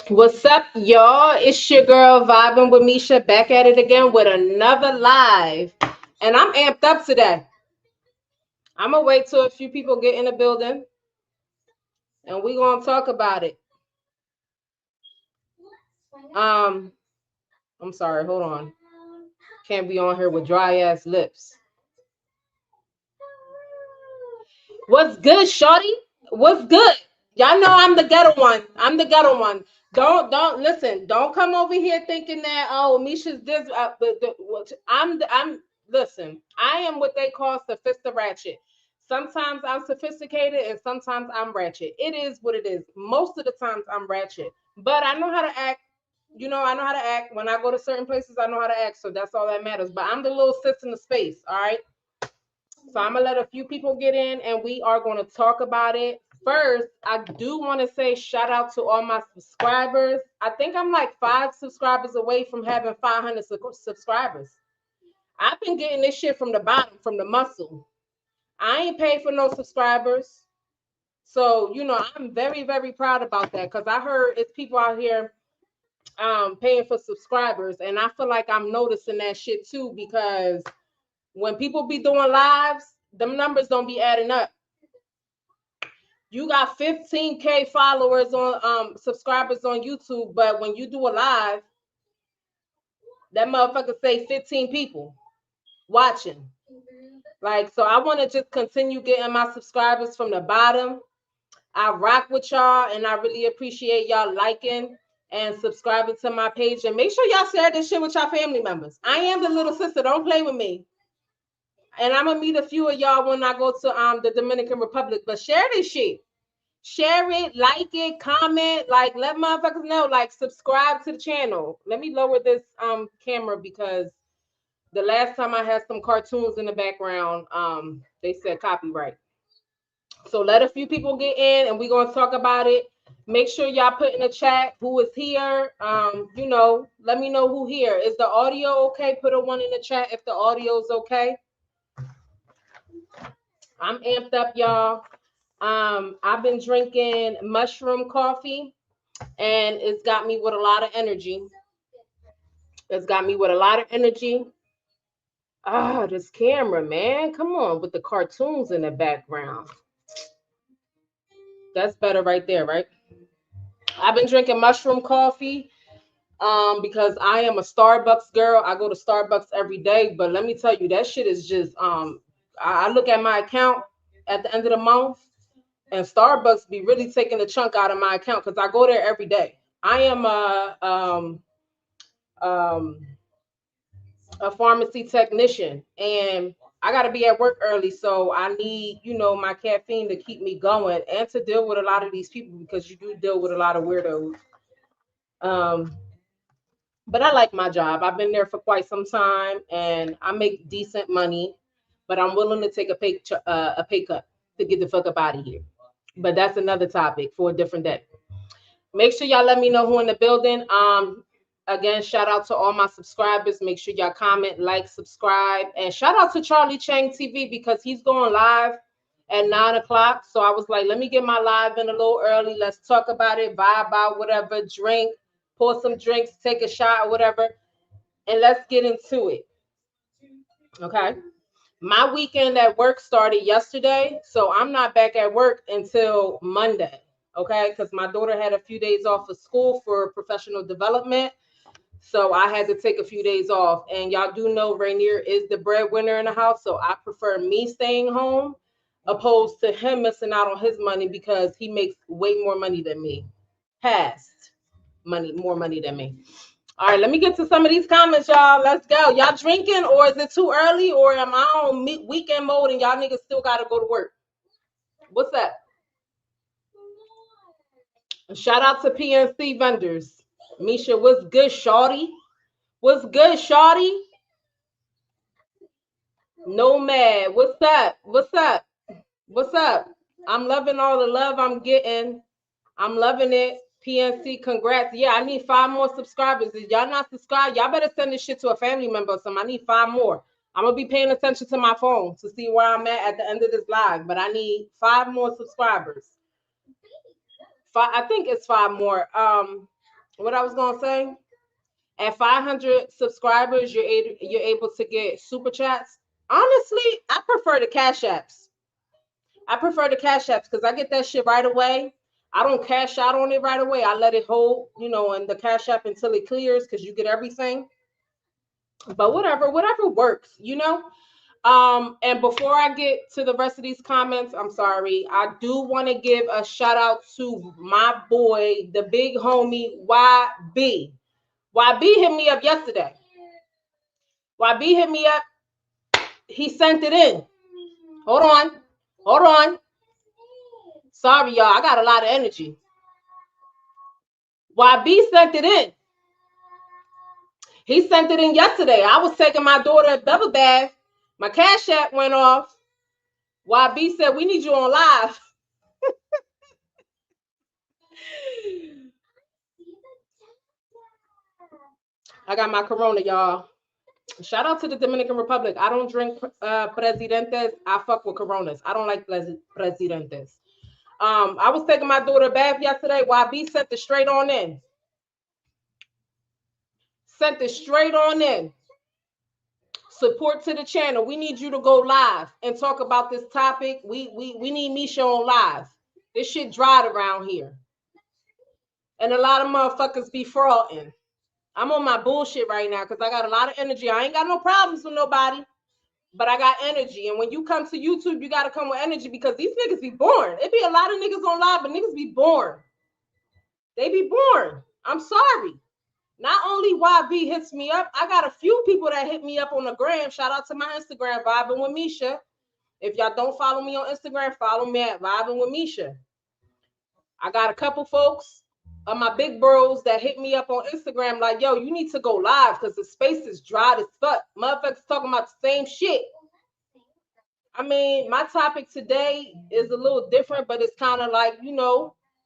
What's up, y'all? It's your girl vibing with Misha back at it again with another live. And I'm amped up today. I'm gonna wait till a few people get in the building and we're gonna talk about it. Um, I'm sorry, hold on. Can't be on here with dry ass lips. What's good, shorty? What's good? Y'all know I'm the ghetto one. I'm the ghetto one. Don't listen. Don't come over here thinking that Misha's this. I'm listen. I am what they call sophisticated ratchet. Sometimes I'm sophisticated and sometimes I'm ratchet. It is what it is. Most of the times I'm ratchet, but I know how to act. I know how to act. When I go to certain places, I know how to act. So that's all that matters. But I'm the little sis in the space. All right. So I'm gonna let a few people get in and we are gonna talk about it. First, I do want to say shout out to all my subscribers. I think I'm like 5 subscribers away from having 500 subscribers. I've been getting this shit from the bottom, from the muscle. I ain't paid for no subscribers. So, I'm very, very proud about that because I heard it's people out here paying for subscribers. And I feel like I'm noticing that shit too because when people be doing lives, them numbers don't be adding up. You got 15K followers on subscribers on YouTube, but when you do a live, that motherfucker say 15 people watching. Like, so I want to just continue getting my subscribers from the bottom. I rock with y'all and I really appreciate y'all liking and subscribing to my page. And make sure y'all share this shit with y'all family members. I am the little sister. Don't play with me. And I'm gonna meet a few of y'all when I go to the Dominican Republic. But share this shit. Share it, like it, comment, like let motherfuckers know, like subscribe to the channel. Let me lower this camera because the last time I had some cartoons in the background, they said copyright. So let a few people get in and we're gonna talk about it. Make sure y'all put in the chat who is here. Let me know who here. Is the audio okay? Put a one in the chat if the audio is okay. I'm amped up, y'all. I've been drinking mushroom coffee and it's got me with a lot of energy. It's got me with a lot of energy. Ah, this camera, man. Come on, with the cartoons in the background. That's better right there, right? I've been drinking mushroom coffee because I am a Starbucks girl. I go to Starbucks every day, but let me tell you, that shit is just I look at my account at the end of the month and Starbucks be really taking a chunk out of my account because I go there every day. I am um, a pharmacy technician and I got to be at work early. So I need, my caffeine to keep me going and to deal with a lot of these people because you do deal with a lot of weirdos. Um, but I like my job. I've been there for quite some time and I make decent money, but I'm willing to take a pay cut to get the fuck up out of here. But that's another topic for a different day. Make sure y'all let me know who in the building. Again, shout out to all my subscribers. Make sure y'all comment, like, subscribe, and shout out to Charlie Chang TV because he's going live at 9 o'clock. So I was like, let me get my live in a little early. Let's talk about it, vibe out, whatever, drink, pour some drinks, take a shot, or whatever, and let's get into it. Okay. My weekend at work started yesterday, so I'm not back at work until Monday. Okay, because my daughter had a few days off of school for professional development. So I had to take a few days off. And y'all do know Rainier is the breadwinner in the house. So I prefer me staying home opposed to him missing out on his money because he makes way more money than me. Past more money than me. All right, let me get to some of these comments, y'all. Let's go. Y'all drinking or is it too early or am I on weekend mode and y'all niggas still got to go to work? What's that? Shout out to PNC vendors. Misha, what's good, shawty? What's good, shawty? Nomad, what's up? What's up? What's up? I'm loving all the love I'm getting. I'm loving it. PNC, congrats. Yeah, I need 5 more subscribers. If y'all not subscribed, y'all better send this shit to a family member or something. I need 5 more. I'm gonna be paying attention to my phone to see where I'm at the end of this live. But I need 5 more subscribers. I think it's 5 more. What I was gonna say? At 500 subscribers, you're able to get super chats. Honestly, I prefer the cash apps. I prefer the cash apps because I get that shit right away. I don't cash out on it right away. I let it hold, in the cash app until it clears because you get everything. But whatever works. And before I get to the rest of these comments, I'm sorry. I do want to give a shout out to my boy, the big homie YB. YB hit me up yesterday. YB hit me up. He sent it in. Hold on. Hold on. Sorry, y'all. I got a lot of energy. YB sent it in. He sent it in yesterday. I was taking my daughter a double bath. My cash app went off. YB said, we need you on live. I got my Corona, y'all. Shout out to the Dominican Republic. I don't drink Presidentes. I fuck with Coronas. I don't like Presidentes. I was taking my daughter a bath yesterday. YB sent it straight on in. Sent it straight on in. Support to the channel. We need you to go live and talk about this topic. We need Misha on live. This shit dried around here. And a lot of motherfuckers be frauding. I'm on my bullshit right now because I got a lot of energy. I ain't got no problems with nobody, but I got energy. And when you come to YouTube, you got to come with energy because these niggas be boring. It be a lot of niggas on live, but niggas be boring. They be boring. I'm sorry. Not only YB hits me up, I got a few people that hit me up on the gram. Shout out to my Instagram, Vibing with Misha. If y'all don't follow me on Instagram, follow me at Vibing with Misha. I got a couple folks of my big bros that hit me up on Instagram like, yo, you need to go live because the space is dry as fuck. Motherfuckers talking about the same shit. I mean, my topic today is a little different, but it's kind of like,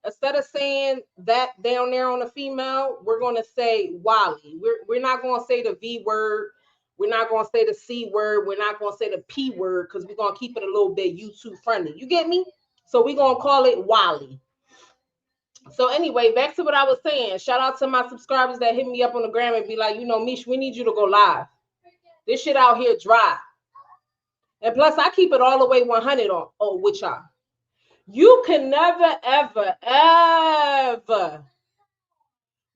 instead of saying that down there on the female, we're going to say Wally. We're not going to say the V word. We're not going to say the C word. We're not going to say the P word because we're going to keep it a little bit YouTube friendly. You get me? So we're going to call it Wally. So anyway, back to what I was saying. Shout out to my subscribers that hit me up on the gram and be like, Mish, we need you to go live. This shit out here dry. And plus, I keep it all the way 100 on with y'all. You can never, ever, ever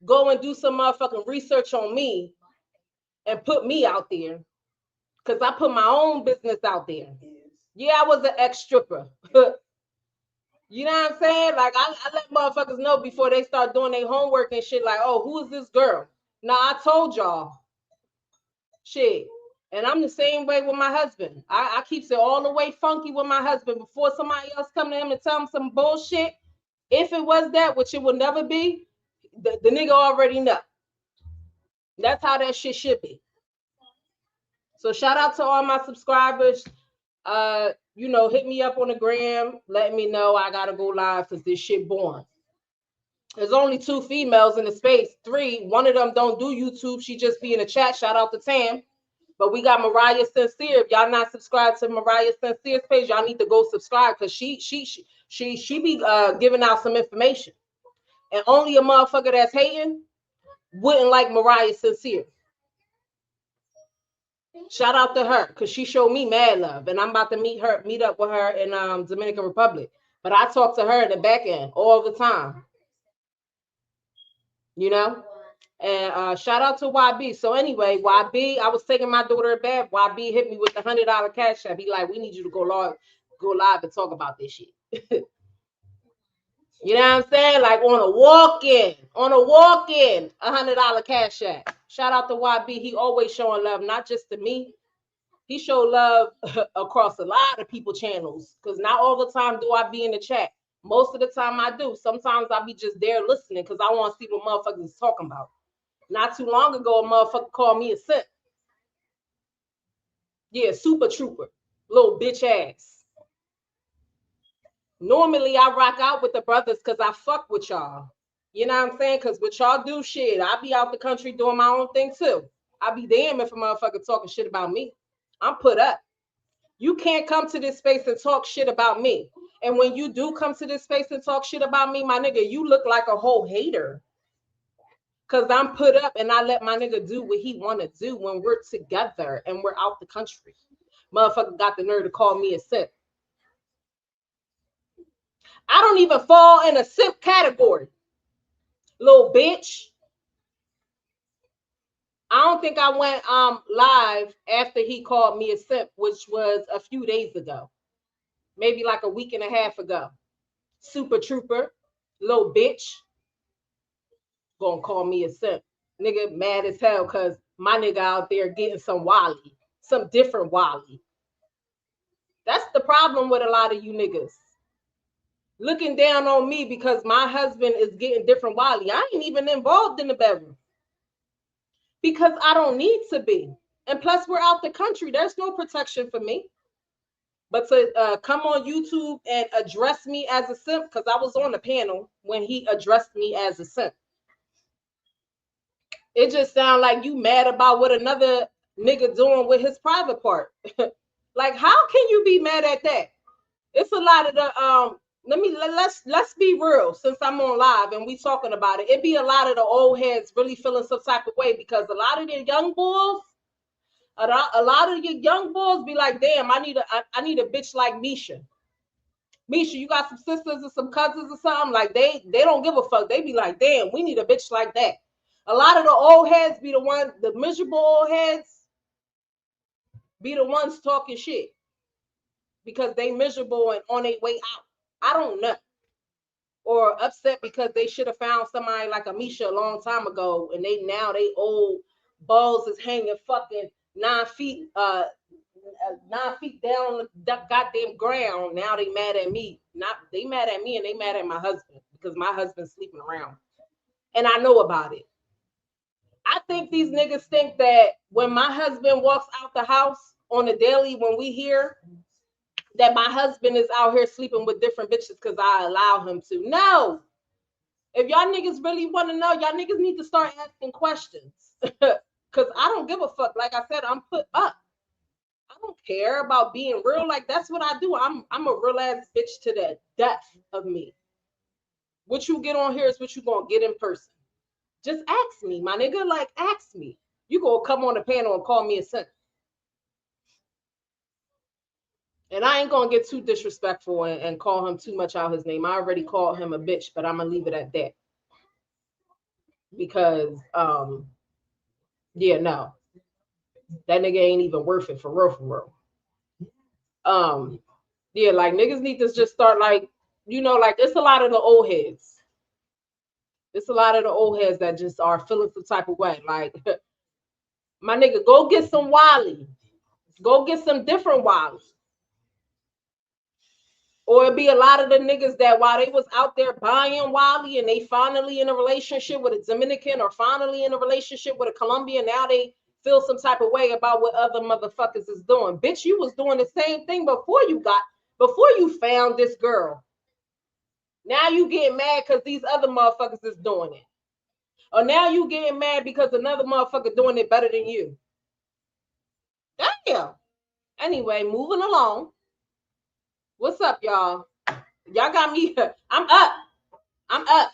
go and do some motherfucking research on me and put me out there. Because I put my own business out there. Yeah, I was an ex-stripper. You know what I'm saying? Like, I let motherfuckers know before they start doing their homework and shit like, oh, who is this girl? Now, I told y'all. Shit. And I'm the same way with my husband. I keeps it all the way funky with my husband. Before somebody else come to him and tell him some bullshit, if it was that, which it will never be, the nigga already know. That's how that shit should be. So shout out to all my subscribers. Hit me up on the gram. Let me know I gotta go live because this shit boring. There's only 2 females in the space. 3. One of them don't do YouTube. She just be in the chat. Shout out to Tam. But we got Mariah Sincere. If y'all not subscribed to Mariah Sincere's page, y'all need to go subscribe because she be giving out some information. And only a motherfucker that's hating wouldn't like Mariah Sincere. Shout out to her because she showed me mad love, and I'm about to meet up with her in Dominican Republic. But I talk to her in the back end all the time. And shout out to YB. So anyway, YB, I was taking my daughter a bath. YB hit me with the $100 cash app. He like, we need you to go live and talk about this shit. You know what I'm saying? Like on a walk-in, $100 cash app. Shout out to YB. He always showing love, not just to me. He showed love across a lot of people channels because not all the time do I be in the chat. Most of the time I do. Sometimes I be just there listening because I want to see what motherfuckers is talking about. Not too long ago, a motherfucker called me a simp. Yeah, super trooper. Little bitch ass. Normally, I rock out with the brothers because I fuck with y'all. You know what I'm saying? Because with y'all do shit, I be out the country doing my own thing too. I be damn if a motherfucker talking shit about me. I'm put up. You can't come to this space and talk shit about me. And when you do come to this space and talk shit about me, my nigga, you look like a whole hater. Because I'm put up and I let my nigga do what he want to do when we're together and we're out the country. Motherfucker got the nerve to call me a simp. I don't even fall in a simp category. Little bitch. I don't think I went live after he called me a simp, which was a few days ago. Maybe like a week and a half ago. Super trooper, little bitch, gonna call me a simp. Nigga mad as hell because my nigga out there getting some Wally, some different Wally. That's the problem with a lot of you niggas. Looking down on me because my husband is getting different Wally. I ain't even involved in the bedroom because I don't need to be. And plus, we're out the country. There's no protection for me. But to come on YouTube and address me as a simp, because I was on the panel when he addressed me as a simp. It just sounds like you mad about what another nigga doing with his private part. Like, how can you be mad at that? It's a lot of the let's be real, since I'm on live and we talking about it. It be a lot of the old heads really feeling some type of way because a lot of the young bulls, a lot of your young bulls be like, damn, I need a bitch like Misha. Misha, you got some sisters or some cousins or something? Like they don't give a fuck. They be like, damn, we need a bitch like that. A lot of the old heads be the miserable old heads be the ones talking shit because they miserable and on their way out. I don't know. Or upset because they should have found somebody like Amisha a long time ago, and they old balls is hanging fucking 9 feet 9 feet down the goddamn ground. Now they mad at me. Not they mad at me and they mad at my husband because my husband's sleeping around, and I know about it. I think these niggas think that when my husband walks out the house on a daily, when we hear that my husband is out here sleeping with different bitches because I allow him to. No. If y'all niggas really want to know, y'all niggas need to start asking questions. Because I don't give a fuck. Like I said, I'm put up. I don't care about being real. Like, that's what I do. I'm a real ass bitch to the death of me. What you get on here is what you gonna get in person. Just ask me, my nigga. Like, ask me. You gonna come on the panel and call me a simp. And I ain't gonna get too disrespectful and call him too much out his name. I already called him a bitch, but I'm gonna leave it at that. Because yeah, no. That nigga ain't even worth it for real, for real. Yeah, like niggas need to just start like, like it's a lot of the old heads. It's a lot of the old heads that just are feeling some type of way. Like, my nigga, go get some Wally. Go get some different Wally. Or it'd be a lot of the niggas that while they was out there buying Wally and they finally in a relationship with a Dominican or finally in a relationship with a Colombian, now they feel some type of way about what other motherfuckers is doing. Bitch, you was doing the same thing before you found this girl. Now you getting mad because these other motherfuckers is doing it. Or now you getting mad because another motherfucker doing it better than you. Damn. Anyway, moving along. What's up, y'all? Y'all got me. I'm up. I'm up.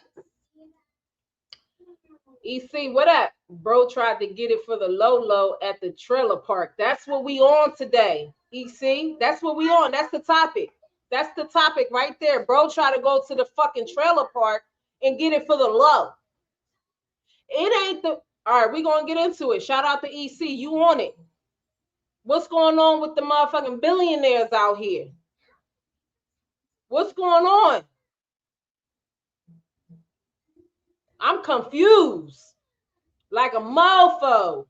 EC, what up? Bro tried to get it for the low at the trailer park. That's what we on today. EC, that's what we on. That's the topic. That's the topic right there. Bro tried to go to the fucking trailer park and get it for the low. It ain't the. All right, we gonna get into it. Shout out to EC. You on it. What's going on with the motherfucking billionaires out here? What's going on? I'm confused. Like a mofo.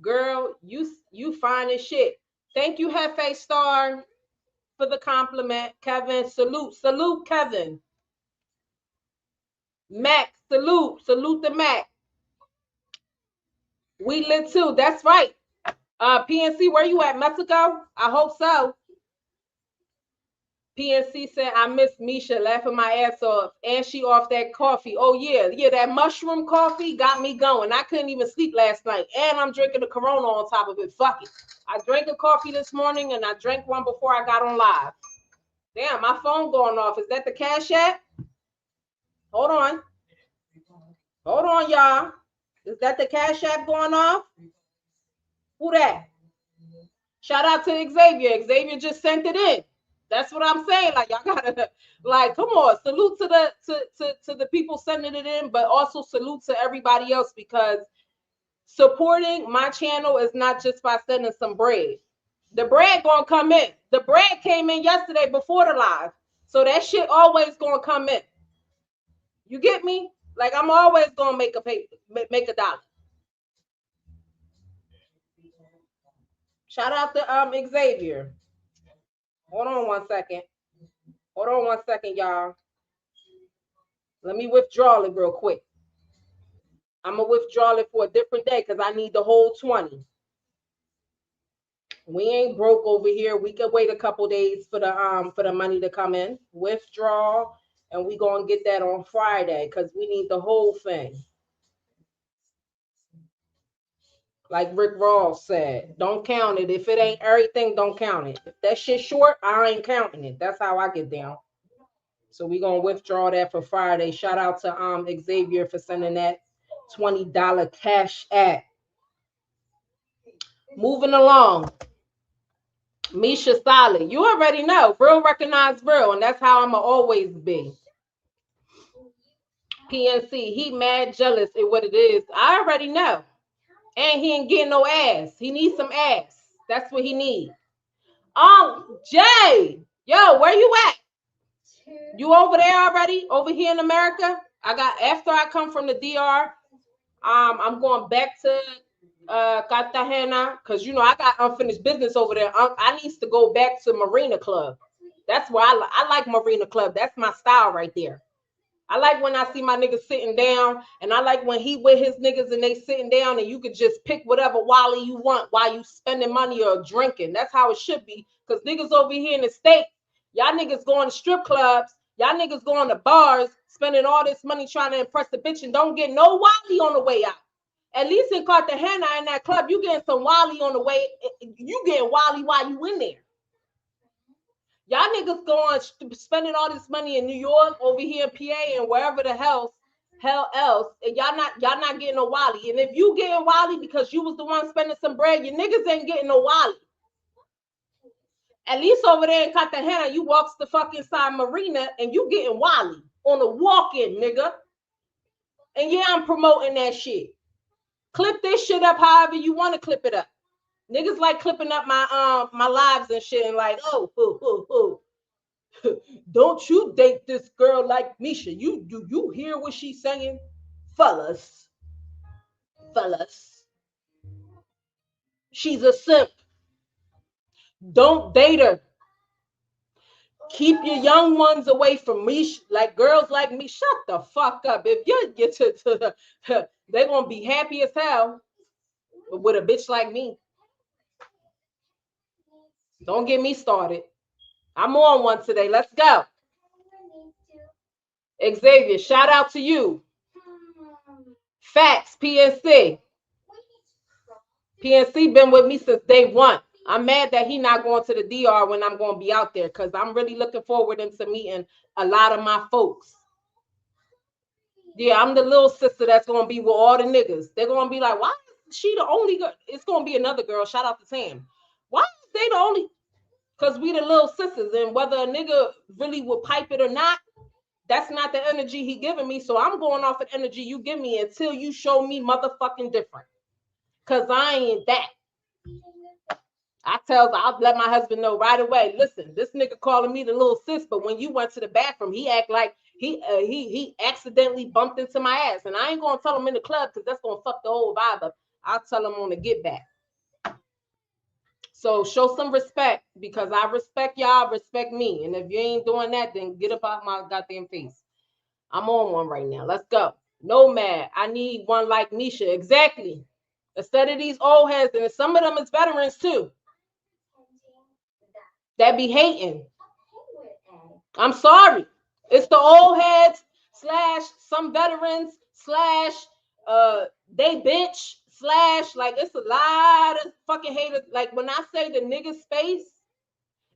Girl, you fine as shit. Thank you, Hefe Star, for the compliment. Kevin, salute, Kevin. Mac, salute the Mac. We lit too. That's right. PNC, where you at? Mexico? I hope so. PNC said, I miss Misha laughing my ass off, and she off that coffee. Oh yeah, that mushroom coffee got me going. I couldn't even sleep last night, and I'm drinking a Corona on top of it. Fuck it. I drank a coffee this morning, and I drank one before I got on live. Damn, my phone going off. Is that the Cash App? Hold on. Hold on, y'all. Is that the Cash App going off? Who that? Shout out to Xavier. Xavier just sent it in. That's what I'm saying. Like y'all gotta like come on. Salute to the people sending it in, but also salute to everybody else because supporting my channel is not just by sending some bread. The bread gonna come in. The bread came in yesterday before the live. So that shit always gonna come in. You get me? Like I'm always gonna make a dollar. Shout out to Xavier. Hold on one second. Hold on one second, y'all. Let me withdraw it real quick. I'm gonna withdraw it for a different day because I need the whole 20. We ain't broke over here. We can wait a couple days for the money to come in. Withdraw, and we gonna get that on Friday because we need the whole thing. Like Rick Ross said, don't count it. If it ain't everything, don't count it. If that shit short, I ain't counting it. That's how I get down. So we gonna withdraw that for Friday. Shout out to Xavier for sending that $20 cash app. Moving along. Misha Solid. You already know. Real recognize real, and that's how I'ma always be. PNC, he mad jealous at what it is. I already know. And he ain't getting no ass. He needs some ass. That's what he needs. Jay, yo, where you at? You over there already? Over here in America? After I come from the DR, I'm going back to Cartagena because you know I got unfinished business over there. I need to go back to Marina Club. That's where I like Marina Club. That's my style right there. I like when I see my niggas sitting down, and I like when he with his niggas and they sitting down, and you could just pick whatever wally you want while you spending money or drinking. That's how it should be. Cause niggas over here in the States, y'all niggas going to strip clubs, y'all niggas going to bars, spending all this money trying to impress the bitch and don't get no wally on the way out. At least in Cartagena in that club, you getting some wally on the way. You getting wally while you in there. Y'all niggas going spending all this money in New York, over here in PA, and wherever the hell else, and y'all not getting no wally. And if you getting wally because you was the one spending some bread, your niggas ain't getting no wally. At least over there in Cartagena, you walks the fucking side marina and you getting wally on a walk-in, nigga. And yeah, I'm promoting that shit. Clip this shit up however you want to clip it up. Niggas like clipping up my lives and shit and like, oh. Don't you date this girl like Misha. You hear what she's saying? Fellas. She's a simp. Don't date her. Keep your young ones away from me. Like girls like me. Shut the fuck up. If you get to they're gonna be happy as hell. But with a bitch like me, don't get me started. I'm on one today. Let's go. Xavier, shout out to you. Facts, PNC. PNC been with me since day one. I'm mad that he not going to the DR when I'm going to be out there because I'm really looking forward into meeting a lot of my folks. Yeah, I'm the little sister that's going to be with all the niggas. They're going to be like, why is she the only girl? It's going to be another girl. Shout out to Sam. Why is they the only? Because we the little sisters, and whether a nigga really would pipe it or not, that's not the energy he giving me. So I'm going off of energy you give me until you show me motherfucking different. Because I ain't that. I'll let my husband know right away. Listen, this nigga calling me the little sis, but when you went to the bathroom, he act like he accidentally bumped into my ass, and I ain't gonna tell him in the club because that's gonna fuck the whole vibe up. I'll tell him on the get back. So show some respect because I respect y'all, respect me, and if you ain't doing that, then get up out my goddamn face. I'm on one right now. Let's go. Nomad, I need one like Misha. Exactly. Instead of these old heads, and some of them is veterans too. That be hating. I'm sorry. It's the old heads slash some veterans slash they bitch slash like it's a lot of fucking haters. Like when I say the nigga space,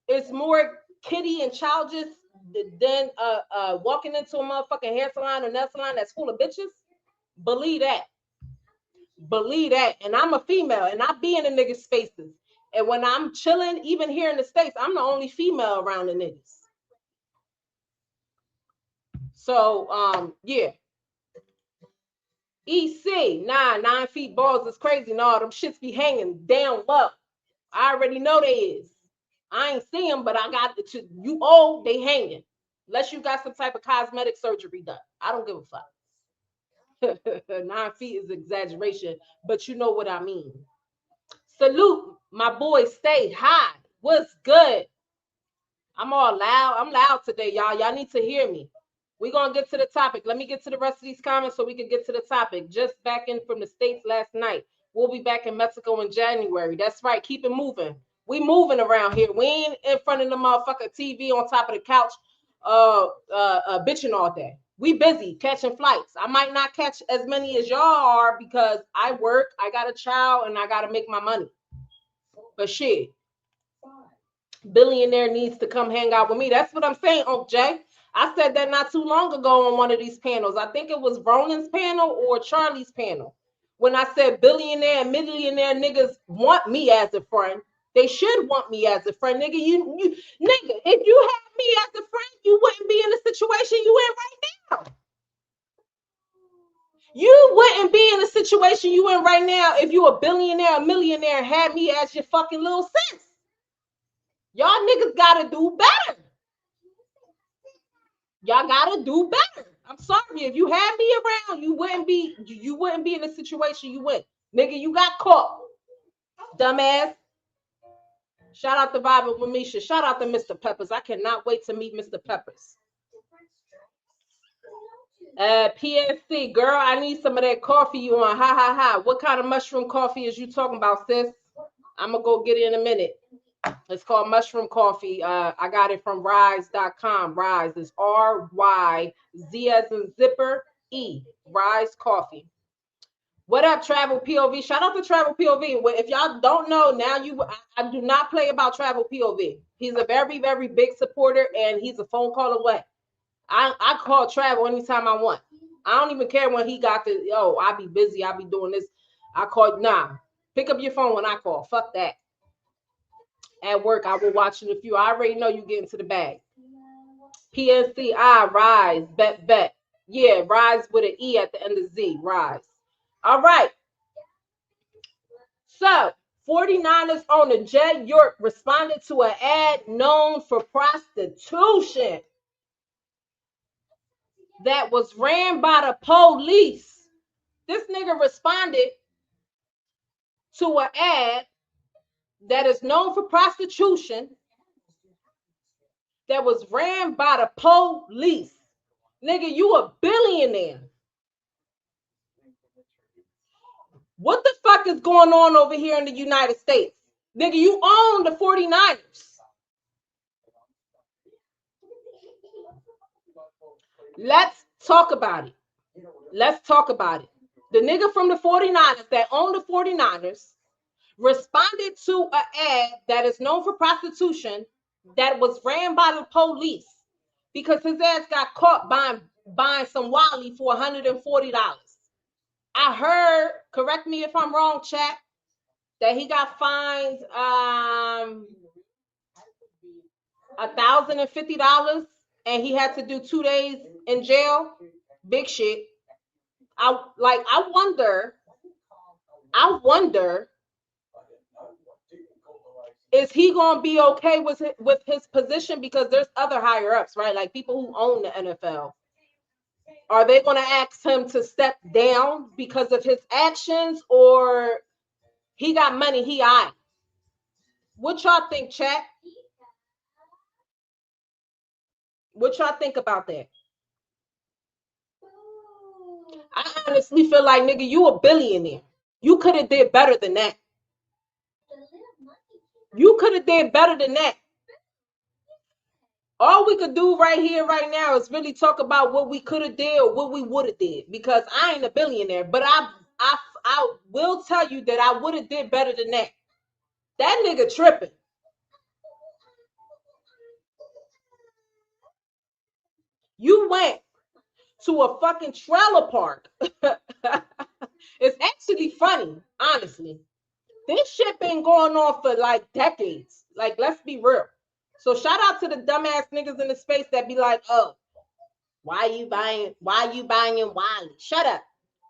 it's more kitty and childish than walking into a motherfucking hair salon or nail salon that's full of bitches. Believe that. Believe that. And I'm a female and I be in the nigga spaces. And when I'm chilling, even here in the States, I'm the only female around the niggas. So yeah. EC, 9 feet balls is crazy. No, them shits be hanging down low. I already know they is. I ain't see them, but I got the you old, they hanging. Unless you got some type of cosmetic surgery done. I don't give a fuck. 9 feet is exaggeration, but you know what I mean. Salute, my boy. Stay high. What's good? I'm all loud. I'm loud today, y'all. Y'all need to hear me. We're going to get to the topic. Let me get to the rest of these comments so we can get to the topic. Just back in from the States last night. We'll be back in Mexico in January. That's right. Keep it moving. We moving around here. We ain't in front of the motherfucking TV on top of the couch bitching all day. We busy catching flights. I might not catch as many as y'all are because I work, I got a child, and I got to make my money. But shit, billionaire needs to come hang out with me. That's what I'm saying, Uncle Jay. I said that not too long ago on one of these panels. I think it was Ronan's panel or Charlie's panel. When I said billionaire and millionaire niggas want me as a friend. They should want me as a friend. Nigga, nigga, if you had me as a friend, you wouldn't be in the situation you in right now. You wouldn't be in the situation you in right now if you a billionaire, a millionaire, and had me as your fucking little sis. Y'all niggas gotta do better. Y'all gotta do better. I'm sorry. If you had me around, you wouldn't be in the situation you went. Nigga, you got caught. Dumbass. Shout out to Vibe with Misha. Shout out to Mr. Peppers. I cannot wait to meet Mr. Peppers. PSC, girl, I need some of that coffee you on. Ha ha ha. What kind of mushroom coffee is you talking about, sis? I'm gonna go get it in a minute. It's called mushroom coffee. I got it from rise.com. Rise is RYZ as in zipper E. Rise coffee. What up, Travel POV? Shout out to Travel POV. If y'all don't know, now I do not play about Travel POV. He's a very, very big supporter, and he's a phone call away. I call Travel anytime I want. I don't even care when he got the, I be busy, I be doing this. I call, nah, pick up your phone when I call. Fuck that. At work, I will watch it if you. I already know you get into the bag. PNCI, rise, bet. Yeah, rise with an E at the end of Z, rise. All right. So, 49ers owner Jed York responded to an ad known for prostitution that was ran by the police. This nigga responded to an ad that is known for prostitution that was ran by the police. Nigga, you a billionaire. What the fuck is going on over here in the United States? Nigga, you own the 49ers. Let's talk about it. Let's talk about it. The nigga from the 49ers that owned the 49ers responded to an ad that is known for prostitution that was ran by the police because his ass got caught buying some Wally for $140. I heard, correct me if I'm wrong, chat, that he got fined $1,050 and he had to do 2 days in jail. Big shit. I wonder is he gonna be okay with his position, because there's other higher ups, right? Like people who own the NFL. Are they gonna ask him to step down because of his actions, or he got money, he aight? What y'all think, chat? What y'all think about that? I honestly feel like, nigga, you a billionaire. You could have did better than that. You could have did better than that. All we could do right here, right now, is really talk about what we could have did or what we would have did. Because I ain't a billionaire, but I will tell you that I would have did better than that. That nigga tripping. You went to a fucking trailer park It's actually funny, honestly. This shit been going on for like decades. Like, let's be real. So shout out to the dumbass niggas in the space that be like, oh, why you buying Wally? Shut up.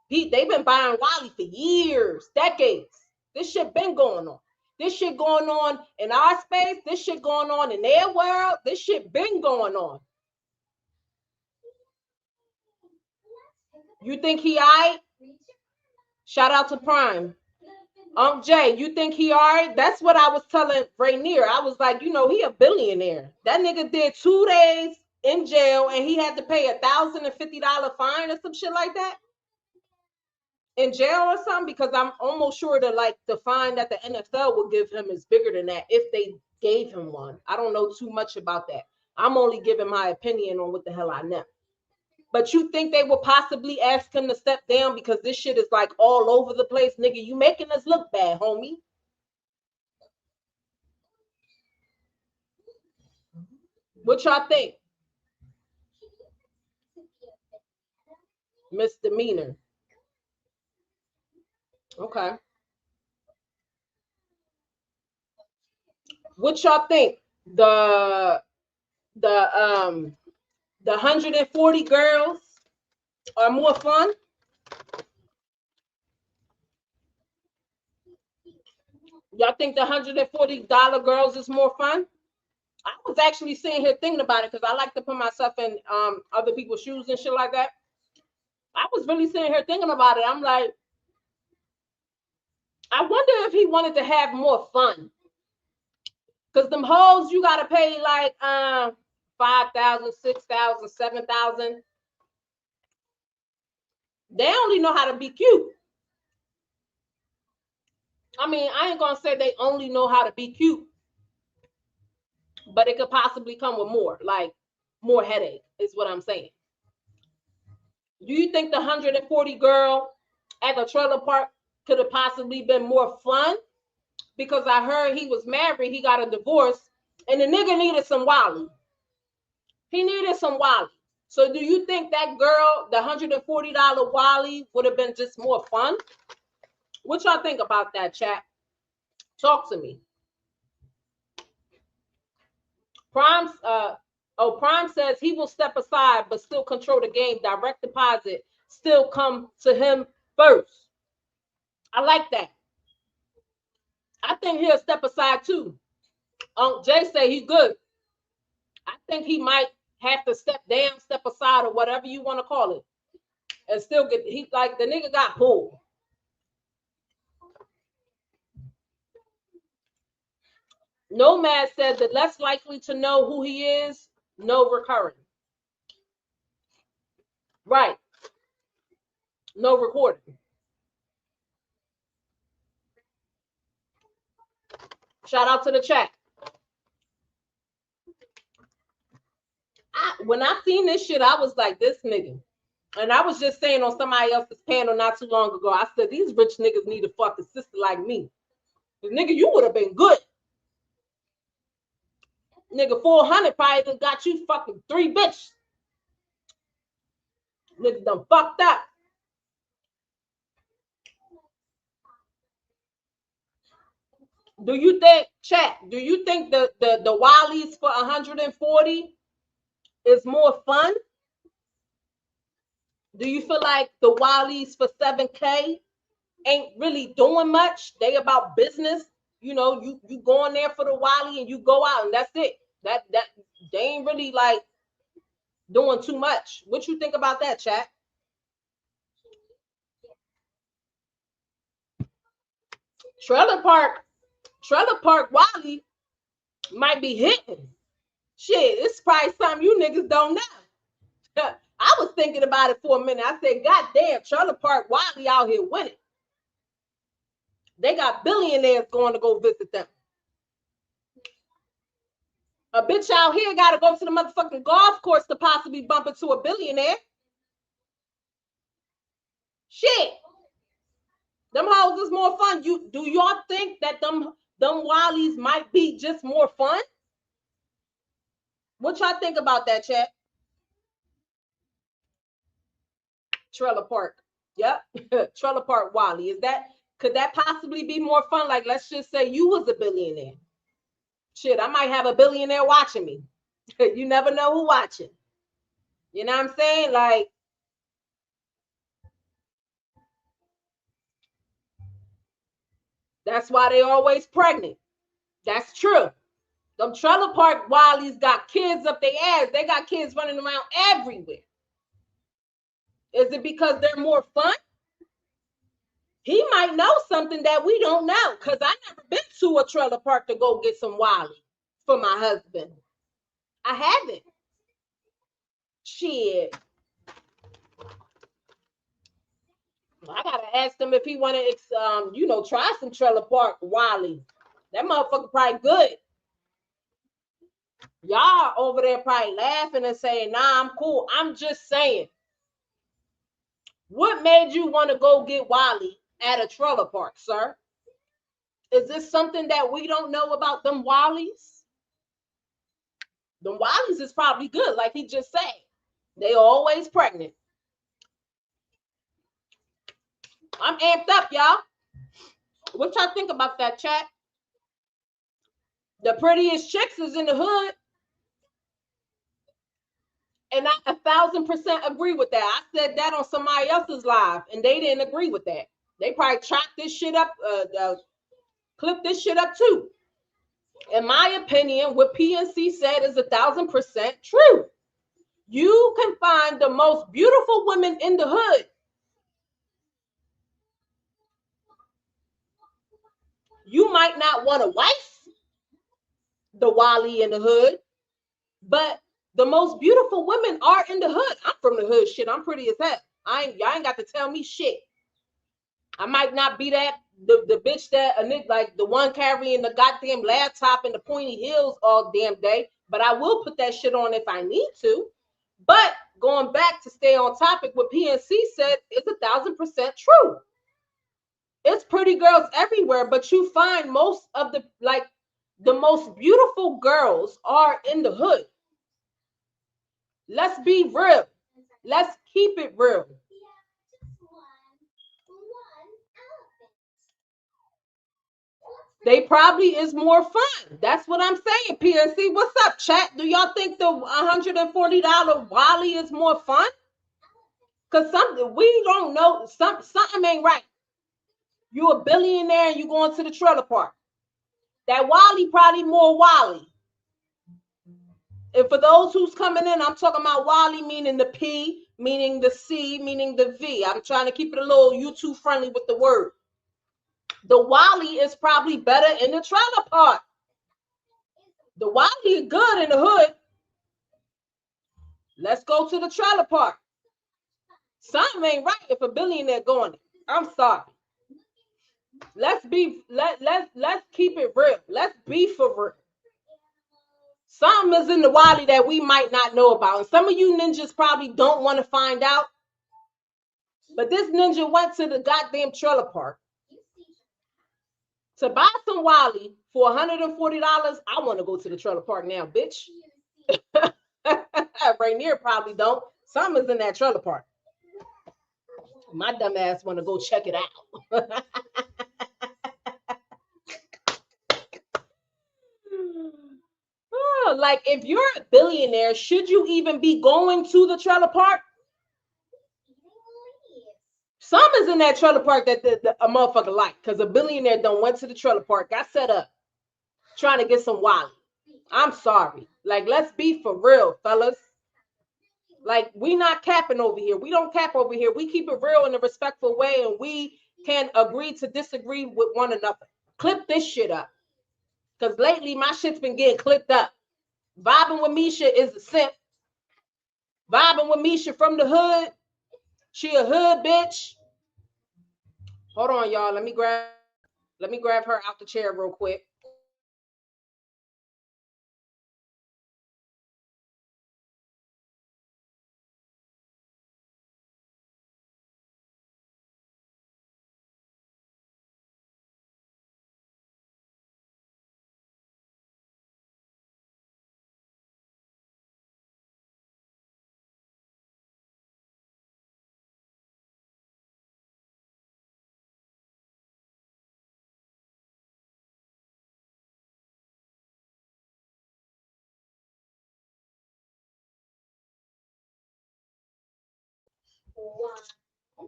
They've been buying Wally for years, decades. This shit been going on. This shit going on in our space. This shit going on in their world. This shit been going on. You think he alright? Shout out to Prime. Jay, you think he alright? That's what I was telling Rainier. I was like, you know, he a billionaire. That nigga did 2 days in jail and he had to pay $1,050 fine or some shit like that in jail or something, because I'm almost sure that like the fine that the NFL would give him is bigger than that if they gave him one. I don't know too much about that. I'm only giving my opinion on what the hell I know. But you think they would possibly ask him to step down because this shit is like all over the place? Nigga, you making us look bad, homie. What y'all think? Misdemeanor. Okay. What y'all think? The the 140 girls are more fun? Y'all think the $140 girls is more fun? I was actually sitting here thinking about it because I like to put myself in other people's shoes and shit like that. I was really sitting here thinking about it. I'm like, I wonder if he wanted to have more fun. Because them hoes, you gotta pay like 5,000, 6,000, 7,000. They only know how to be cute. I mean, I ain't gonna say they only know how to be cute, but it could possibly come with more, like more headache, is what I'm saying. Do you think the 140 girl at the trailer park could have possibly been more fun? Because I heard he was married, he got a divorce, and the nigga needed some Wally. He needed some Wally. So do you think that girl, the $140 Wally, would have been just more fun? What y'all think about that, chat? Talk to me. Prime says he will step aside but still control the game. Direct deposit still come to him first. I like that. I think he'll step aside too. Jay say he good. I think he might have to step down, step aside, or whatever you want to call it, and still get. He like the nigga got pulled. Nomad said the less likely to know who he is, no recurring. Right. No recording. Shout out to the chat. When I seen this shit, I was like, this nigga. And I was just saying on somebody else's panel not too long ago, I said, these rich niggas need a fucking sister like me. Nigga, you would have been good. Nigga, 400 probably got you fucking 3 bitches. Nigga done fucked up. Do you think, chat, do you think the Wallies for 140 is more fun? Do you feel like the Wallies for 7K ain't really doing much? They about business. You know, you go in there for the Wally and you go out and that's it. That they ain't really like doing too much. What you think about that, chat? Trailer Park Wally might be hitting. Shit, it's probably something you niggas don't know. I was thinking about it for a minute. I said, God damn, Trailer Park Wally out here winning. They got billionaires going to go visit them. A bitch out here got to go to the motherfucking golf course to possibly bump into a billionaire. Shit. Them hoes is more fun. Do y'all think that them Wallies might be just more fun? What y'all think about that, chat? Trailer Park. Yep. Trailer Park Wally. Could that possibly be more fun? Like, let's just say you was a billionaire. Shit, I might have a billionaire watching me. You never know who watching. You know what I'm saying? Like, that's why they always pregnant. That's true. Them trailer park Wiley's got kids up their ass. They got kids running around everywhere. Is it because they're more fun? He might know something that we don't know. Cause I never been to a trailer park to go get some Wiley for my husband. I haven't. Shit. I gotta ask him if he want to, try some trailer park Wiley. That motherfucker probably good. Y'all over there probably laughing and saying, "Nah, I'm cool." I'm just saying. What made you want to go get Wiley at a trailer park, sir? Is this something that we don't know about them Wileys? Them Wileys is probably good, like he just said. They always pregnant. I'm amped up, y'all. What y'all think about that, chat? The prettiest chicks is in the hood. And I 1,000% agree with that. I said that on somebody else's live, and they didn't agree with that. They probably chopped this shit up, clip this shit up too. In my opinion, what PNC said is 1,000% true. You can find the most beautiful women in the hood. You might not want a wife, the Wally in the hood, but the most beautiful women are in the hood. I'm from the hood, shit. I'm pretty as hell. Y'all ain't got to tell me shit. I might not be the bitch that like the one carrying the goddamn laptop and the pointy heels all damn day, but I will put that shit on if I need to. But going back to stay on topic, what PNC said is 1,000% true. It's pretty girls everywhere, but you find most of the most beautiful girls are in the hood. Let's be real. Let's keep it real. They probably is more fun. That's what I'm saying. PNC, what's up, chat? Do y'all think the $140 Wally is more fun? Cause something we don't know. Something ain't right. You a billionaire and you going to the trailer park. That Wally probably more Wally. And for those who's coming in, I'm talking about Wally meaning the P, meaning the C, meaning the V. I'm trying to keep it a little YouTube friendly with the word. The Wally is probably better in the trailer park. The Wally is good in the hood. Let's go to the trailer park. Something ain't right if a billionaire going there. I'm sorry. Let's keep it real. Let's be for real. Something is in the Wally that we might not know about. And some of you ninjas probably don't want to find out. But this ninja went to the goddamn trailer park to buy some Wally for $140. I want to go to the trailer park now, bitch. Rainier probably don't. Something's in that trailer park. My dumb ass want to go check it out. Oh, like if you're a billionaire, should you even be going to the trailer park? Some is in that trailer park that a motherfucker like, because a billionaire don't went to the trailer park, got set up, trying to get some Wally. I'm sorry. Like, let's be for real, fellas. Like, we not capping over here. We don't cap over here. We keep it real in a respectful way, and we can agree to disagree with one another. Clip this shit up. Because lately, my shit's been getting clipped up. Vibing with Misha is a simp. Vibing with Misha from the hood. She a hood bitch. Hold on, y'all. Let me grab her out the chair real quick.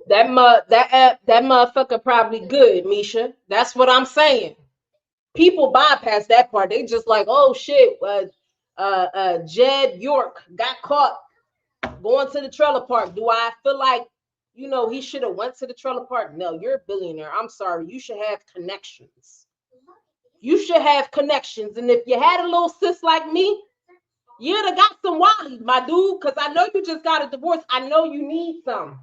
That motherfucker probably good, Misha. That's what I'm saying. People bypass that part. They just like, oh shit, Jed York got caught going to the trailer park. Do I feel like, he should have went to the trailer park? No, you're a billionaire. I'm sorry. You should have connections. You should have connections. And if you had a little sis like me, you'd have got some Wally, my dude, because I know you just got a divorce. I know you need some.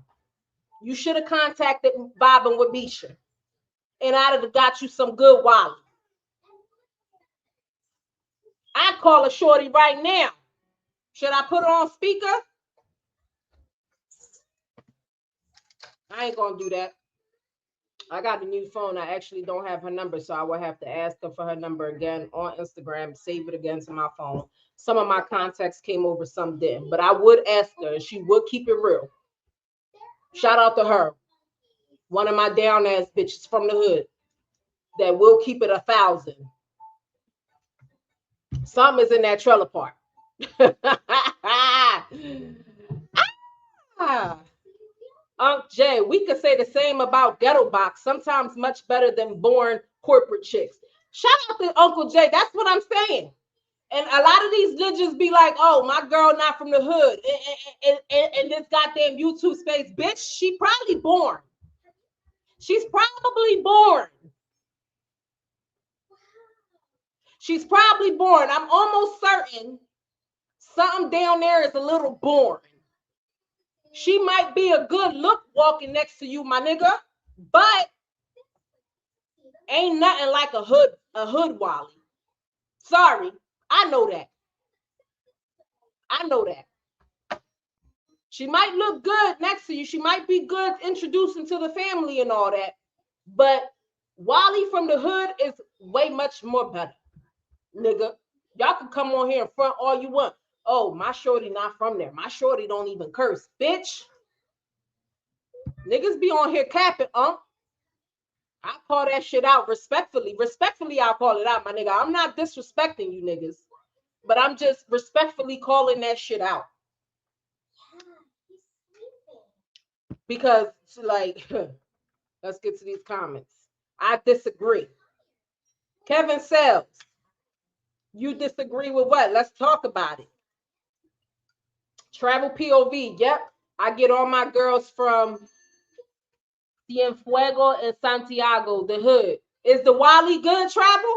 You should have contacted Bob and Wabisha, and I'd have got you some good Wally. I call a shorty right now. Should I put her on speaker? I ain't gonna do that. I got a new phone. I actually don't have her number, so I will have to ask her for her number again on Instagram, save it again to my phone. Some of my contacts came over, some didn't, but I would ask her, and she would keep it real. Shout out to her, one of my down ass bitches from the hood that will keep it 1,000. Something is in that trailer park. ah. Unc Jay, we could say the same about ghetto box, sometimes much better than born corporate chicks. Shout out to Uncle Jay. That's what I'm saying. And a lot of these ninjas be like, oh, my girl not from the hood. And this goddamn YouTube space, bitch, she probably born. She's probably born. She's probably born. I'm almost certain something down there is a little born. She might be a good look walking next to you, my nigga, but ain't nothing like a hood Wally. Sorry, I know that. I know that. She might look good next to you. She might be good introducing to the family and all that. But Wally from the hood is way much more better, nigga. Y'all can come on here in front all you want. Oh, my shorty not from there. My shorty don't even curse, bitch. Niggas be on here capping, I call that shit out respectfully. Respectfully, I'll call it out, my nigga. I'm not disrespecting you niggas, but I'm just respectfully calling that shit out. Because, like, let's get to these comments. I disagree. Kevin Sells, you disagree with what? Let's talk about it. Travel POV, yep. I get all my girls from Cienfuego and Santiago, the hood. Is the Wally good, Travel?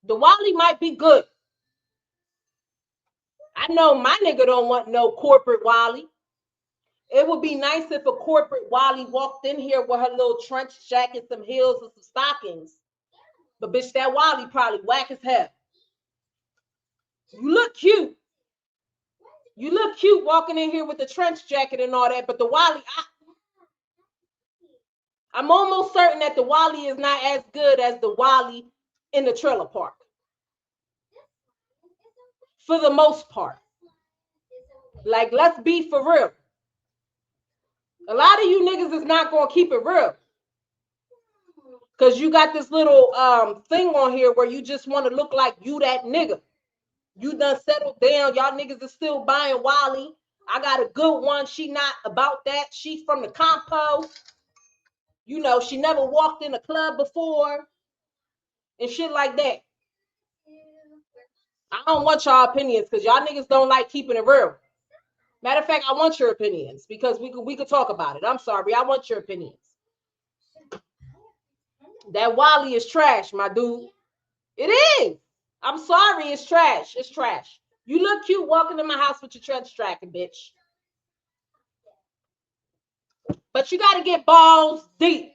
The Wally might be good. I know my nigga don't want no corporate Wally. It would be nice if a corporate Wally walked in here with her little trench jacket, some heels, and some stockings. But bitch, that Wally probably whack as hell. You look cute. You look cute walking in here with the trench jacket and all that, but the Wally, I'm almost certain that the Wally is not as good as the Wally in the trailer park. For the most part. Like, let's be for real. A lot of you niggas is not going to keep it real. Because you got this little thing on here where you just want to look like you that nigga. You done settled down. Y'all niggas are still buying Wally. I got a good one. She not about that. She's from the compo. You know, she never walked in a club before. And shit like that. I don't want y'all opinions because y'all niggas don't like keeping it real. Matter of fact, I want your opinions because we could talk about it. I'm sorry. I want your opinions. That Wally is trash, my dude. It is. I'm sorry. It's trash. It's trash. You look cute walking in my house with your trench jacket, bitch. But you got to get balls deep.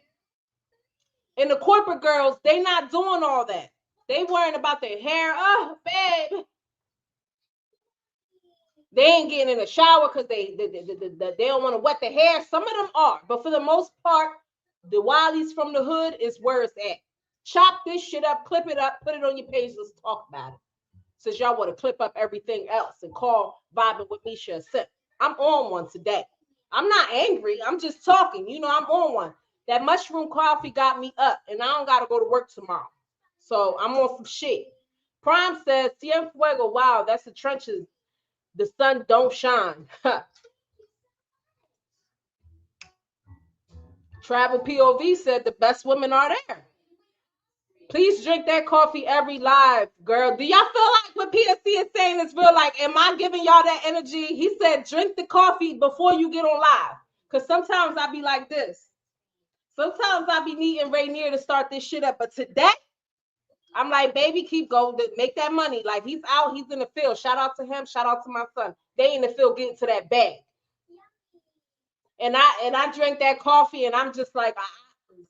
And the corporate girls, they not doing all that. They worrying about their hair. Oh, babe. They ain't getting in the shower because they don't want to wet their hair. Some of them are. But for the most part, the Wiley's from the hood is where it's at. Chop this shit up, clip it up, put it on your page. Let's talk about it. Since y'all want to clip up everything else and call Vibing with Misha a simp. I'm on one today. I'm not angry. I'm just talking. You know, I'm on one. That mushroom coffee got me up, and I don't got to go to work tomorrow. So I'm on some shit. Prime says, Cienfuego, wow, that's the trenches. The sun don't shine. Travel POV said the best women are there. Please drink that coffee every live, girl. Do y'all feel like what PSC is saying is real? Like, am I giving y'all that energy? He said, drink the coffee before you get on live. Because sometimes I be like this. Sometimes I be needing Rainier to start this shit up. But today, I'm like, baby, keep going. Make that money. Like, he's out. He's in the field. Shout out to him. Shout out to my son. They in the field getting to that bag. And I drank that coffee, and I'm just like,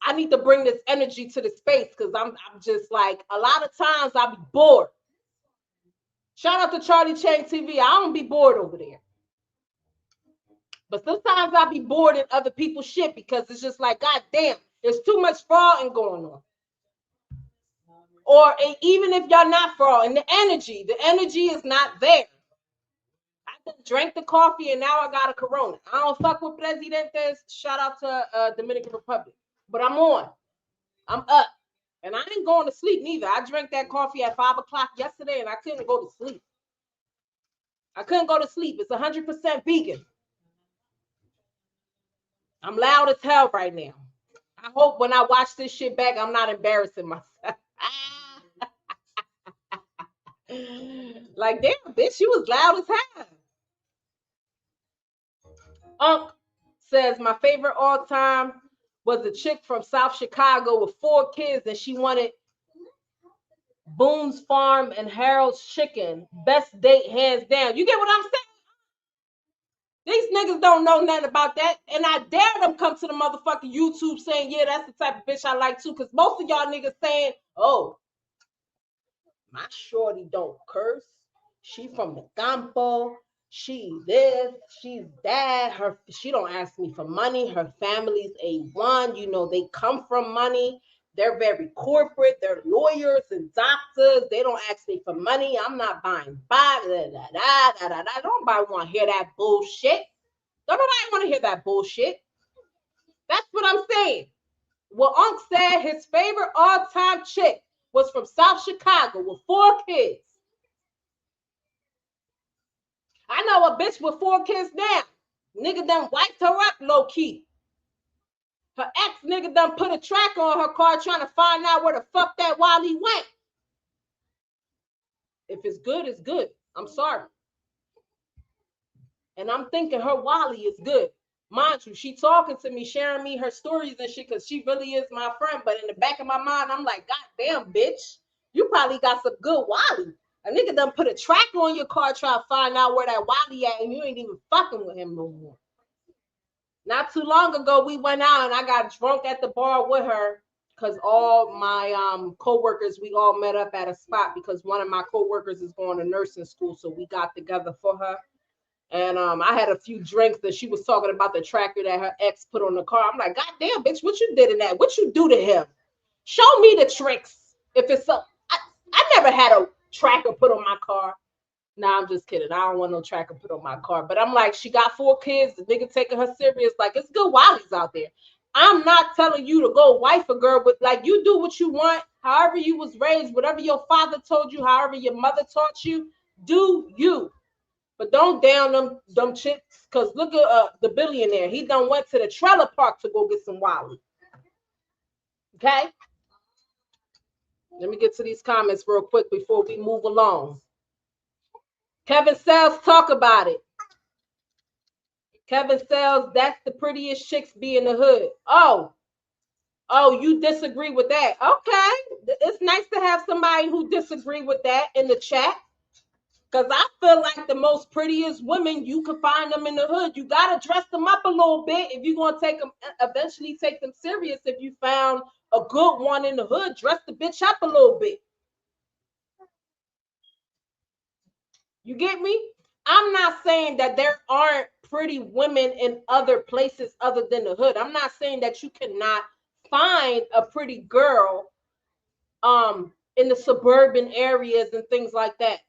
I need to bring this energy to the space because I'm just like, a lot of times I'll be bored. Shout out to Charlie Chang TV. I don't be bored over there. But sometimes I'll be bored in other people's shit because it's just like, God damn, there's too much frauding going on. Or even if y'all not frauding, the energy is not there. I drank the coffee and now I got a Corona. I don't fuck with Presidentes. Shout out to Dominican Republic. But I'm on. I'm up. And I ain't going to sleep neither. I drank that coffee at 5 o'clock yesterday and I couldn't go to sleep. I couldn't go to sleep. It's 100% vegan. I'm loud as hell right now. I hope when I watch this shit back, I'm not embarrassing myself. Like, damn, bitch, you was loud as hell. Unc says, my favorite all time was a chick from South Chicago with 4 kids, and she wanted Boone's Farm and Harold's Chicken. Best date, hands down. You get what I'm saying? These niggas don't know nothing about that. And I dare them come to the motherfucking YouTube saying, yeah, that's the type of bitch I like too. Because most of y'all niggas saying, oh, my shorty don't curse. She from the campo. She this, she's that. She don't ask me for money. Her family's A1. You know, they come from money. They're very corporate. They're lawyers and doctors. They don't ask me for money. I'm not buying back. Don't nobody want to hear that bullshit. Don't nobody want to hear that bullshit. That's what I'm saying. Well, Unc said his favorite all-time chick was from South Chicago with 4 kids. I know a bitch with 4 kids now. Nigga done wiped her up low-key. Her ex-nigga done put a tracker on her car trying to find out where the fuck that Wally went. If it's good, it's good. I'm sorry. And I'm thinking her Wally is good. Mind you, she talking to me, sharing me her stories and shit because she really is my friend. But in the back of my mind, I'm like, God damn, bitch. You probably got some good Wally. A nigga done put a tracker on your car trying to find out where that Wally at, and you ain't even fucking with him no more. Not too long ago, we went out and I got drunk at the bar with her because all my co-workers, we all met up at a spot because one of my co-workers is going to nursing school. So we got together for her. And I had a few drinks and she was talking about the tracker that her ex put on the car. I'm like, God damn, bitch, what you did in that? What you do to him? Show me the tricks. If it's so, I never had a tracker put on my car. Nah, I'm just kidding. I don't want no tracker put on my car. But I'm like, she got 4 kids. The nigga taking her serious. Like, it's good Wallies out there. I'm not telling you to go wife a girl, but like, you do what you want. However you was raised, whatever your father told you, however your mother taught you, do you. But don't down them chicks. Because look at the billionaire. He done went to the trailer park to go get some Wally. Okay? Let me get to these comments real quick before we move along. Kevin Sells, talk about it. Kevin Sells, that's the prettiest chicks be in the hood. Oh, you disagree with that? Okay, it's nice to have somebody who disagree with that in the chat. Because I feel like the most prettiest women, you can find them in the hood. You got to dress them up a little bit if you're going to take them, eventually take them serious. If you found a good one in the hood, dress the bitch up a little bit. You get me? I'm not saying that there aren't pretty women in other places other than the hood. I'm not saying that you cannot find a pretty girl in the suburban areas and things like that.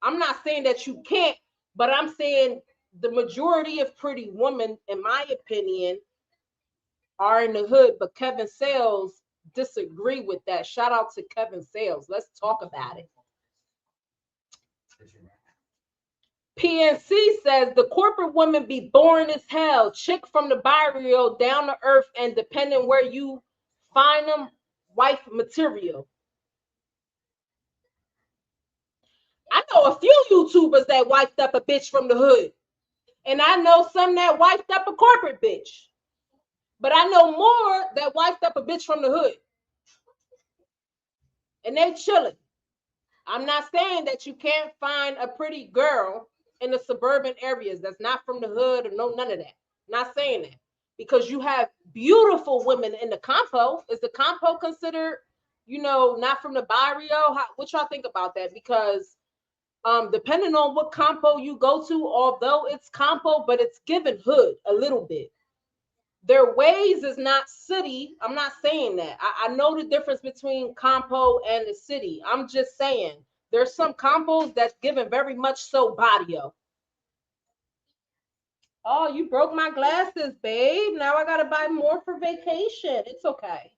I'm not saying that you can't, but I'm saying the majority of pretty women, in my opinion, are in the hood. But Kevin Sales disagree with that. Shout out to Kevin Sales. Let's talk about it. PNC says the corporate women be boring as hell. Chick from the barrio, down to earth, and depending where you find them, wife material. I know a few YouTubers that wifed up a bitch from the hood. And I know some that wifed up a corporate bitch. But I know more that wifed up a bitch from the hood. And they chilling. I'm not saying that you can't find a pretty girl in the suburban areas that's not from the hood or no none of that. Not saying that. Because you have beautiful women in the campo. Is the campo considered, not from the barrio? What y'all think about that? Because depending on what campo you go to, although it's campo, but it's given hood a little bit. Their ways is not city. I'm not saying that. I know the difference between campo and the city. I'm just saying there's some campos that's given very much so barrio. Oh, you broke my glasses, babe. Now I gotta buy more for vacation. It's okay.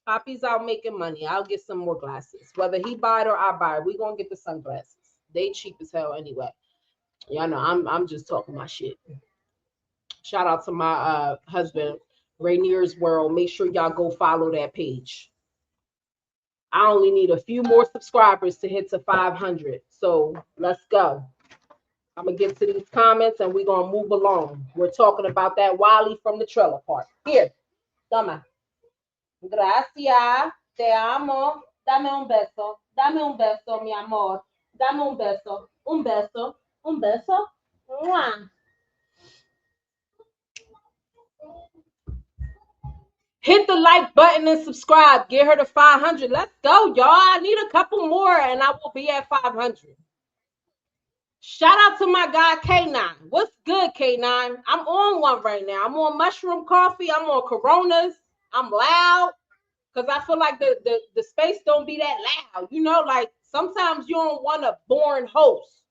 Poppy's out making money. I'll get some more glasses. Whether he buy it or I buy it, we gonna get the sunglasses. They cheap as hell anyway. Yeah, no, I'm just talking my shit. Shout out to my husband, Rainier's World. Make sure y'all go follow that page. I only need a few more subscribers to hit to 500. So let's go. I'm gonna get to these comments and we're gonna move along. We're talking about that Wally from the trailer park. Here, toma. Gracias. Te amo. Dame un beso. Dame un beso, mi amor. Dame un beso. Un beso. Un beso. Mwah. Hit the like button and subscribe. Get her to 500. Let's go, y'all. I need a couple more and I will be at 500. Shout out to my guy K9. What's good, K9? I'm on one right now. I'm on mushroom coffee. I'm on Coronas. I'm loud because I feel like the space don't be that loud. Like sometimes you don't want a boring host.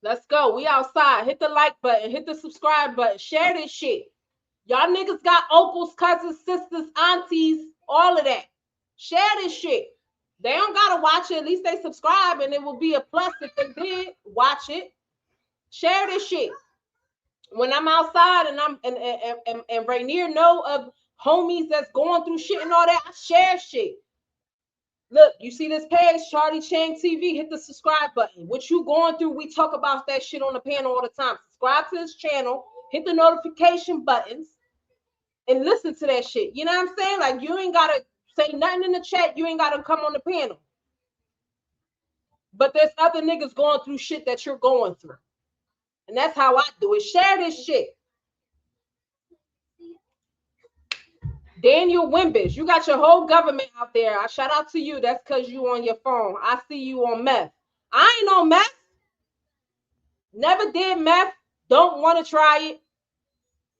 Let's go. We outside. Hit the like button. Hit the subscribe button. Share this shit. Y'all niggas got uncles, cousins, sisters, aunties, all of that. Share this shit. They don't gotta watch it. At least they subscribe, and it will be a plus if they did watch it. Share this shit. When I'm outside and I'm and Rainier know of homies that's going through shit and all that, I share shit. Look, you see this page, Charlie Chang TV, hit the subscribe button. What you going through, we talk about that shit on the panel all the time. Subscribe to this channel, hit the notification buttons, and listen to that shit. You know what I'm saying? Like, you ain't gotta say nothing in the chat. You ain't gotta come on the panel. But there's other niggas going through shit that you're going through. And that's how I do it. Share this shit. Daniel Wimbish, you got your whole government out there. I shout out to you. That's because you on your phone. I see you on meth. I ain't on meth. Never did meth. Don't want to try it.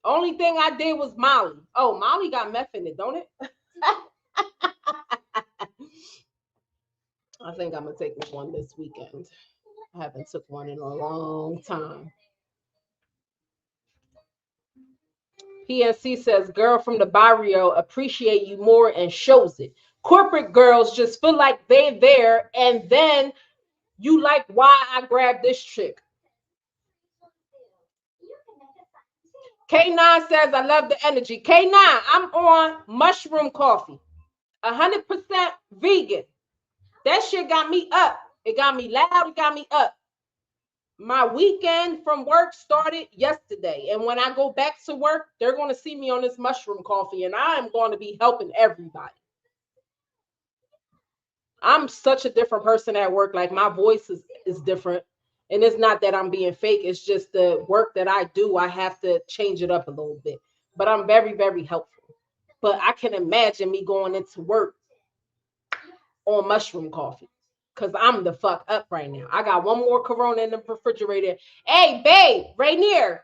Only thing I did was Molly. Oh, Molly got meth in it, don't it? I think I'm going to take one this weekend. I haven't took one in a long time. PNC says, girl from the barrio appreciate you more and shows it. Corporate girls just feel like they're there, and then you like why I grabbed this chick. K9 says, I love the energy. K9, I'm on mushroom coffee. 100% vegan. That shit got me up. It got me loud. It got me up. My weekend from work started yesterday. And when I go back to work, they're going to see me on this mushroom coffee. And I am going to be helping everybody. I'm such a different person at work. Like, my voice is different. And it's not that I'm being fake. It's just the work that I do. I have to change it up a little bit. But I'm very, very helpful. But I can imagine me going into work on mushroom coffee. Because I'm the fuck up right now. I got one more Corona in the refrigerator. Hey, babe, Rainier,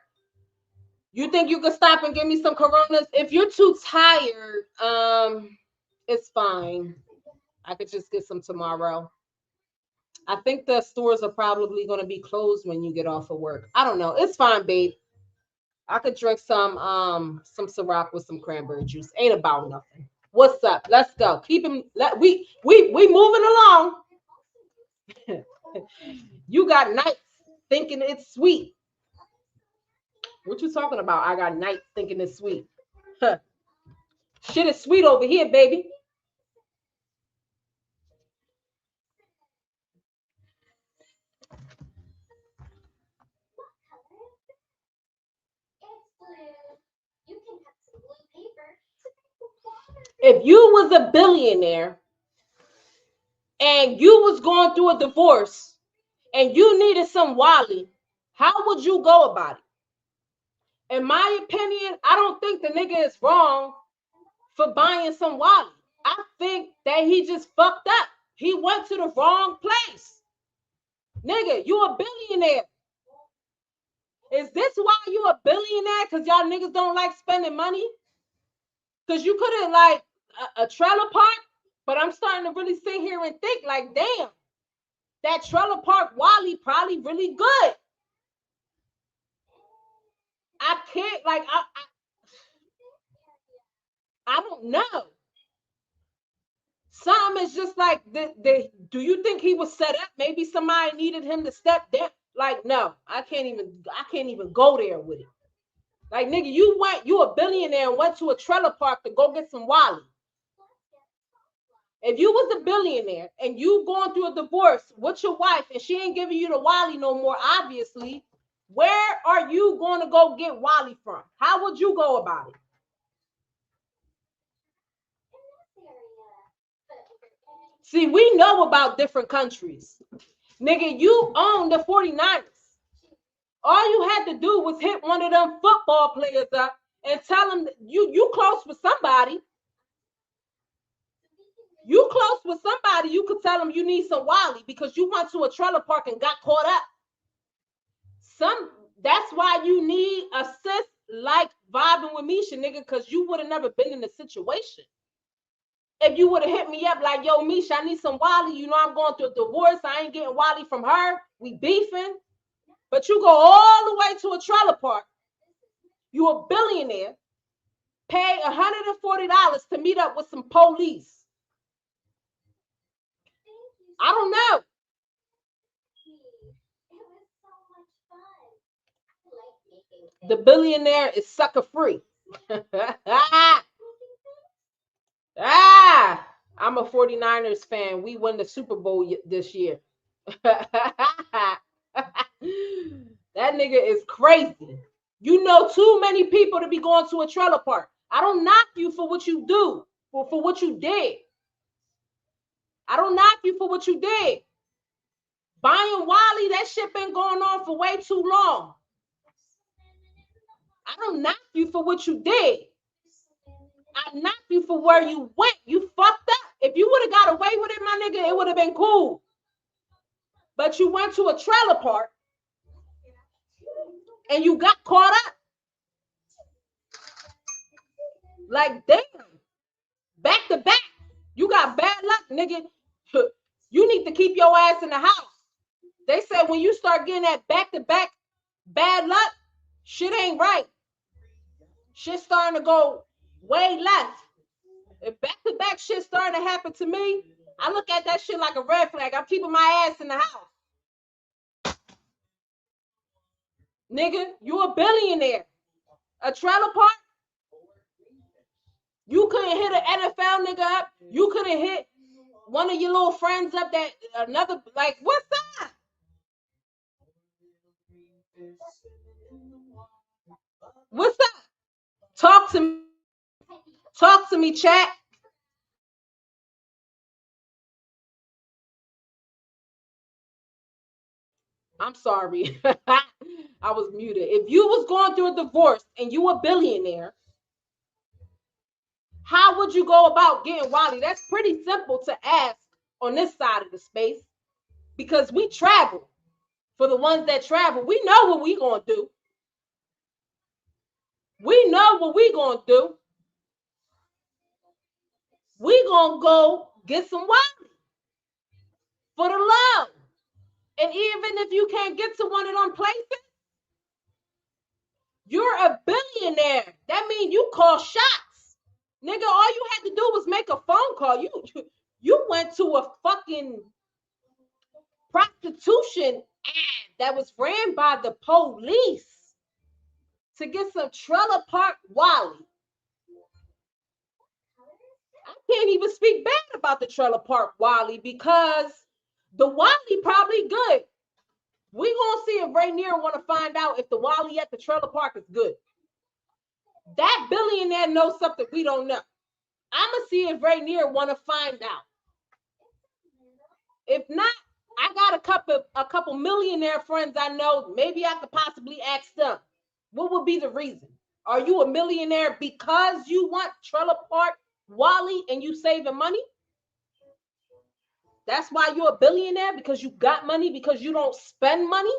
you think you could stop and give me some Coronas? If you're too tired, it's fine. I could just get some tomorrow. I think the stores are probably going to be closed when you get off of work. I don't know. It's fine, babe. I could drink some Ciroc with some cranberry juice. Ain't about nothing. What's up? Let's go. Keep him. We moving along. You got nights thinking it's sweet. What you talking about? I got nights thinking it's sweet. Huh. Shit is sweet over here, baby. If you was a billionaire and you was going through a divorce and you needed some Wally, how would you go about it? In my opinion, I don't think the nigga is wrong for buying some Wally. I think that he just fucked up. He went to the wrong place. Nigga, you a billionaire. Is this why you a billionaire? Because y'all niggas don't like spending money? Because you could have like a trailer park, but I'm starting to really sit here and think like, damn, that trailer park Wally probably really good. I can't like I don't know. Some is just like do you think he was set up? Maybe somebody needed him to step down. Like, no, I can't even go there with it. Like, nigga, you a billionaire and went to a trailer park to go get some Wally. If you was a billionaire and you going through a divorce with your wife and she ain't giving you the Wally no more, obviously, where are you going to go get Wally from? How would you go about it? See, we know about different countries. Nigga, you own the 49ers. All you had to do was hit one of them football players up and tell them you close with somebody. You close with somebody, you could tell them you need some Wally because you went to a trailer park and got caught up. That's why you need a sis like vibing with Misha, nigga, because you would have never been in the situation. If you would have hit me up like, yo, Misha, I need some Wally. You know I'm going through a divorce. I ain't getting Wally from her. We beefing. But you go all the way to a trailer park. You a billionaire. Pay $140 to meet up with some police. I don't know. The billionaire is sucker free. I'm a 49ers fan. We won the Super Bowl this year. That nigga is crazy. You know too many people to be going to a trailer park. I don't knock you for what you do, for what you did. I don't knock you for what you did. Buying Wally, that shit been going on for way too long. I don't knock you for what you did. I knock you for where you went. You fucked up. If you would have got away with it, my nigga, it would have been cool. But you went to a trailer park and you got caught up. Like, damn. Back to back. You got bad luck, nigga. You need to keep your ass in the house. They said when you start getting that back to back bad luck, shit ain't right. Shit's starting to go way left. If back to back shit starting to happen to me, I look at that shit like a red flag. I'm keeping my ass in the house. Nigga, you a billionaire. A trailer park? You couldn't hit an NFL nigga up. You couldn't hit one of your little friends up that another, like, what's that? What's that? Talk to me. Talk to me, chat. I'm sorry. I was muted. If you was going through a divorce and you a billionaire, how would you go about getting Wally? That's pretty simple to ask on this side of the space because we travel. For the ones that travel, we know what we gonna do. We know what we gonna do. We gonna go get some Wally for the love. And even if you can't get to one of them places, you're a billionaire. That means you call shots. Nigga, all you had to do was make a phone call. You went to a fucking prostitution ad that was ran by the police to get some trailer park Wally. I can't even speak bad about the trailer park Wally because the Wally probably good. We gonna see if Rainier want to find out if the Wally at the trailer park is good. That billionaire knows something we don't know. I'ma see if Rainier want to find out. If not, I got a couple millionaire friends I know. Maybe I could possibly ask them. What would be the reason? Are you a millionaire because you want trailer park Wally and you saving money? That's why you're a billionaire, because you got money, because you don't spend money?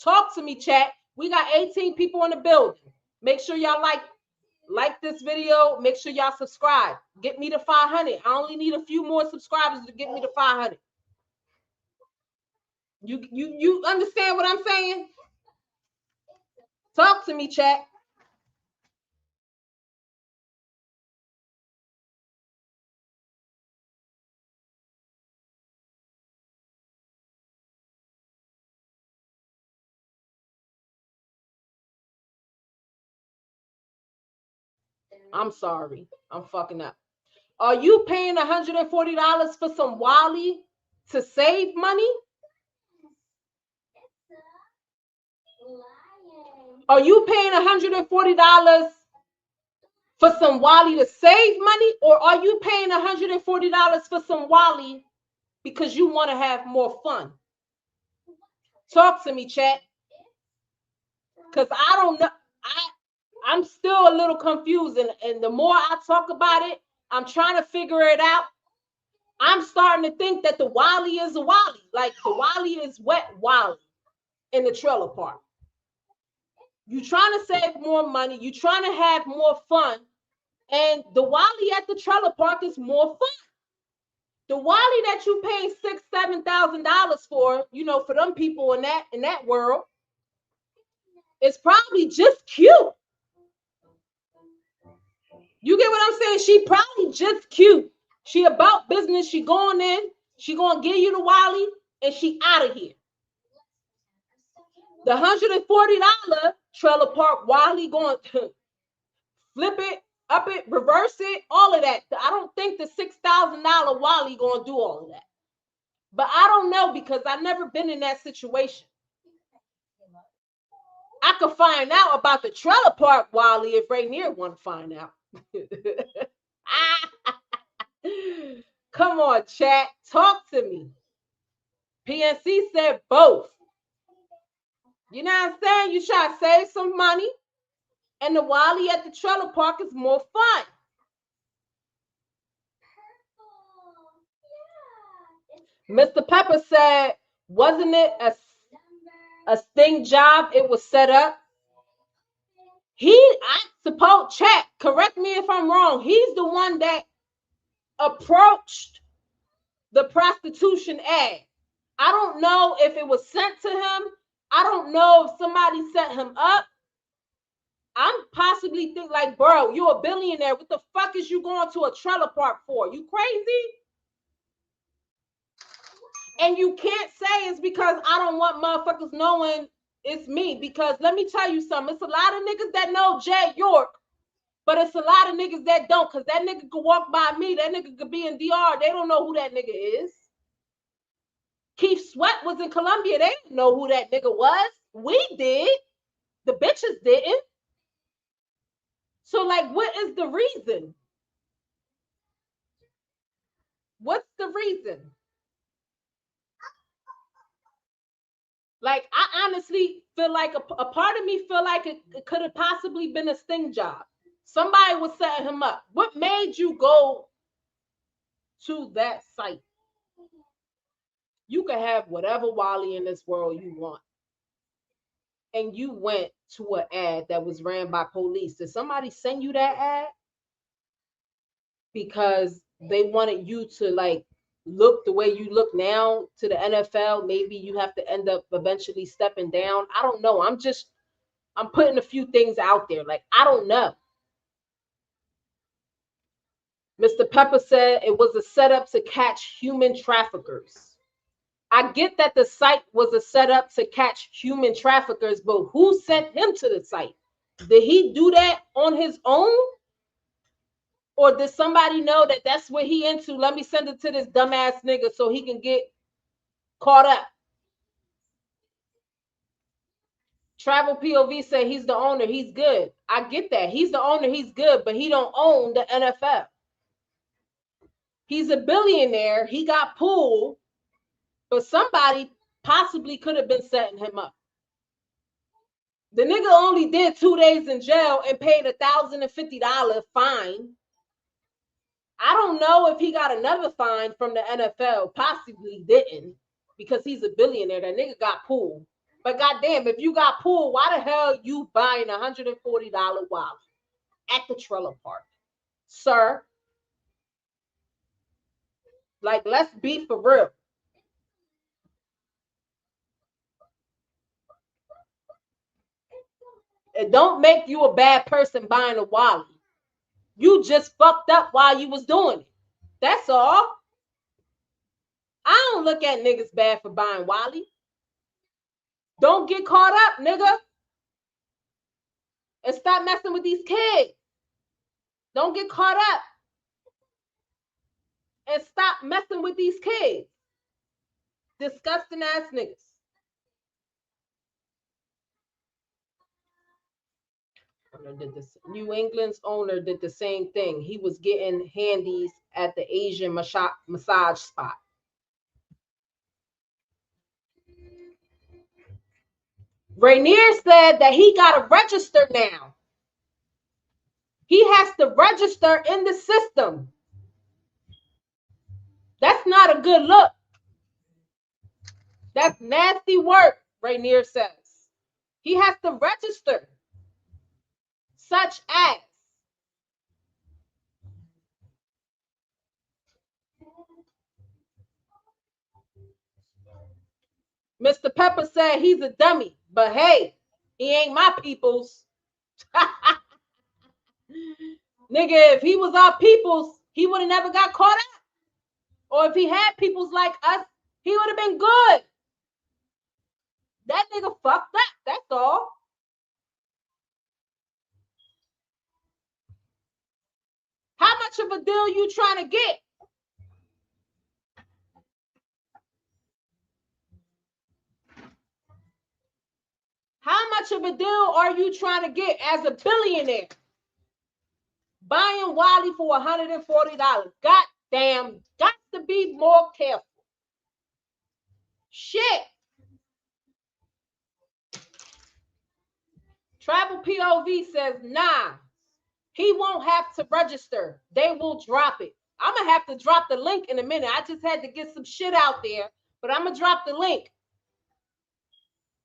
Talk to me, chat. We got 18 people in the building. Make sure y'all like this video. Make sure y'all subscribe. Get me to 500. I only need a few more subscribers to get me to 500. You understand what I'm saying? Talk to me, chat. I'm sorry. I'm fucking up. Are you paying $140 for some Wally to save money? Are you paying $140 for some Wally to save money? Or are you paying $140 for some Wally because you want to have more fun? Talk to me, chat. Because I don't know. I'm still a little confused. And the more I talk about it, I'm trying to figure it out. I'm starting to think that the Wally is a Wally. Like the Wally is wet Wally in the trailer park. You're trying to save more money. You're trying to have more fun. And the Wally at the trailer park is more fun. The Wally that you pay $6,000-$7,000 for, you know, for them people in that world, is probably just cute. You get what I'm saying? She probably just cute. She about business. She going in. She gonna give you the Wally, and she out of here. The $140 trailer park Wally going to flip it, up it, reverse it, all of that. I don't think the $6,000 Wally gonna do all of that. But I don't know, because I've never been in that situation. I could find out about the trailer park Wally if Rainier want to find out. Come on, chat. Talk to me. PNC said both. You know what I'm saying? You try to save some money, and the Wally at the trailer park is more fun. Mr. Pepper said, wasn't it a sting job? It was set up. I suppose, chat, correct me if I'm wrong, he's the one that approached the prostitution ad. I don't know if it was sent to him. I don't know if somebody set him up. I'm possibly think like, bro, you're a billionaire. What the fuck is you going to a trailer park for? You crazy? And you can't say it's because I don't want motherfuckers knowing it's me. Because let me tell you something. It's a lot of niggas that know Jay York, but it's a lot of niggas that don't. Because that nigga could walk by me. That nigga could be in DR. They don't know who that nigga is. Keith Sweat was in Colombia. They didn't know who that nigga was. We did. The bitches didn't. So, like, what is the reason? What's the reason? Like, I honestly feel like a part of me feel like it could have possibly been a sting job. Somebody was setting him up. What made you go to that site? You can have whatever Wally in this world you want. And you went to an ad that was ran by police. Did somebody send you that ad? Because they wanted you to like look the way you look now to the NFL. Maybe you have to end up eventually stepping down. I don't know. I'm putting a few things out there. Like, I don't know. Mr. Pepper said it was a setup to catch human traffickers. I get that the site was a setup to catch human traffickers, but who sent him to the site? Did he do that on his own? Or did somebody know that that's what he into? Let me send it to this dumbass nigga so he can get caught up. Travel POV said he's the owner. He's good. I get that. He's the owner. He's good, but he don't own the NFL. He's a billionaire. He got pulled, but somebody possibly could have been setting him up. The nigga only did 2 days in jail and paid $1,050 fine. I don't know if he got another fine from the NFL. Possibly didn't, because he's a billionaire. That nigga got pulled. But goddamn, if you got pulled, why the hell you buying $140 wallet at the trailer park, sir? Like, let's be for real. It don't make you a bad person buying a wallet. You just fucked up while you was doing it. That's all. I don't look at niggas bad for buying Wally. Don't get caught up, nigga. And stop messing with these kids. Don't get caught up. And stop messing with these kids. Disgusting ass niggas. New England's owner did the same thing. He was getting handies at the Asian massage spot. Rainier said that he got to register now. He has to register in the system. That's not a good look. That's nasty work, Rainier says. He has to register. Such as Mr. Pepper said he's a dummy, but hey, he ain't my people's. Nigga, if he was our people's, he would have never got caught up. Or if he had people's like us, he would have been good. That nigga fucked up. That's all. How much of a deal you trying to get? How much of a deal are you trying to get as a billionaire? Buying Wally for $140. God damn, got to be more careful. Shit. Travel POV says, nah, he won't have to register. They will drop it. I'm going to have to drop the link in a minute. I just had to get some shit out there, but I'm going to drop the link.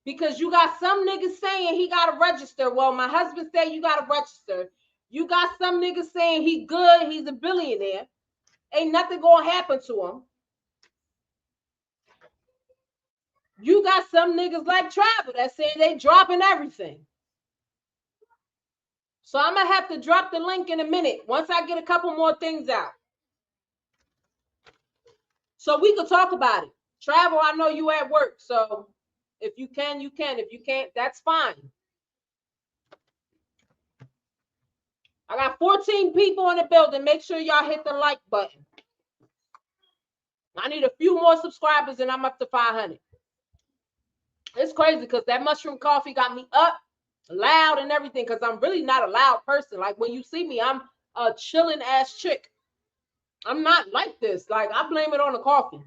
Because you got some niggas saying he got to register. Well, my husband said you got to register. You got some niggas saying he good, he's a billionaire. Ain't nothing going to happen to him. You got some niggas like Travel that saying they dropping everything. So I'm going to have to drop the link in a minute once I get a couple more things out. So we could talk about it. Travel, I know you at work, so if you can, you can. If you can't, that's fine. I got 14 people in the building. Make sure y'all hit the like button. I need a few more subscribers and I'm up to 500. It's crazy because that mushroom coffee got me up, loud and everything, because I'm really not a loud person. Like when you see me, I'm a chilling ass chick. I'm not like this. Like I blame it on the coffee.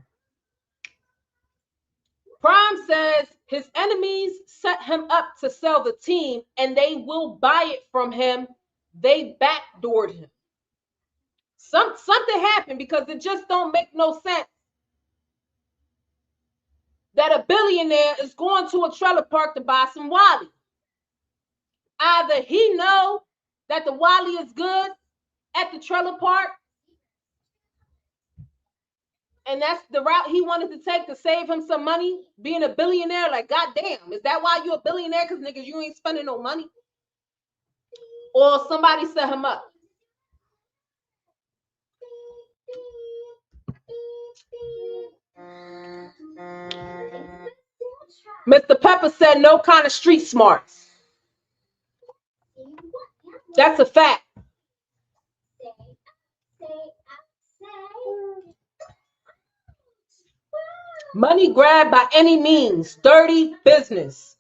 Prime says his enemies set him up to sell the team and they will buy it from him. They backdoored him. Something happened because it just don't make no sense that a billionaire is going to a trailer park to buy some Wally. Either he know that the Wally is good at the trailer park, and that's the route he wanted to take to save him some money, being a billionaire. Like, goddamn, is that why you a billionaire? Because niggas, you ain't spending no money. Or somebody set him up. Mr. Pepper said no kind of street smarts. That's a fact. Money grab by any means. Dirty business.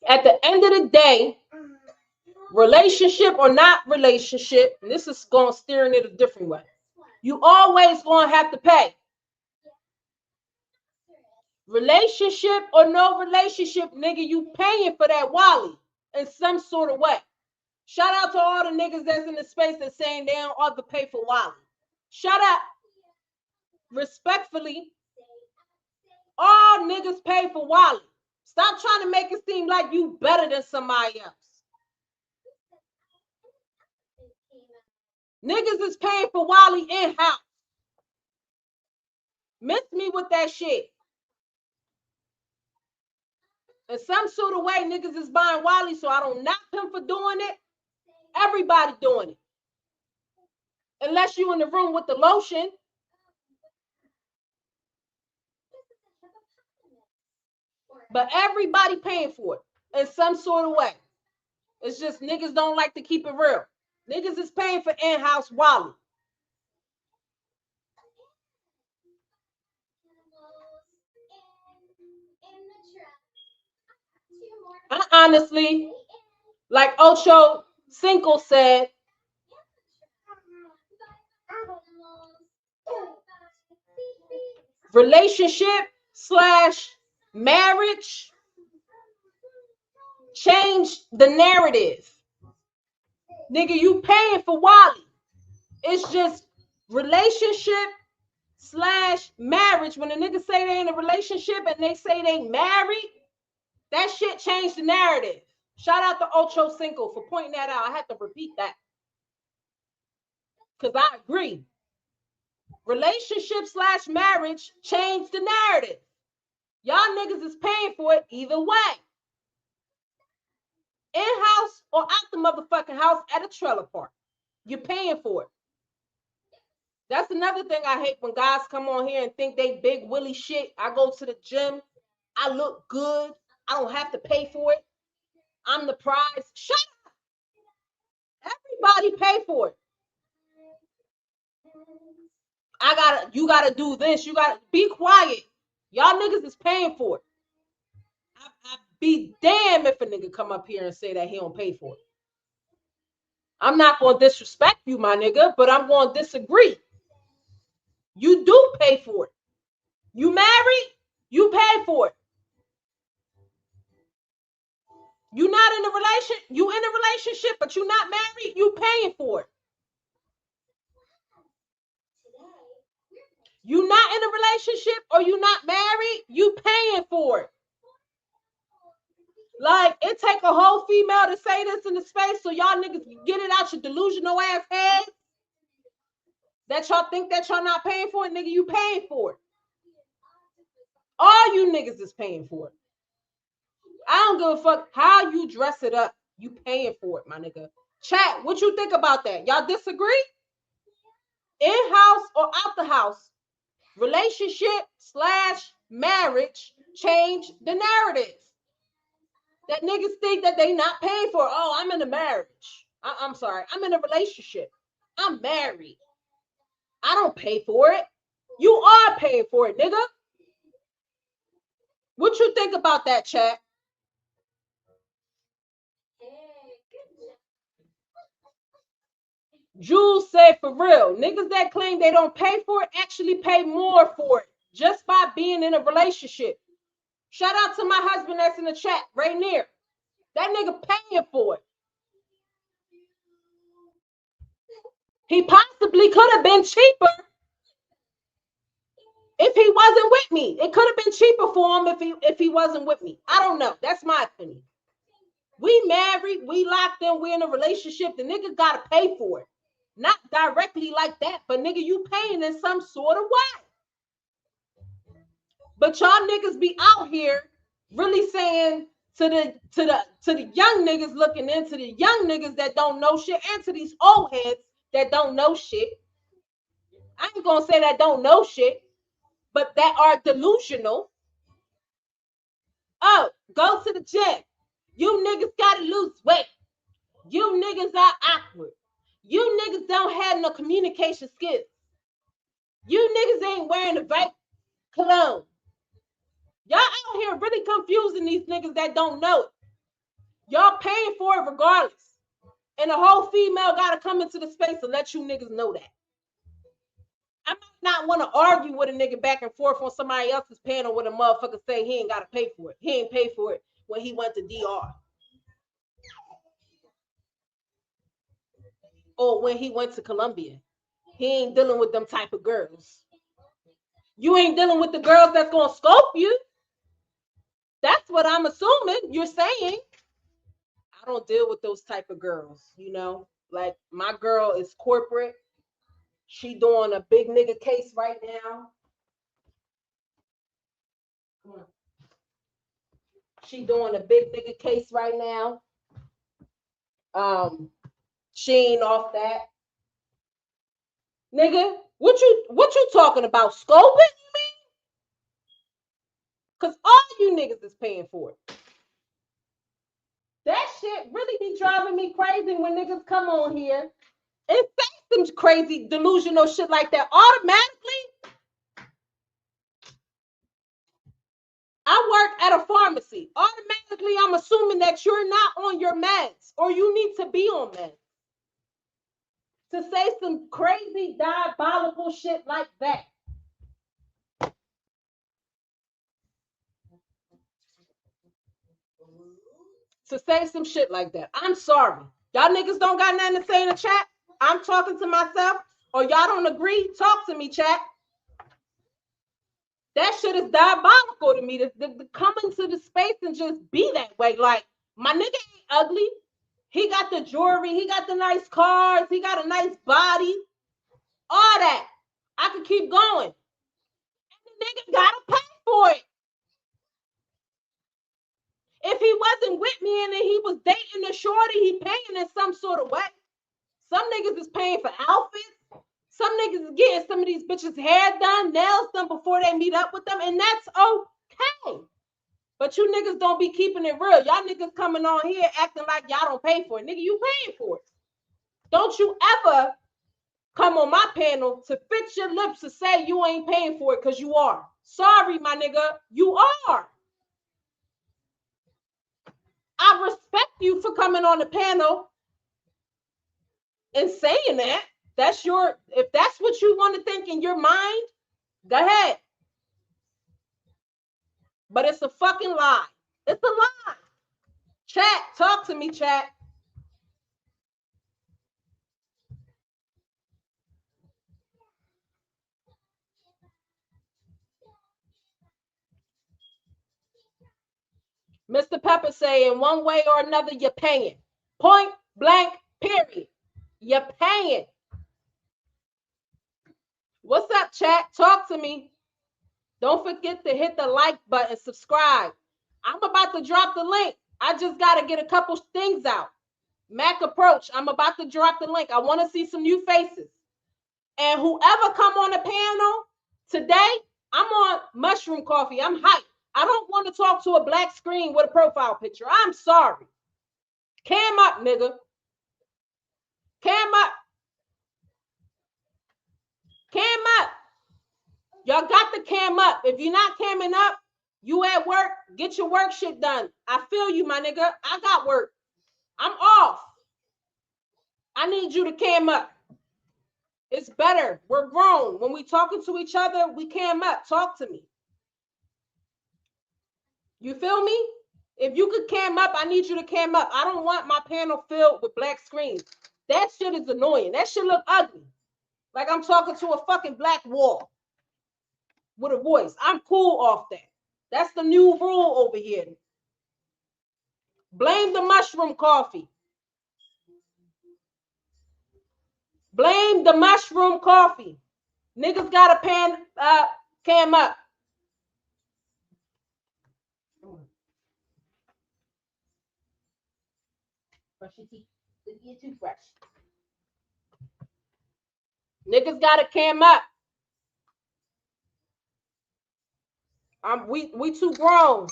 At the end of the day, relationship or not relationship, and this is going steering it a different way. You always going to have to pay. Relationship or no relationship, nigga, you paying for that Wally in some sort of way. Shout out to all the niggas that's in the space that's saying they don't ought to pay for Wally. Shout out. Respectfully, all niggas pay for Wally. Stop trying to make it seem like you better than somebody else. Niggas is paying for Wally in-house. Miss me with that shit. In some sort of way, niggas is buying Wally, so I don't knock him for doing it. Everybody doing it. Unless you in the room with the lotion. But everybody paying for it in some sort of way. It's just niggas don't like to keep it real. Niggas is paying for in-house Wally. I honestly, like Ocho Cinco said, relationship / marriage change the narrative. Nigga, you paying for Wally. It's just relationship / marriage. When a nigga say they in a relationship and they say they married, that shit changed the narrative. Shout out to Ocho Cinco for pointing that out. I had to repeat that. Because I agree. Relationship / marriage changed the narrative. Y'all niggas is paying for it either way. In-house or out the motherfucking house at a trailer park. You're paying for it. That's another thing I hate when guys come on here and think they big willy shit. I go to the gym. I look good. I don't have to pay for it. I'm the prize. Shut up. Everybody pay for it. You gotta do this. You gotta be quiet. Y'all niggas is paying for it. I'd be damn if a nigga come up here and say that he don't pay for it. I'm not gonna disrespect you, my nigga, but I'm gonna disagree. You do pay for it. You married, you pay for it. You not in a relationship, you in a relationship, but you not married, you paying for it. You not in a relationship or you not married, you paying for it. Like, it take a whole female to say this in the space so y'all niggas get it out your delusional ass head. That y'all think that y'all not paying for it, nigga, you paying for it. All you niggas is paying for it. I don't give a fuck how you dress it up. You paying for it, my nigga. Chat, what you think about that? Y'all disagree? In-house or out the house? Relationship / marriage change the narrative. That niggas think that they not paying for it. Oh, I'm in a marriage. I'm sorry. I'm in a relationship. I'm married. I don't pay for it. You are paying for it, nigga. What you think about that, chat? Jules said, for real, niggas that claim they don't pay for it actually pay more for it just by being in a relationship. Shout out to my husband that's in the chat right near. That nigga paying for it. He possibly could have been cheaper if he wasn't with me. It could have been cheaper for him if he wasn't with me. I don't know. That's my opinion. We married, we locked in, we're in a relationship. The nigga gotta pay for it. Not directly like that, but nigga, you paying in some sort of way. But y'all niggas be out here really saying to the young niggas looking into the young niggas that don't know shit, and to these old heads that don't know shit. I ain't gonna say that don't know shit, but that are delusional. Oh, go to the gym. You niggas gotta lose weight. You niggas are awkward. You niggas don't have no communication skills. You niggas ain't wearing the right cologne. Y'all out here really confusing these niggas that don't know it. Y'all paying for it regardless. And the whole female gotta come into the space to let you niggas know that. I might not want to argue with a nigga back and forth on somebody else's panel with a motherfucker say he ain't gotta pay for it. He ain't pay for it when he went to DR. Or when he went to Colombia. He ain't dealing with them type of girls. You ain't dealing with the girls that's gonna scope you. That's what I'm assuming you're saying. I don't deal with those type of girls, you know. Like my girl is corporate. She doing a big nigga case right now. She doing a big nigga case right now. She ain't off that. Nigga, what you talking about? Scoping, you mean? Cause all you niggas is paying for it. That shit really be driving me crazy when niggas come on here and say some crazy delusional shit like that. Automatically, I work at a pharmacy. Automatically, I'm assuming that you're not on your meds or you need to be on meds. To say some crazy diabolical shit like that. To say some shit like that. I'm sorry. Y'all niggas don't got nothing to say in the chat. I'm talking to myself. Or y'all don't agree? Talk to me, chat. That shit is diabolical to me. To come into the space and just be that way. Like, my nigga ain't ugly. He got the jewelry. He got the nice cars. He got a nice body. All that. I could keep going. And the nigga gotta pay for it. If he wasn't with me and he was dating the shorty, he paying in some sort of way. Some niggas is paying for outfits. Some niggas is getting some of these bitches' hair done, nails done before they meet up with them, and that's okay. But you niggas don't be keeping it real. Y'all niggas coming on here acting like y'all don't pay for it. Nigga, you paying for it. Don't you ever come on my panel to fix your lips to say you ain't paying for it, because you are. Sorry, my nigga, you are. I respect you for coming on the panel and saying that. That's your, if that's what you want to think in your mind, go ahead. But it's a fucking lie. It's a lie. Chat, talk to me, chat. Mr. Pepper say, in one way or another, you're paying. Point blank, period. You're paying. What's up, chat? Talk to me. Don't forget to hit the like button, subscribe. I'm about to drop the link. I just got to get a couple things out. Mac Approach, I'm about to drop the link. I want to see some new faces. And whoever come on the panel today, I'm on mushroom coffee. I'm hyped. I don't want to talk to a black screen with a profile picture. I'm sorry. Cam up, nigga. Cam up. Cam up. Y'all got the cam up. If you're not camming up, you at work, get your work shit done. I feel you, my nigga. I got work. I'm off. I need you to cam up. It's better. We're grown. When we talking to each other, we cam up. Talk to me. You feel me? If you could cam up, I need you to cam up. I don't want my panel filled with black screens. That shit is annoying. That shit look ugly. Like I'm talking to a fucking black wall with a voice. I'm cool off that. That's the new rule over here. Blame the mushroom coffee. Blame the mushroom coffee. Niggas got a cam up. Brush your teeth with your toothbrush. Niggas got a cam up. We too grown.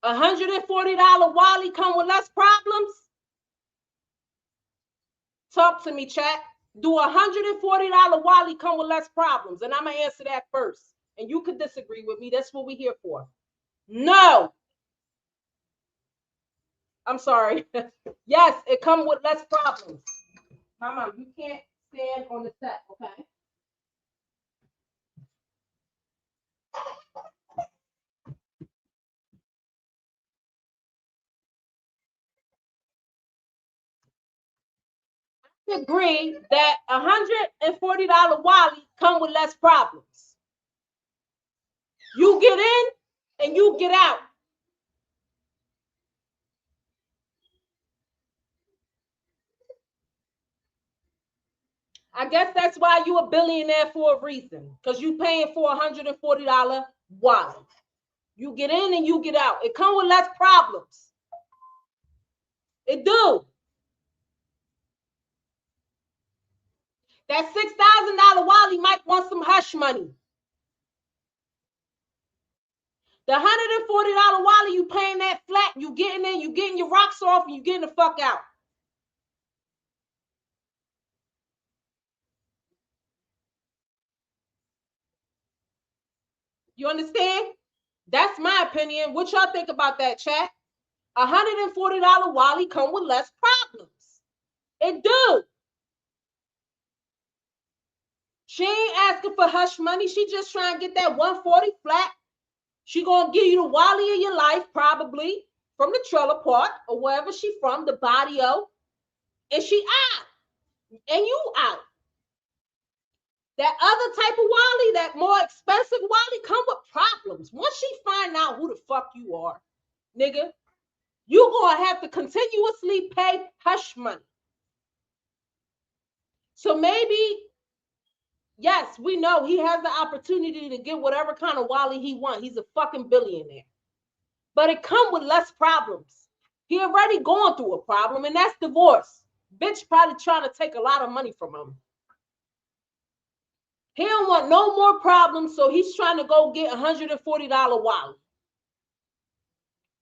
$140 Wally come with less problems? Talk to me, chat. Do $140 Wally come with less problems? And I'm gonna answer that first. And you could disagree with me. That's what we're here for. No. I'm sorry. Yes, it comes with less problems. Mama, you can't stand on the set, okay? I agree that $140 Wally come with less problems. You get in and you get out. I guess that's why you a billionaire for a reason, because you paying for $140 Wally. You get in and you get out. It come with less problems. It do. That $6,000 Wally might want some hush money. The $140 Wally, you paying that flat, you getting in, you getting your rocks off, and you getting the fuck out. You understand? That's my opinion. What y'all think about that, chat? $140 Wally come with less problems. It do. She ain't asking for hush money. She just trying to get that 140 flat. She gonna give you the Wally of your life, probably from the trailer park or wherever she from, the barrio, and she out, and you out. That other type of Wally, that more expensive Wally, come with problems. Once she find out who the fuck you are, nigga, you gonna have to continuously pay hush money. So maybe, yes, we know he has the opportunity to get whatever kind of Wally he wants. He's a fucking billionaire. But it come with less problems. He already going through a problem, and that's divorce. Bitch probably trying to take a lot of money from him. He don't want no more problems, so he's trying to go get $140 Wally.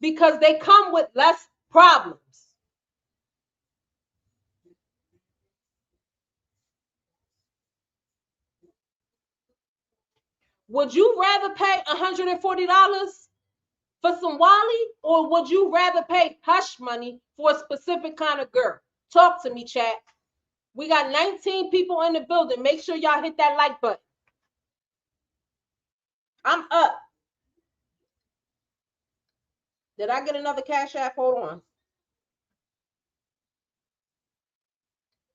Because they come with less problems. Would you rather pay $140 for some Wally, or would you rather pay hush money for a specific kind of girl? Talk to me, chat. We got 19 people in the building. Make sure y'all hit that like button. I'm up. Did I get another cash app? Hold on.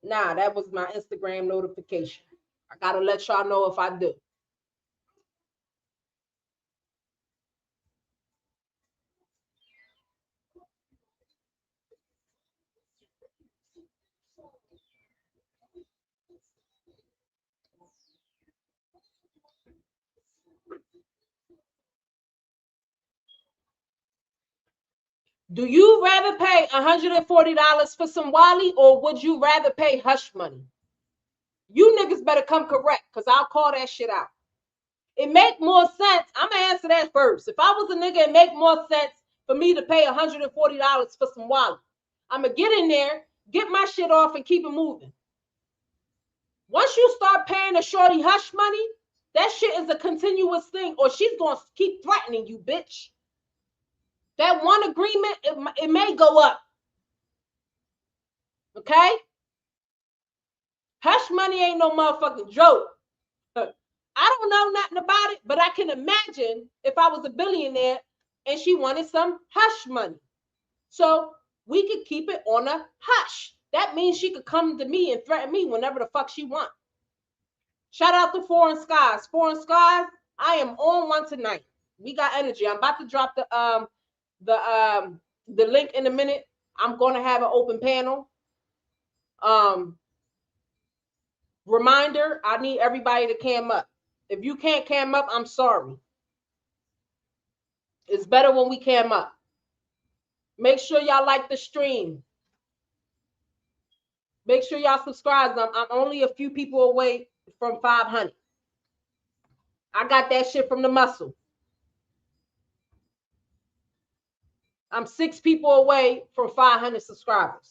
Nah, that was my Instagram notification. I gotta let y'all know if I do. Do you rather pay $140 for some Wally, or would you rather pay hush money? You niggas better come correct, because I'll call that shit out. It make more sense. I'm gonna answer that first. If I was a nigga, it make more sense for me to pay $140 for some Wally. I'm gonna get in there, get my shit off, and keep it moving. Once you start paying a shorty hush money, that shit is a continuous thing, or she's gonna keep threatening you, bitch. That one agreement, it may go up. Okay? Hush money ain't no motherfucking joke. I don't know nothing about it, but I can imagine if I was a billionaire and she wanted some hush money. So we could keep it on a hush. That means she could come to me and threaten me whenever the fuck she wants. Shout out to Foreign Skies. Foreign Skies, I am on one tonight. We got energy. I'm about to drop the link in a minute. I'm gonna have an open panel. Reminder, I need everybody to cam up. If you can't cam up, I'm sorry. It's better when we cam up. Make sure y'all like the stream. Make sure y'all subscribe. I'm only a few people away from 500. I got that shit from the muscle. I'm 6 people away from 500 subscribers.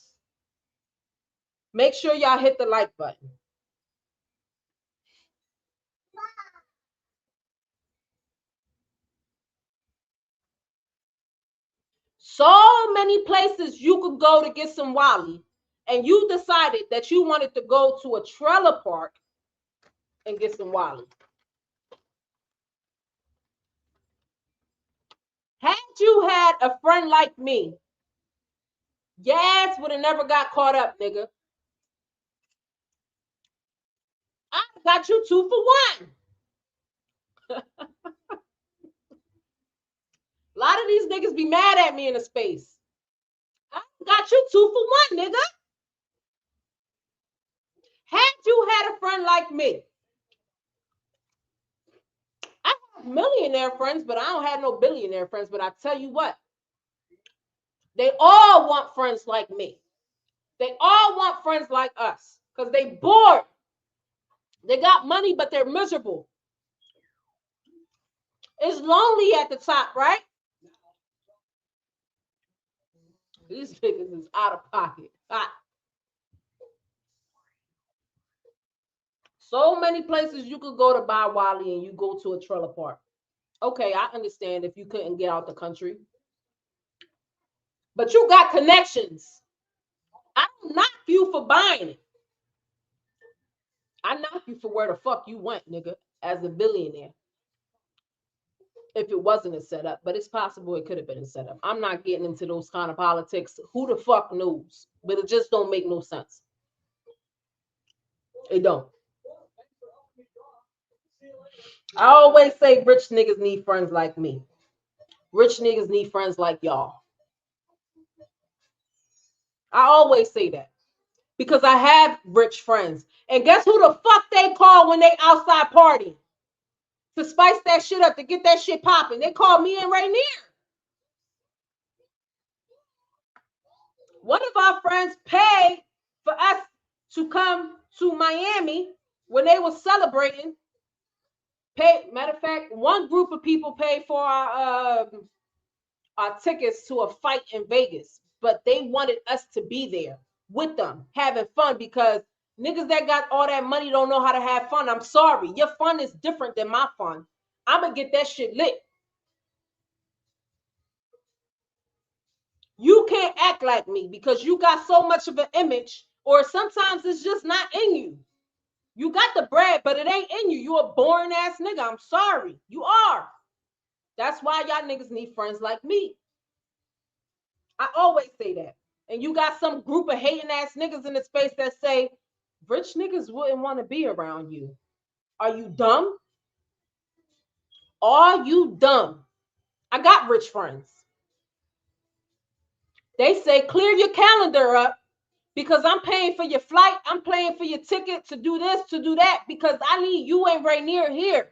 Make sure y'all hit the like button. So many places you could go to get some Wally, and you decided that you wanted to go to a trailer park and get some Wally. Had you had a friend like me, yes, would have never got caught up, nigga. I got you 2 for 1. A lot of these niggas be mad at me in the space. I got you 2 for 1, nigga. Had you had a friend like me, I have millionaire friends, but I don't have no billionaire friends. But I tell you what, they all want friends like me. They all want friends like us because they bored. They got money, but they're miserable. It's lonely at the top, right? These niggas is out of pocket. So many places you could go to buy Wally and you go to a trailer park. Okay, I understand if you couldn't get out the country. But you got connections. I don't knock you for buying it. I knock you for where the fuck you went, nigga, as a billionaire. If it wasn't a setup, but it's possible it could have been a setup. I'm not getting into those kind of politics. Who the fuck knows? But it just don't make no sense. It don't. I always say rich niggas need friends like me. Rich niggas need friends like y'all. I always say that because I have rich friends. And guess who the fuck they call when they outside partying? To spice that shit up, to get that shit popping. They call me and Rainier. One of our friends paid for us to come to Miami when they were celebrating. Matter of fact, one group of people paid for our tickets to a fight in Vegas, but they wanted us to be there with them, having fun, because niggas that got all that money don't know how to have fun. I'm sorry. Your fun is different than my fun. I'm going to get that shit lit. You can't act like me because you got so much of an image, or sometimes it's just not in you. You got the bread, but it ain't in you. You a boring ass nigga. I'm sorry. You are. That's why y'all niggas need friends like me. I always say that. And you got some group of hating ass niggas in the space that say, rich niggas wouldn't want to be around you. Are you dumb? Are you dumb? I got rich friends. They say, clear your calendar up because I'm paying for your flight. I'm paying for your ticket to do this, to do that, because I need you and Rainier here.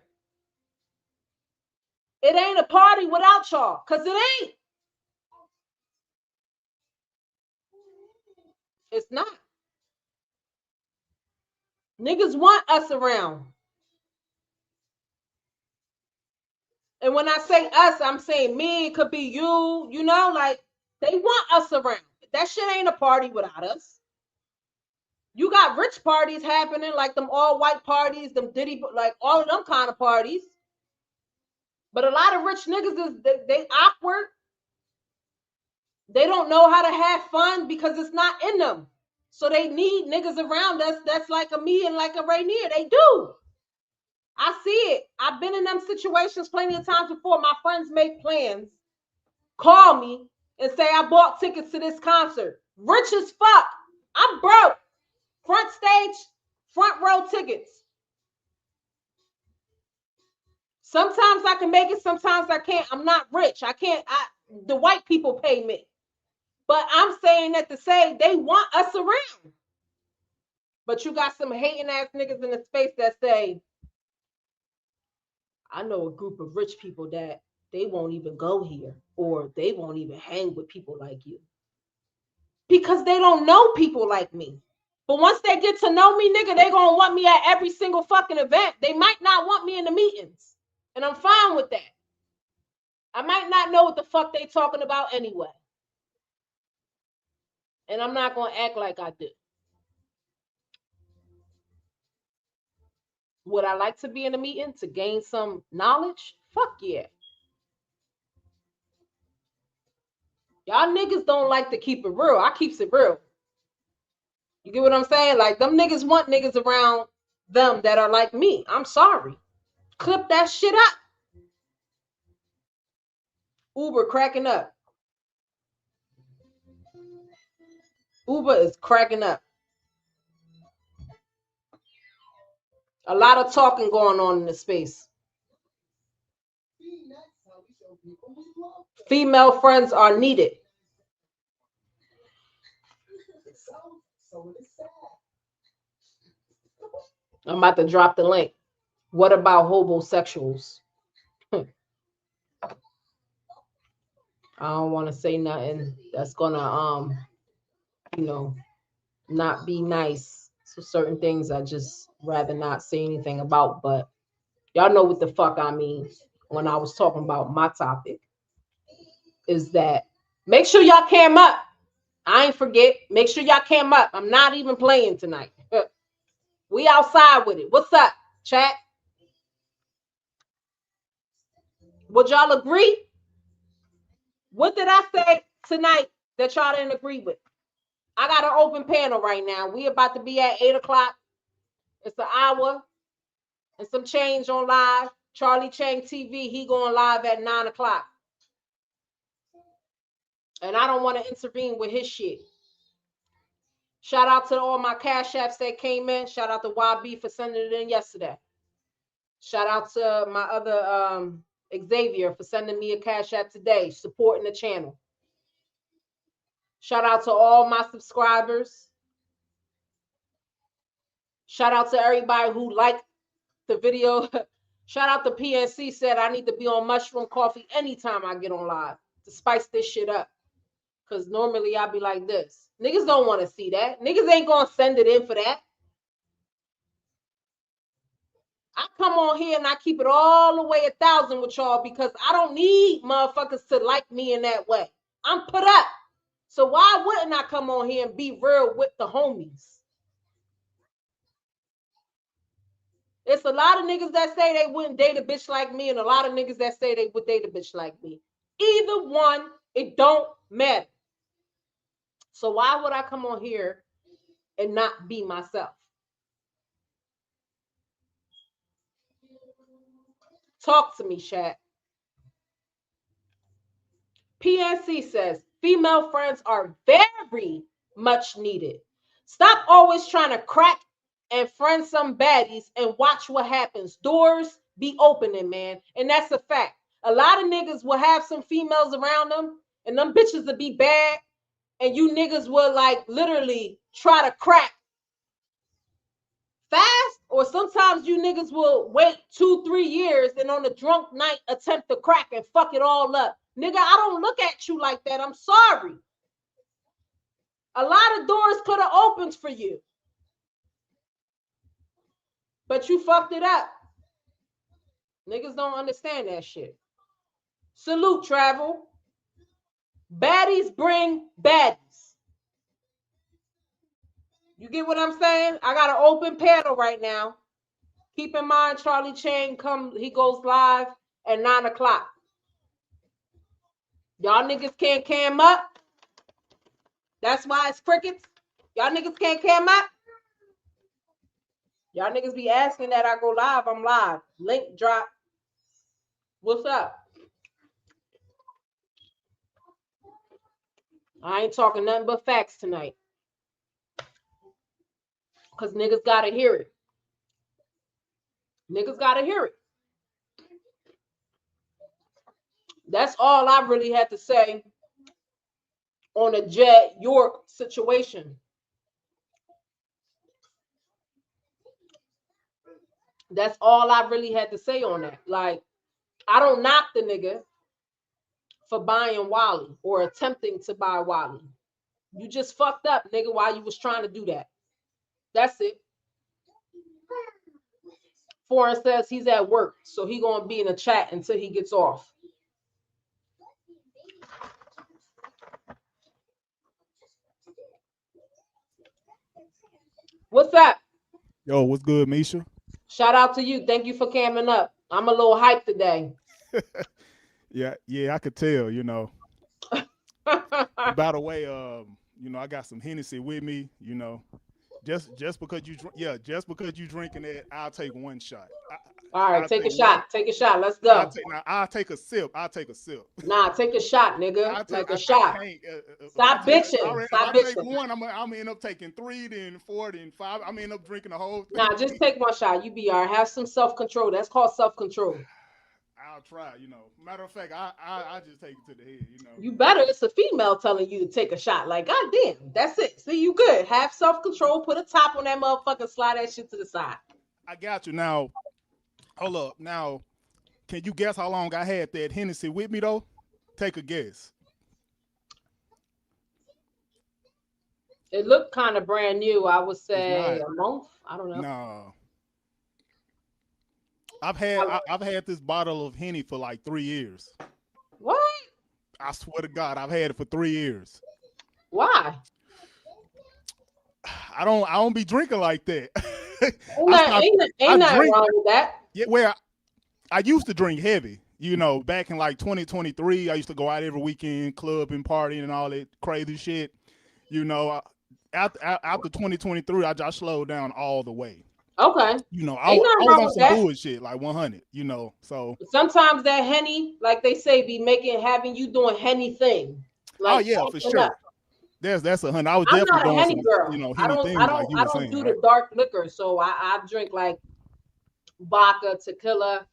It ain't a party without y'all, because it ain't. It's not. Niggas want us around. And when I say us, I'm saying me, it could be you, you know, like they want us around. That shit ain't a party without us. You got rich parties happening, like them all white parties, them Diddy, like all of them kind of parties. But a lot of rich niggas is they awkward. They don't know how to have fun because it's not in them. So they need niggas around us that's like a me and like a Rainier. They do. I see it. I've been in them situations plenty of times before. My friends make plans, call me, and say I bought tickets to this concert. Rich as fuck. I'm broke. Front stage, front row tickets. Sometimes I can make it, sometimes I can't. I'm not rich. I can't. The white people pay me. But I'm saying that to say they want us around. But you got some hating ass niggas in the space that say, I know a group of rich people that they won't even go here, or they won't even hang with people like you because they don't know people like me. But once they get to know me, nigga, they gonna want me at every single fucking event. They might not want me in the meetings. And I'm fine with that. I might not know what the fuck they talking about anyway. And I'm not gonna act like I do. Would I like to be in a meeting to gain some knowledge? Fuck yeah. Y'all niggas don't like to keep it real. I keeps it real. You get what I'm saying? Like, them niggas want niggas around them that are like me. I'm sorry. Clip that shit up. Uber cracking up. Uber is cracking up. A lot of talking going on in the space. Female friends are needed. I'm about to drop the link. What about homosexuals? I don't want to say nothing that's gonna not be nice. So certain things I just rather not say anything about, but y'all know what the fuck I mean when I was talking about my topic. Is that make sure y'all cam up. I ain't forget. Make sure y'all cam up. I'm not even playing tonight. We outside with it. What's up, chat? Would y'all agree? What did I say tonight that y'all didn't agree with? I got an open panel right now. We about to be at 8 o'clock. It's an hour and some change on live. Charlie Chang TV, he going live at 9 o'clock. And I don't want to intervene with his shit. Shout out to all my cash apps that came in. Shout out to YB for sending it in yesterday. Shout out to my other Xavier for sending me a cash app today, supporting the channel. Shout out to all my subscribers. Shout out to everybody who liked the video. Shout out to PNC said I need to be on mushroom coffee anytime I get on live to spice this shit up. Because normally I'll be like this. Niggas don't want to see that. Niggas ain't going to send it in for that. I come on here and I keep it all the way 1,000 with y'all because I don't need motherfuckers to like me in that way. I'm put up. So why wouldn't I come on here and be real with the homies? It's a lot of niggas that say they wouldn't date a bitch like me and a lot of niggas that say they would date a bitch like me. Either one, it don't matter. So why would I come on here and not be myself? Talk to me, Shaq. PNC says, female friends are very much needed. Stop always trying to crack and friend some baddies and watch what happens. Doors be opening, man. And that's a fact. A lot of niggas will have some females around them and them bitches will be bad. And you niggas will like literally try to crack fast, or sometimes you niggas will wait 2-3 years and on a drunk night attempt to crack and fuck it all up. Nigga, I don't look at you like that. I'm sorry. A lot of doors could have opened for you, but you fucked it up. Niggas don't understand that shit. Salute, Travel. Baddies bring baddies. You get what I'm saying? I got an open panel right now. Keep in mind, Charlie Chang he goes live at 9 o'clock. Y'all niggas can't cam up. That's why it's crickets. Y'all niggas can't cam up. Y'all niggas be asking that I go live. I'm live. Link drop. What's up? I ain't talking nothing but facts tonight. Because niggas gotta hear it. Niggas gotta hear it. That's all I really had to say on the Jet York situation. That's all I really had to say on that. Like, I don't knock the nigga for buying Wally or attempting to buy Wally. You just fucked up, nigga, while you was trying to do that. That's it. Foreign says he's at work, so he gonna be in a chat until he gets off. What's that? Yo, what's good, Misha? Shout out to you. Thank you for camming up. I'm a little hyped today. Yeah, yeah, I could tell. By the way, I got some Hennessy with me. Just because just because you drinking it, I'll take one shot. All right, I'll take take a one. shot. Take a shot. Let's go. I'll take a sip. I'll take a sip. Nah, take a shot, nigga. Like a I shot. can't. Stop bitching. If Stop I take bitching. one, I'm end up taking three, then four, then five. I'm end up drinking the whole thing. Nah, just take one shot. You be all right. Have some self control. That's called self control. I'll try. Matter of fact, I just take it to the head. You better. It's a female telling you to take a shot. Like, goddamn, that's it. See, you good. Have self control. Put a top on that motherfucker. Slide that shit to the side. I got you now. Hold up. Now, can you guess how long I had that Hennessy with me though? Take a guess. It looked kind of brand new. I would It's say not. a month. I don't know. No. I've had this bottle of Henny for like 3 years. What? I swear to God, I've had it for 3 years. Why? I don't be drinking like that. Ain't, I not, stopped. I ain't nothing drink. wrong with that. Yeah, well, I used to drink heavy. Back in like 2023, I used to go out every weekend, club and partying and all that crazy shit. You know, after 2023, I just slowed down all the way. Okay. I Ain't I nothing was wrong on with some that. bullshit like 100. So Sometimes that henny, like they say, be having you doing henny thing. oh Like yeah, for acting up. sure. That's 100. I was I'm definitely not a doing henny some girl. I henny don't I things like don't you I were don't saying, do right? the dark liquor. So I drink like vodka, tequila.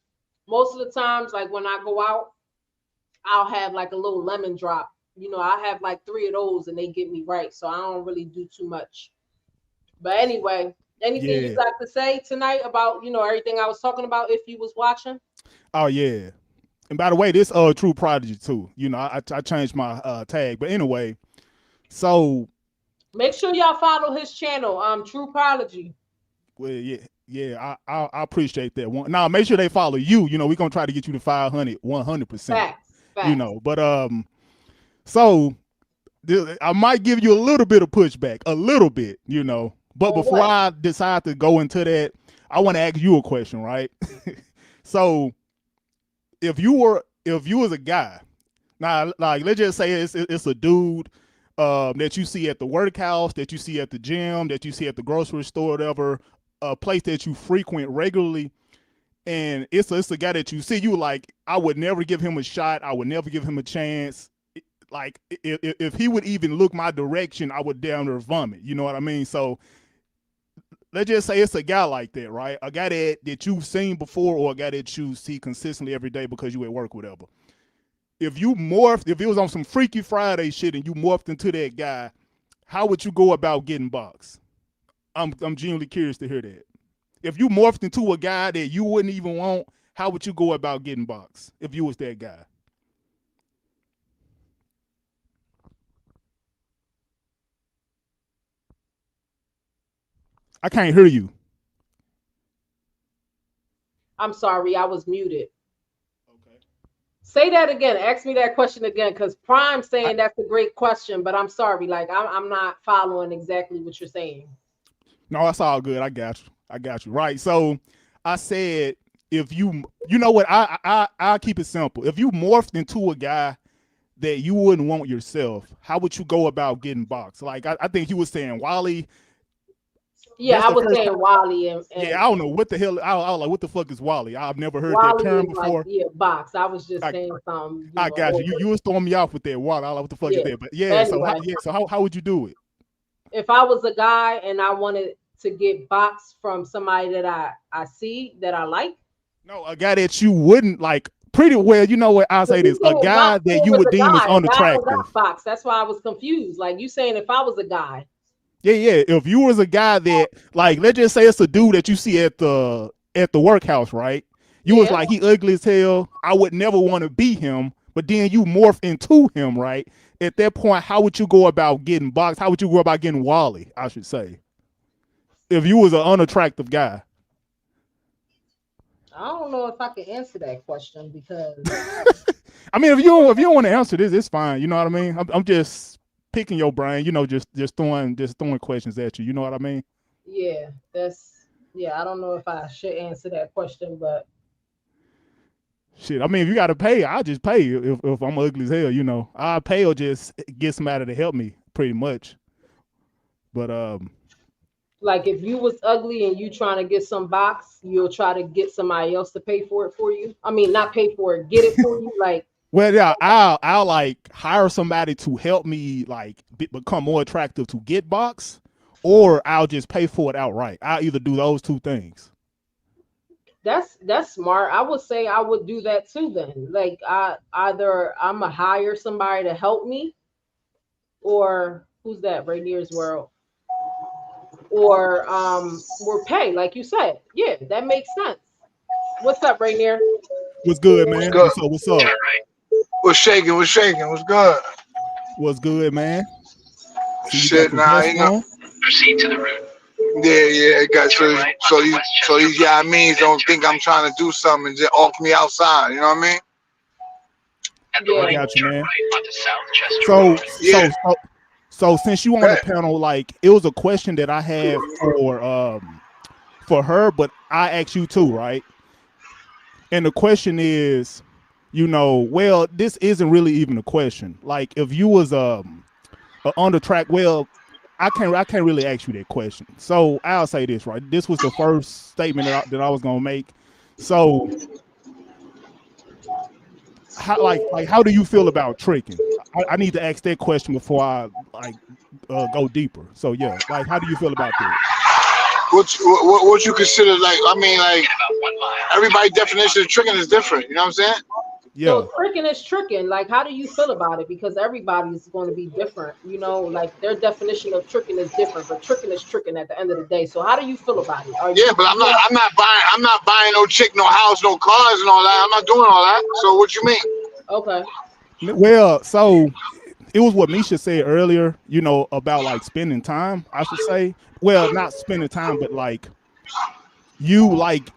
Most of the times, like when I go out, I'll have like a little lemon drop. I have like three of those and they get me right. So I don't really do too much. But anyway, anything you Yeah. got to say tonight about, everything I was talking about if you was watching? Oh yeah. And by the way, this True Prodigy too. I changed my tag, but anyway, so Make sure y'all follow his channel, True Prodigy. well, yeah, I appreciate that one. Now make sure they follow you. We're gonna try to get you to 500, 100%. Facts. Facts. But so I might give you a little bit of pushback, a little bit. But On before what? I decide to go into that, I want to ask you a question, right? So if you was a guy, now like let's just say it's a dude that you see at the workhouse, that you see at the gym, that you see at the grocery store, whatever, a place that you frequent regularly, and it's a guy that you see, you like, I would never give him a shot. I would never give him a chance. Like if he would even look my direction, I would down there vomit. You know what I mean? So let's just say it's a guy like that, right? A guy that you've seen before, or a guy that you see consistently every day because you at work, whatever. If it was on some Freaky Friday shit and you morphed into that guy, how would you go about getting boxed? I'm genuinely curious to hear that. If you morphed into a guy that you wouldn't even want, how would you go about getting boxed if you was that guy? I can't hear you. I'm sorry, I was muted. Okay. Say that again. Ask me that question again, because Prime I, saying that's a great question, but I'm sorry, like I'm not following exactly what you're saying. no, that's all good. I got you. I got you. Right. So I said, if you know what, I'll keep it simple. If you morphed into a guy that you wouldn't want yourself, how would you go about getting boxed? Like I think you was saying Wally. Yeah, That's I the was first time. saying Wally and, Yeah, and, I don't and know what the hell. I was like, what the fuck is Wally? I've never heard that Wally term is like, before. yeah, box. I was just I saying something, I got you. You was throwing me off with that Wally. I like, what the fuck is yeah. that? But But yeah, so anyway, how would you do it? if I was a guy and I wanted to get boxed from somebody that I see that I like, No, a guy that you wouldn't like. Pretty well, you know what I but say you this. A saying guy box that you was would a deem as guy. A guy don't unattractive. got box. That's why I was confused. Like you saying if I was a guy. Yeah. If you was a guy that, like, let's just say it's a dude that you see at the workhouse, right? You was Yeah. like, he ugly as hell. I would never want to be him. But then you morph into him, right? At that point, how would you go about getting boxed? How would you go about getting Wally? I should say. If you was an unattractive guy. I don't know if I can answer that question because I mean, if you don't want to answer this, it's fine. You know what I mean? I'm just picking your brain. You know, just throwing questions at you. You know what I mean? yeah, I don't know if I should answer that question, but Shit. I mean, if you got to pay, I'll just pay. If I'm ugly as hell, you know, I'll pay or just get somebody to help me, pretty much. But like if you was ugly and you trying to get some box, you'll try to get somebody else to pay for it for you. I mean, not pay for it, get it for you. Like, well, yeah, I'll like hire somebody to help me like become more attractive to get box, or I'll just pay for it outright. I'll either do those two things. that's smart. I would say I would do that too then. Like I either I'm gonna hire somebody to help me, or who's that? Rainier's World, or pay, like you said. Yeah, that makes sense. What's up, Rainier? What's good, What's man? good? What's up? What's up? What's shaking? What's shaking? What's good? What's good, man? See, you got Shit, your nah, vest on. Proceed to the route. Yeah, yeah, it got so these yeah means don't think I'm trying to do something and just off me outside. You know what I mean? I Yeah. got you, Turn man. right onto South Chester So, Road. Yeah, so, so, so, since you on the good. panel, like it was a question that I had for her, but I asked you too, right? And the question is, well, this isn't really even a question. Like if you was on the track, well, I can't really ask you that question. So I'll say this, right? This was the first statement that I was gonna make. So how do you feel about tricking? I need to ask that question before I go deeper. So yeah, like how do you feel about that? What you consider like? I mean, like everybody's definition of tricking is different. You know what I'm saying? Yeah. So tricking is tricking. Like, how do you feel about it? Because everybody's going to be different. Like their definition of tricking is different, but tricking is tricking at the end of the day. So how do you feel about it? Are Yeah, you but I'm not. yeah, I'm not buying no chick, no house, no cars, and all that. I'm not doing all that. So what you mean? okay. Well, so it was what Misha said earlier, about like spending time, I should say. Well, not spending time, but like you like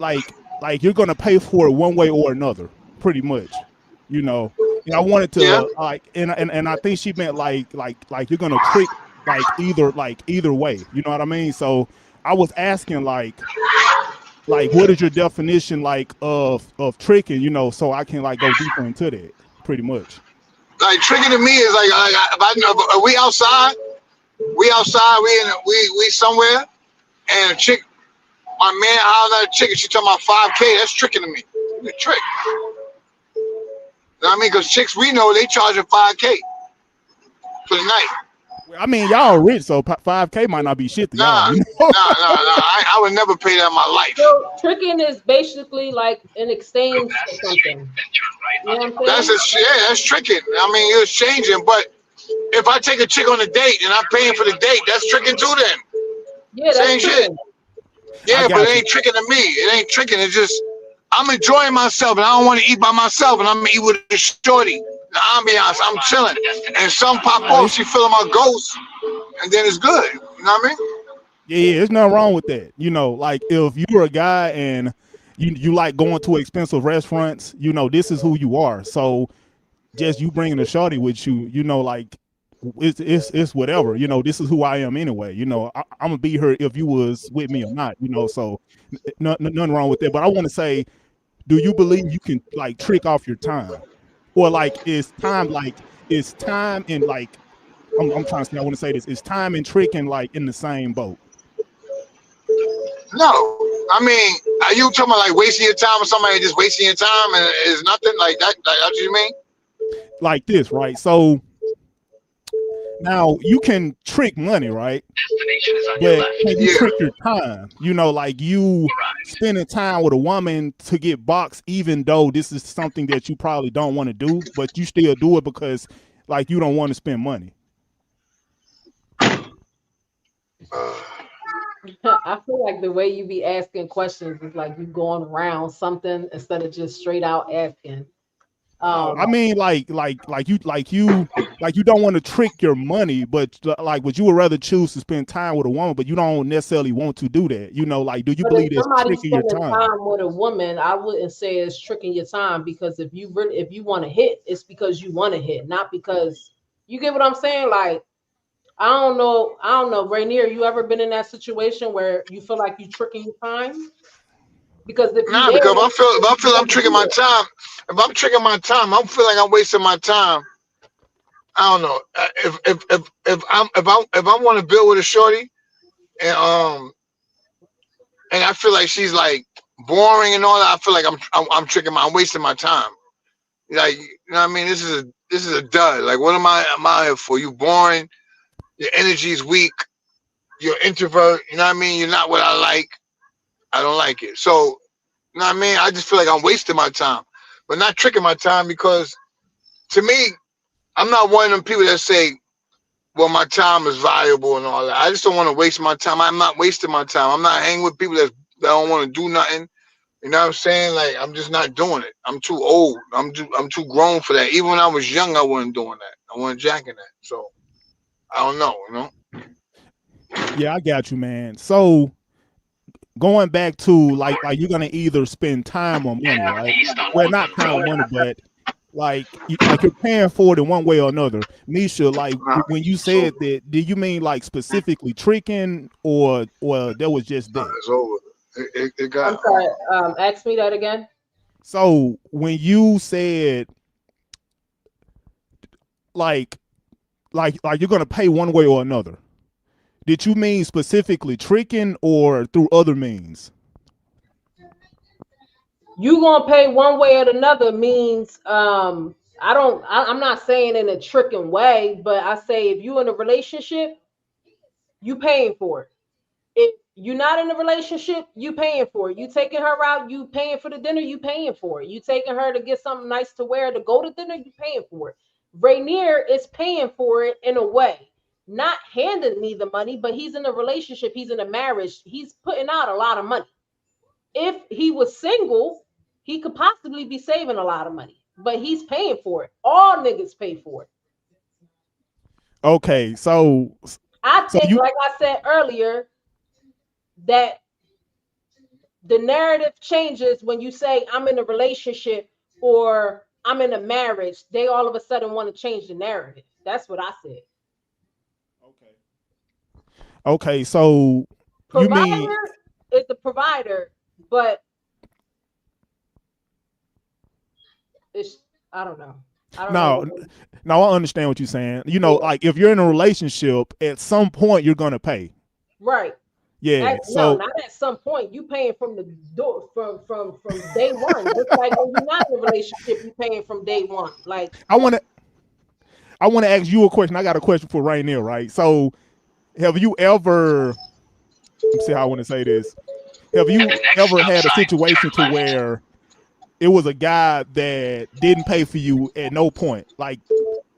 you're gonna pay for it one way or another, pretty much. You know. And I wanted Yeah. to and I think she meant like you're gonna trick like either way. You know what I mean? So I was asking like what is your definition like of tricking, so I can like go deeper into that, pretty much. Like tricking to me is like if I know we outside, we somewhere, and a chick, my man hollering at a chick, and she talking about 5K. That's tricking to me. The trick. You know what I mean? Because chicks we know they charging 5K for the night. I mean, y'all rich, so 5K might not be shit to y'all. Nah, nah. I would never pay that in my life. So tricking is basically like an exchange for something. You know what I'm saying? Yeah, that's tricking. I mean, you're changing, but if I take a chick on a date and I'm paying for the date, that's tricking too. Then Yeah, that's same shit. tricking. I Yeah, but it got you. ain't tricking to me. It ain't tricking. It's just I'm enjoying myself, and I don't want to eat by myself, and I'm gonna eat with a shorty. The ambiance, I'm chilling, and some pop No, off. She feeling my ghost, and then it's good. You know what I mean? yeah, there's nothing wrong with that. Like if you're a guy and you like going to expensive restaurants, this is who you are. So just you bringing a shorty with you, like it's whatever. This is who I am anyway. I'm gonna be here if you was with me or not. So nothing wrong with that. But I want to say, do you believe you can like trick off your time, or like is time and like I'm trying to say I want to say this is time and tricking like in the same boat? No, I mean, are you talking about like wasting your time or somebody just wasting your time and it's nothing like that? Like, that's what you mean? Like this, right? So now you can trick money, right? Destination is on your But left. can you Yeah. trick your time? Like you spending time with a woman to get boxed, even though this is something that you probably don't want to do, but you still do it because like you don't want to spend money. I feel like the way you be asking questions is like you going around something instead of just straight out asking. No, I mean like you don't want to trick your money, but like you would rather choose to spend time with a woman, but you don't necessarily want to do that. You know, like do you But if believe it's somebody's tricking your spending time? time with a woman, I wouldn't say it's tricking your time, because if you want to hit, it's because you want to hit, not because you get what I'm saying. Like I don't know, Rainier, you ever been in that situation where you feel like you tricking your time? Because if you Nah, because is, if I feel I'm never tricking do my it. time, if I'm tricking my time, I feel like I'm wasting my time. I don't know. If I want to build with a shorty and and I feel like she's like boring and all that, I feel like I'm wasting my time. Like you know what I mean? This is a dud. Like what am I here for? You boring. Your energy's weak. You're an introvert. You know what I mean? You're not what I like. I don't like it. So you know what I mean? I just feel like I'm wasting my time, but not tricking my time because to me, I'm not one of them people that say, well, my time is valuable and all that. I just don't want to waste my time. I'm not wasting my time. I'm not hanging with people that don't want to do nothing. You know what I'm saying? Like I'm just not doing it. I'm too old. I'm too grown for that. Even when I was young, I wasn't doing that. I wasn't jacking that. So I don't know. You know? Yeah, I got you, man. So going back to like you're gonna either spend time or money, right? Well, not time or money, but like you're paying for it in one way or another. Misha, like Nah, when you said that, did you mean like specifically tricking, or that was just that? it's over. It got I'm sorry. Ask me that again. So when you said like like you're gonna pay one way or another, did you mean specifically tricking or through other means? You gonna pay one way or another means I'm not saying in a tricking way, but I say if you in a relationship, you paying for it. If you're not in a relationship, you paying for it. You taking her out, you paying for the dinner, you paying for it. You taking her to get something nice to wear to go to dinner, you paying for it. Rainier is paying for it in a way, not handing me the money, but he's in a relationship, he's in a marriage, he's putting out a lot of money. If he was single, he could possibly be saving a lot of money, but he's paying for it. All niggas pay for it. Okay, I so think, you like I said earlier, that the narrative changes when you say I'm in a relationship or I'm in a marriage. They all of a sudden want to change the narrative. That's what I said. okay, so you mean Provider is the provider, but it's I don't know. I don't know no, what. no, I understand what you're saying. You know, Yeah, like if you're in a relationship, at some point you're gonna pay. right. Yeah. No, So not at some point. You paying from the door from day one. Just like when you're not in a relationship, you paying from day one. Like I wanna I wanna ask you a question. I got a question for right now, right? So have you ever let me see how I want to say this. Have you ever had a situation to where it was a guy that didn't pay for you at no point? Like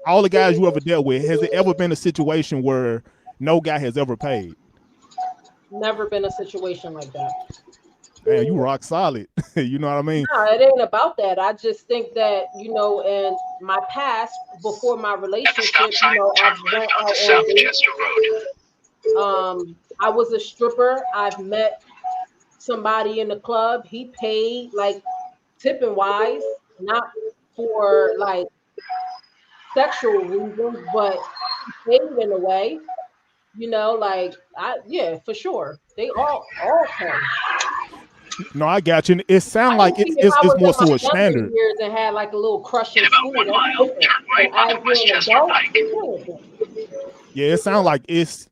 all the guys you ever dealt with, has it ever been a situation where no guy has ever paid? never been a situation like that. Damn, you rock solid. You know what I mean? No, it ain't about that. I just think that, in my past, before my relationship, I've went out on dates. I was a stripper. I've met somebody in the club. He paid like tipping wise, not for like sexual reasons, but he paid in a way, like yeah, for sure. They all pay. No, I got you. It I sounds can like see if I it's was more in my so a younger standard. years and had like a little crush in school, that's different. But as you're an adult, you paying for it. Yeah, it sounds like it's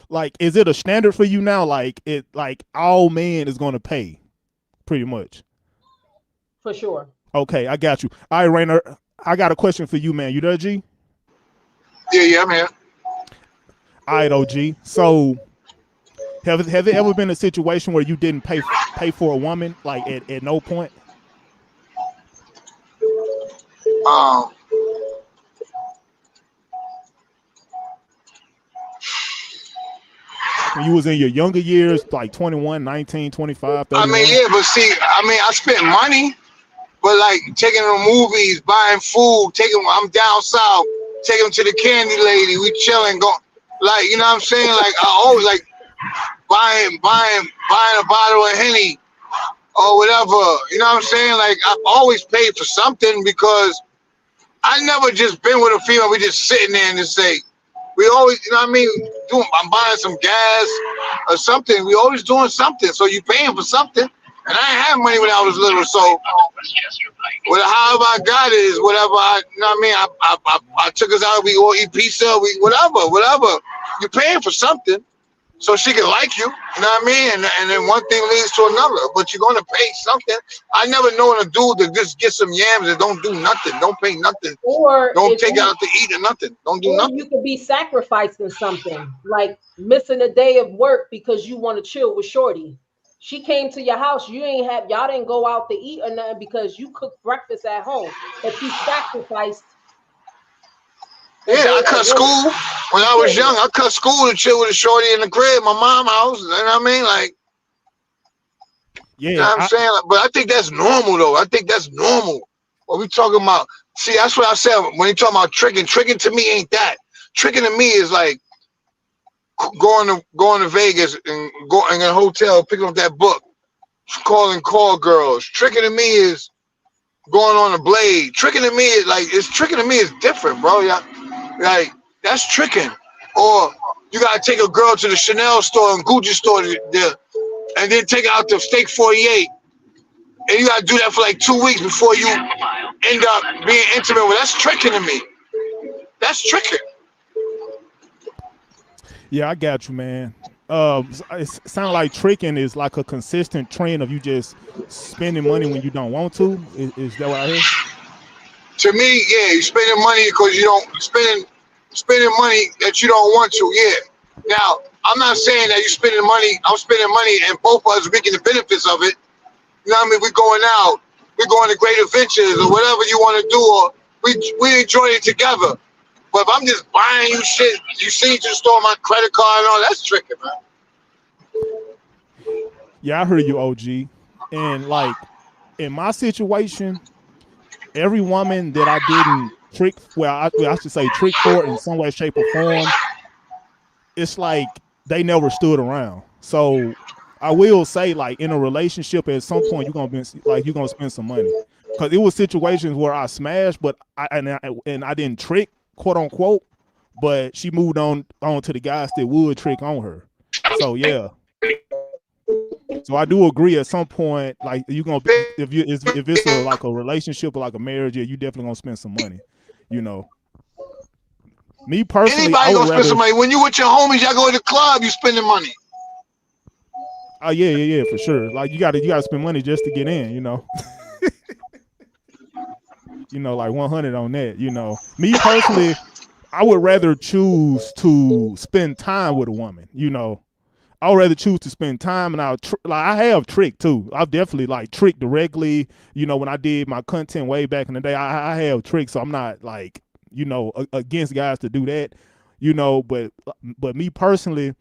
like is it a standard for you now? Like it like all men is gonna pay, pretty much. For sure. Okay, I got you. All right, Rainer, I got a question for you, man. You there, G? yeah, I'm here. All right, OG. So have it ever been a situation where you didn't pay for a woman like at no point? Um, Like when you was in your younger years, like 21, 19, 25, I mean, 31? yeah, but see, I mean, I spent money, But like taking them to movies, buying food, I'm down south, take them to the candy lady, we chilling, go like you know what I'm saying? Like I always like buying a bottle of Henny or whatever. You know what I'm saying? Like I've always paid for something because I never just been with a female. We just sitting there and just say we always, you know what I mean? I'm buying some gas or something. We always doing something. So you paying for something. And I ain't have money when I was little. So however I got it is whatever you know what I mean? I took us out. We all eat pizza. We whatever. You're paying for something. So she can like you know what I mean? And then one thing leads to another, but you're gonna pay something. I never known a dude to just get some yams and don't do nothing, don't pay nothing, Or don't take out to eat or nothing, don't do nothing. you could be sacrificing something, like missing a day of work because you want to chill with Shorty. She came to your house, y'all didn't go out to eat or nothing because you cooked breakfast at home, but you sacrificed. Yeah, I cut school when I was young. I cut school to chill with a shorty in the crib, my mom's house. You know what I mean? Like, yeah, you know what I'm saying? Like, but I think that's normal, though. I think that's normal. What we talking about? See, that's what I said when you talking about tricking. Tricking to me ain't that. Tricking to me is like going to Vegas and going in a hotel, picking up that book, calling call girls. Tricking to me is going on a blade. Tricking to me is like tricking to me is different, bro. Yeah. Like, that's tricking. Or you got to take a girl to the Chanel store and Gucci store and then take her out to Steak 48. And you got to do that for like 2 weeks before you end up being intimate with. That's tricking to me. That's tricking. Yeah, I got you, man. It sounds like tricking is like a consistent trend of you just spending money when you don't want to. Is that what I heard? To me, yeah, you spending money because you don't spending money that you don't want to. Yeah. Now, I'm not saying that you spending money. I'm spending money, and both of us are making the benefits of it. You know what I mean? We're going out, we're going to great adventures or whatever you want to do, or we enjoy it together. But if I'm just buying you shit, you see, you just store my credit card and all, that's tricking, man. Yeah, I heard you, OG. And like in my situation, every woman that I didn't trick, I should say trick for in some way, shape, or form, it's like they never stood around. So I will say, like in a relationship, at some point you're gonna spend some money. Because it was situations where I smashed, but I didn't trick, quote unquote. But she moved on to the guys that would trick on her. So yeah. So I do agree. At some point, like you're gonna if it's like a relationship or like a marriage, yeah, you definitely gonna spend some money. You know. Me personally, anybody gonna spend some money. When you with your homies, y'all go to the club, you spending money. Oh yeah, for sure. Like you gotta spend money just to get in, you know. You know, like 100 on that. You know, me personally, I would rather choose to spend time with a woman. You know, I would rather choose to spend time, and I have tricked too. I've definitely like tricked directly. You know, when I did my content way back in the day, I have tricked, so I'm not like against guys to do that. You know, but me personally,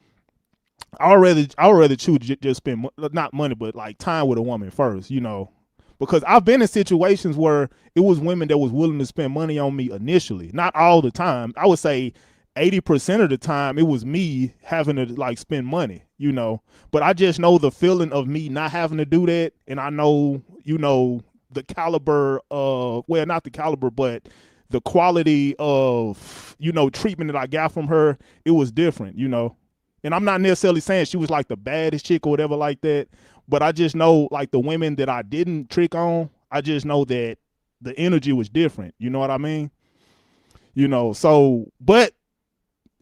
I would rather choose to just spend not money, but like time with a woman first. You know, because I've been in situations where it was women that was willing to spend money on me initially. Not all the time. I would say 80% of the time it was me having to like spend money, you know. But I just know the feeling of me not having to do that, and I know, the caliber of, well, not the caliber, but the quality of, treatment that I got from her. It was different, you know. And I'm not necessarily saying she was like the baddest chick or whatever like that, but I just know like the women that I didn't trick on, I just know that the energy was different. You know what I mean? You know, so, but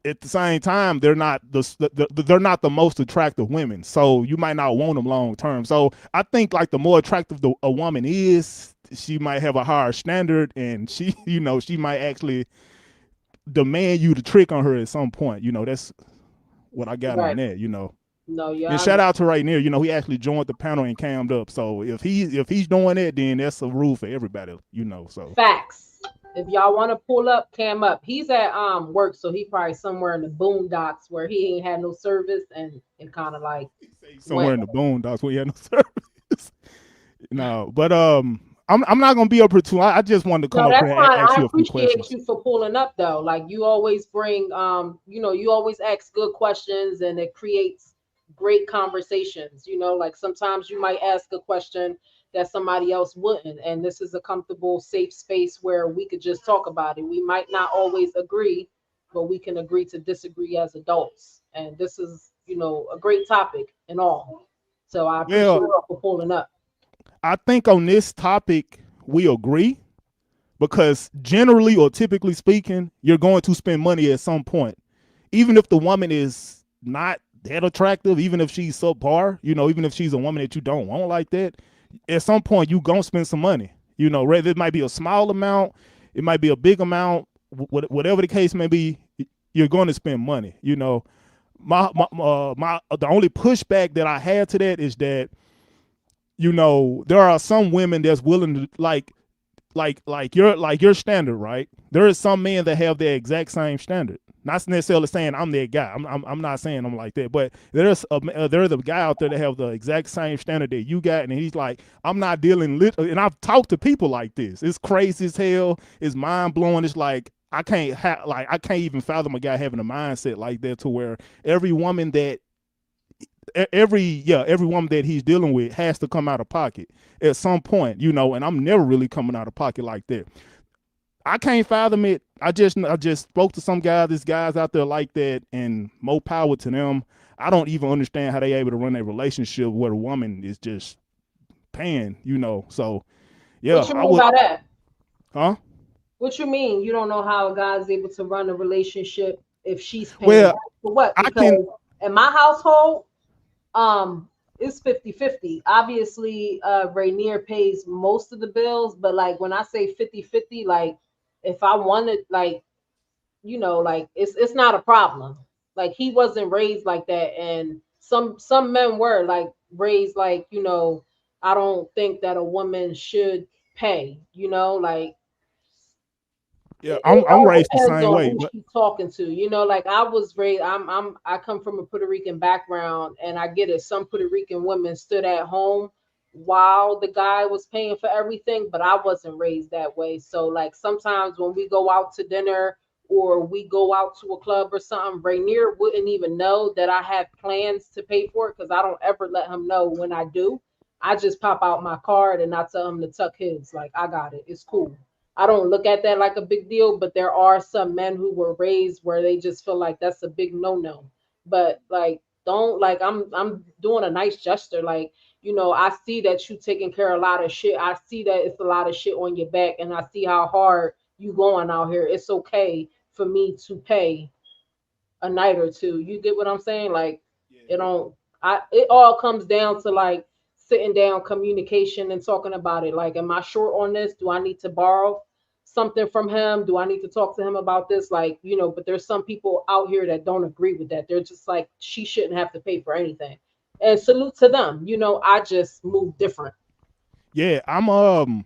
at the same time, they're not they're not the most attractive women. So you might not want them long term. So I think like the more attractive a woman is, she might have a higher standard, and she, she might actually demand you to trick on her at some point. You know, that's what I got on that, No, yeah. And shout out to Right Near, he actually joined the panel and cammed up. So if he's doing that, then that's a rule for everybody, so. Facts. If y'all want to pull up, cam up. He's at work, so he probably somewhere in the boondocks where he ain't had no service, and it kind of like somewhere in the boondocks where he had no service. No, but I'm not gonna be up here too. I just wanted to come No, up here that's and fine. ask I you a few appreciate questions. you for pulling up though. Like you always bring you always ask good questions and it creates great conversations. Like sometimes you might ask a question that somebody else wouldn't. And this is a comfortable, safe space where we could just talk about it. We might not always agree, but we can agree to disagree as adults. And this is, a great topic and all. So I appreciate Yeah, you for pulling up. I think on this topic we agree because generally or typically speaking, you're going to spend money at some point, even if the woman is not that attractive, even if she's subpar, even if she's a woman that you don't want like that, at some point you gonna spend some money. Whether it might be a small amount, it might be a big amount, whatever the case may be, you're going to spend money. My the only pushback that I had to that is that there are some women that's willing to like your standard, right? There is some men that have the exact same standard. Not necessarily saying I'm that guy. I'm not saying I'm like that, but there's a guy out there that have the exact same standard that you got, and he's like, I'm not dealing and I've talked to people like this. It's crazy as hell. It's mind blowing. It's like I can't even fathom a guy having a mindset like that to where every woman that every woman that he's dealing with has to come out of pocket at some point, and I'm never really coming out of pocket like that. I can't fathom it. I just spoke to some guys, there's guys out there like that, and more power to them. I don't even understand how they able to run a relationship where a woman is just paying, So yeah, What you I mean would by that? huh? What you mean? You don't know how a guy's able to run a relationship if she's paying Well, for what? I can Because in my household, um, it's 50-50. Obviously, Rainier pays most of the bills, but like when I say 50-50, like if I wanted, like, like it's not a problem. Like he wasn't raised like that, and some men were like raised like, I don't think that a woman should pay, like yeah, it I'm all raised the depends same on way, who but she's talking to. Like I was raised, I come from a Puerto Rican background, and I get it. Some Puerto Rican women stood at home while the guy was paying for everything, but I wasn't raised that way. So like sometimes when we go out to dinner or we go out to a club or something, Rainier wouldn't even know that I had plans to pay for it because I don't ever let him know when I do. I just pop out my card and I tell him to tuck his. Like I got it. It's cool. I don't look at that like a big deal, but there are some men who were raised where they just feel like that's a big no-no. But like don't like I'm doing a nice gesture. Like, I see that you taking care of a lot of shit. I see that it's a lot of shit on your back and I see how hard you going out here. It's okay for me to pay a night or two. You get what I'm saying? Like it don't it all comes down to like sitting down, communication and talking about it. Like, am I short on this? Do I need to borrow something from him? Do I need to talk to him about this? Like, but there's some people out here that don't agree with that. They're just like, she shouldn't have to pay for anything. And salute to them. I just move different. yeah, I'm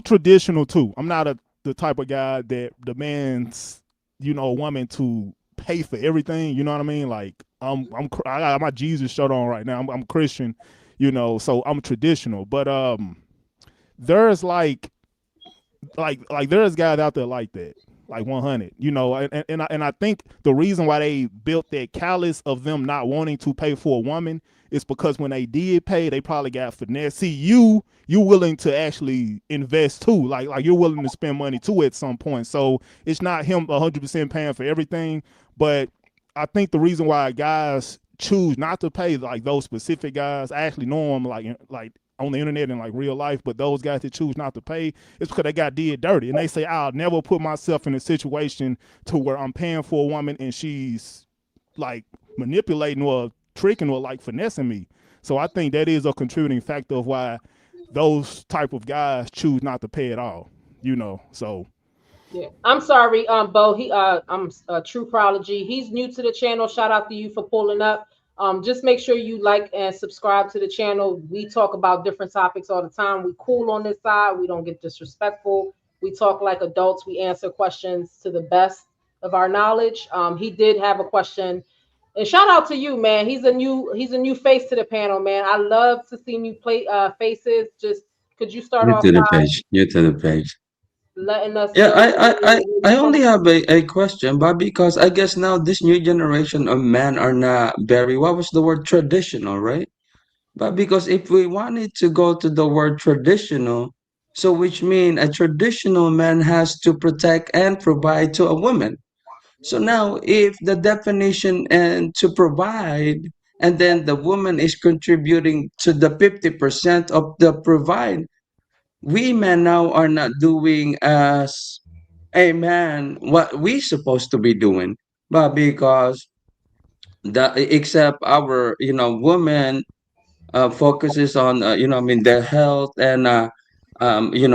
traditional too. I'm not the type of guy that demands, a woman to pay for everything. You know what I mean? Like I got my Jesus shirt on right now. I'm Christian, so I'm traditional. But there's like there's guys out there like that, like 100, and I think the reason why they built that callous of them not wanting to pay for a woman is because when they did pay, they probably got finesse. See, you willing to actually invest too, like you're willing to spend money too at some point. So it's not him 100% paying for everything, but I think the reason why guys choose not to pay, like those specific guys, I actually know them like on the internet and like real life, but those guys that choose not to pay, it's because they got did dirty. And they say, I'll never put myself in a situation to where I'm paying for a woman and she's like manipulating or tricking or like finessing me. So I think that is a contributing factor of why those type of guys choose not to pay at all. So Yeah, I'm sorry, Bo. I'm True Prodigy. He's new to the channel. Shout out to you for pulling up. Just make sure you like and subscribe to the channel. We talk about different topics all the time. We cool on this side. We don't get disrespectful. We talk like adults. We answer questions to the best of our knowledge. He did have a question, and shout out to you, man. He's a new face to the panel, man. I love to see new play faces. Just Could you start New off to the by page. New to the page. letting us Yeah, know where I you from? only have a question, but because I guess now this new generation of men are not very, what was the word, traditional, right? But because if we wanted to go to the word traditional, so which mean a traditional man has to protect and provide to a woman. So now if the definition and to provide, and then the woman is contributing to the 50% of the provide, we men now are not doing as a man what we supposed to be doing. But because the except our woman focuses on I mean their health and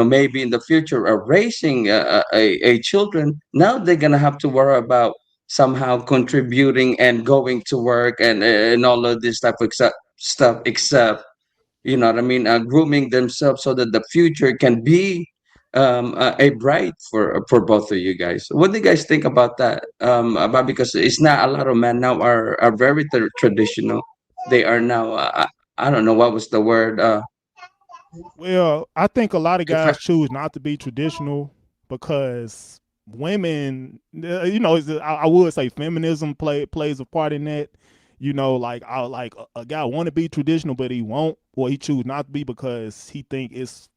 maybe in the future raising a children, now they're gonna have to worry about somehow contributing and going to work and all of this type of stuff, except what I mean, grooming themselves so that the future can be a bright for both of you guys. What do you guys think about that? About, because it's not a lot of men now are very traditional. They are now. I don't know what was the word. Well, I think a lot of If guys choose not to be traditional because women, I would say feminism plays a part in that. Like I like a guy want to be traditional, but he won't, or he choose not to be because he think it's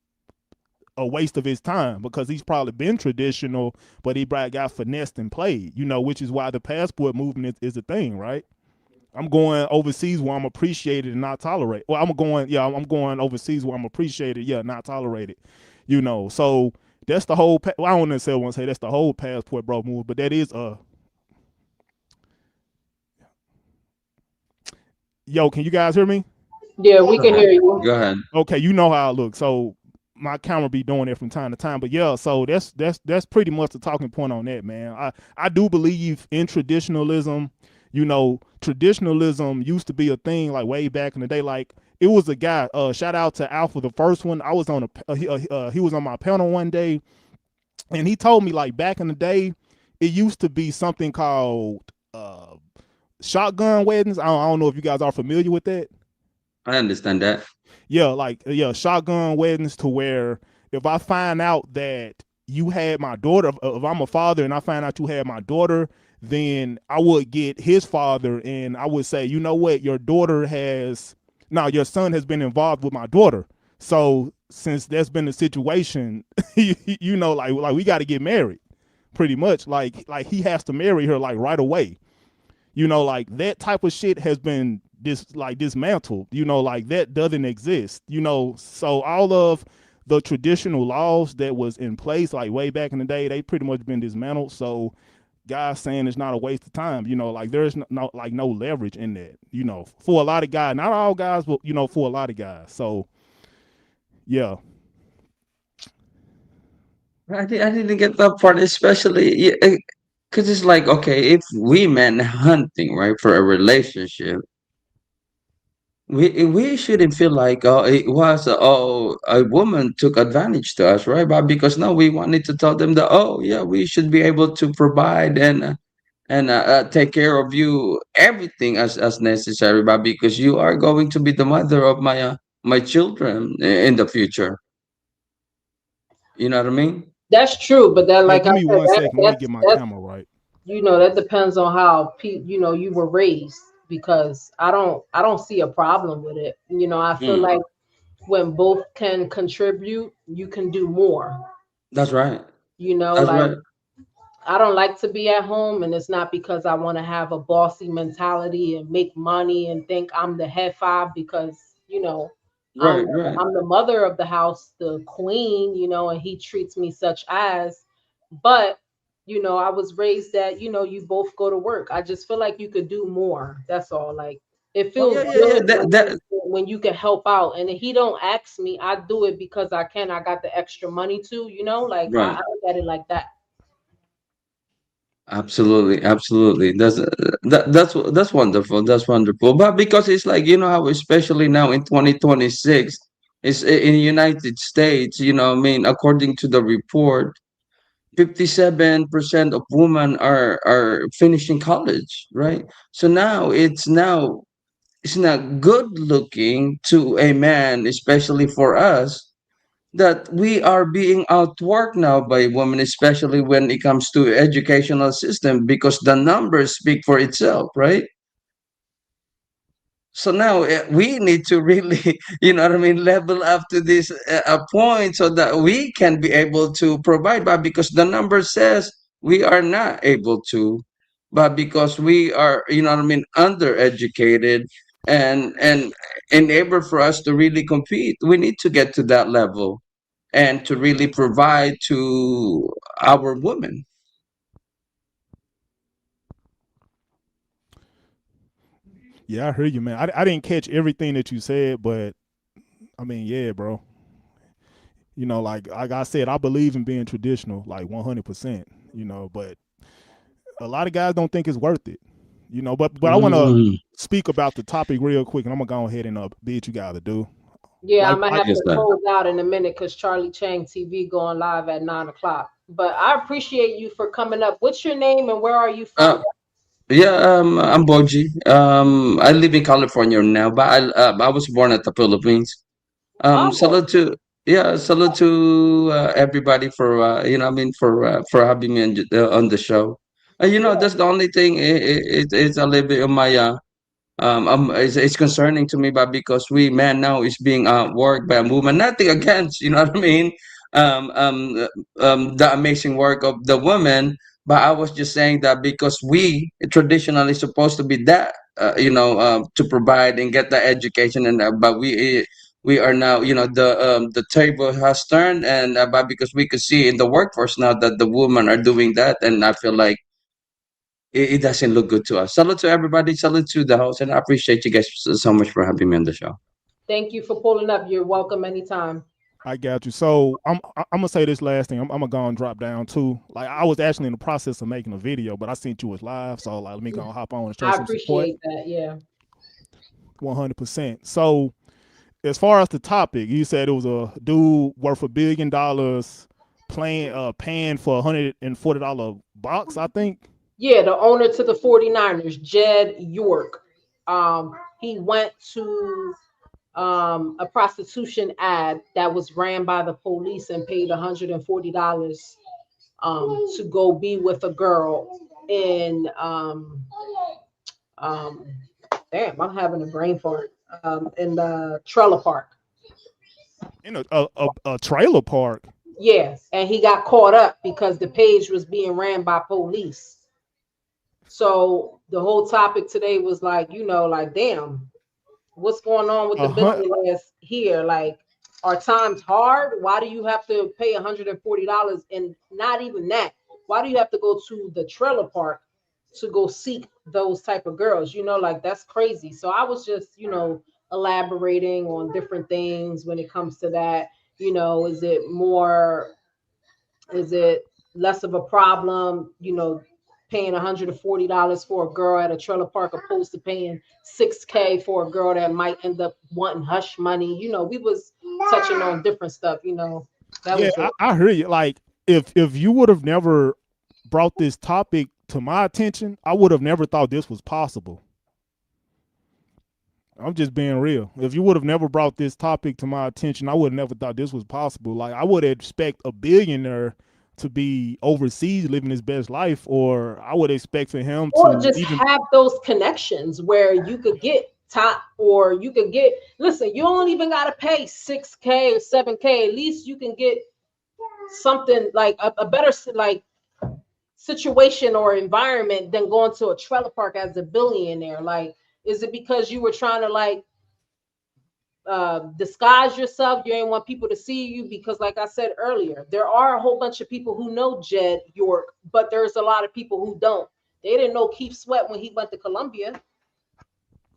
a waste of his time because he's probably been traditional, but he probably got finessed and played. Which is why the passport movement is a thing, right? I'm going overseas where I'm appreciated and not tolerated. Well, I'm going overseas where I'm appreciated, yeah, not tolerated. So that's the whole. Well, I don't necessarily want to say that's the whole passport bro move, but that is Yo, can you guys hear me? Yeah, we go can ahead, hear you. go ahead. Okay, you know how I look. So my camera be doing it from time to time. But yeah, so that's pretty much the talking point on that, man. I do believe in traditionalism. Traditionalism used to be a thing like way back in the day. Like it was a guy. Shout out to Alpha, the first one. I was on he was on my panel one day, and he told me like back in the day, it used to be something called shotgun weddings. I don't know if you guys are familiar with that. I understand that. Yeah, like shotgun weddings to where if I find out that you had my daughter, if I'm a father and I find out you had my daughter, then I would get his father and I would say, you know what, your daughter has now your son has been involved with my daughter. So since that's been the situation, like we got to get married, pretty much. Like he has to marry her like right away. Like that type of shit has been dismantled. Like that doesn't exist. So all of the traditional laws that was in place like way back in the day, they pretty much been dismantled. So guys saying it's not a waste of time. Like there's no leverage in that. For a lot of guys, not all guys, but for a lot of guys. So yeah. I didn't get that part, especially because it's like, okay, if we men hunting right for a relationship, we shouldn't feel like it was a woman took advantage to us, right? But because now we wanted to tell them that, oh yeah, we should be able to provide and take care of you everything as necessary, but because you are going to be the mother of my children in the future. You know what I mean? That's true, but that, Yeah, like give I me said, one second. Let me get my that's camera right. that depends on how you were raised. Because I don't see a problem with it. I feel Mm, like when both can contribute, you can do more. that's right. That's Like right. I don't like to be at home, and it's not because I want to have a bossy mentality and make money and think I'm the head five because I'm Right, right. I'm the mother of the house, the queen, and he treats me such as. But I was raised that you both go to work. I just feel like you could do more. That's all. Like it Oh feels yeah, yeah, yeah. good That that when you can help out, and if he don't ask me, I do it because I can. I got the extra money too. Like I right. look at it like that. Absolutely, absolutely. That's wonderful. That's wonderful. But because it's like, how especially now in 2026, it's in the United States, I mean, according to the report, 57% of women are finishing college, right? So now it's not good looking to a man, especially for us, that we are being outworked now by women, especially when it comes to educational system, because the numbers speak for itself, right? So now we need to really, what I mean, level up to this point so that we can be able to provide. But because the number says we are not able to, but because we are, what I mean, undereducated, and in able for us to really compete, we need to get to that level and to really provide to our women. Yeah, I heard you, man. I didn't catch everything that you said, but I mean, yeah, bro. Like I said, I believe in being traditional, like 100%. But a lot of guys don't think it's worth it. But I want to Mm, speak about the topic real quick, and I'm gonna go ahead and bid you guys to do. Yeah, Like I'm gonna like have yes, to sir. close out in a minute because Charlie Chang TV going live at 9 o'clock. But I appreciate you for coming up. What's your name and where are you from? Uh, yeah, I'm Boji. I live in California now, but I was born at the Philippines. Oh, Salute to yeah, salute to everybody for for having me on the show. yeah. That's the only thing. It's a little bit of my it's concerning to me, but because we man now is being worked by a movement, nothing against, what I mean, the amazing work of the women, but I was just saying that because we traditionally supposed to be that, to provide and get the education, and but we are now, the table has turned, and but because we could see in the workforce now that the women are doing that, and I feel like it doesn't look good to us. Salute to everybody. Salute to the host, and I appreciate you guys so much for having me on the show. Thank you for pulling up. You're welcome anytime. I got you. So I'm gonna say this last thing. I'm gonna go and drop down too. Like I was actually in the process of making a video, but I seen you was live, so like let me go and hop on and show I some support. appreciate that. Yeah. 100%. So as far as the topic, you said it was a dude worth $1 billion paying for $140 box, I think. Yeah, the owner to the 49ers, Jed York. He went to a prostitution ad that was ran by the police and paid $140 to go be with a girl in um, damn, I'm having a brain fart. In the trailer park. In a trailer park. Yeah, and he got caught up because the page was being ran by police. So the whole topic today was like, like, damn, what's going on with A the hun- billionaires here? Like, are times hard? Why do you have to pay $140? And not even that. Why do you have to go to the trailer park to go seek those type of girls? Like that's crazy. So I was just, elaborating on different things when it comes to that. Is it more is it less of a problem, paying $140 for a girl at a trailer park opposed to paying 6K for a girl that might end up wanting hush money? We was touching on different stuff, That yeah, was it. I hear you. Like if you would have never brought this topic to my attention, I would have never thought this was possible. I'm just being real. If you would have never brought this topic to my attention, I would have never thought this was possible. Like I would expect a billionaire to be overseas living his best life, or I would expect for him Or to just even have those connections where you could get top, or you could get, listen, you don't even got to pay 6K or 7K. At least you can get something like a better like situation or environment than going to a trailer park as a billionaire. Like, is it because you were trying to like disguise yourself? You ain't want people to see you? Because like I said earlier, there are a whole bunch of people who know Jed York, but there's a lot of people who don't. They didn't know Keith Sweat when he went to Columbia.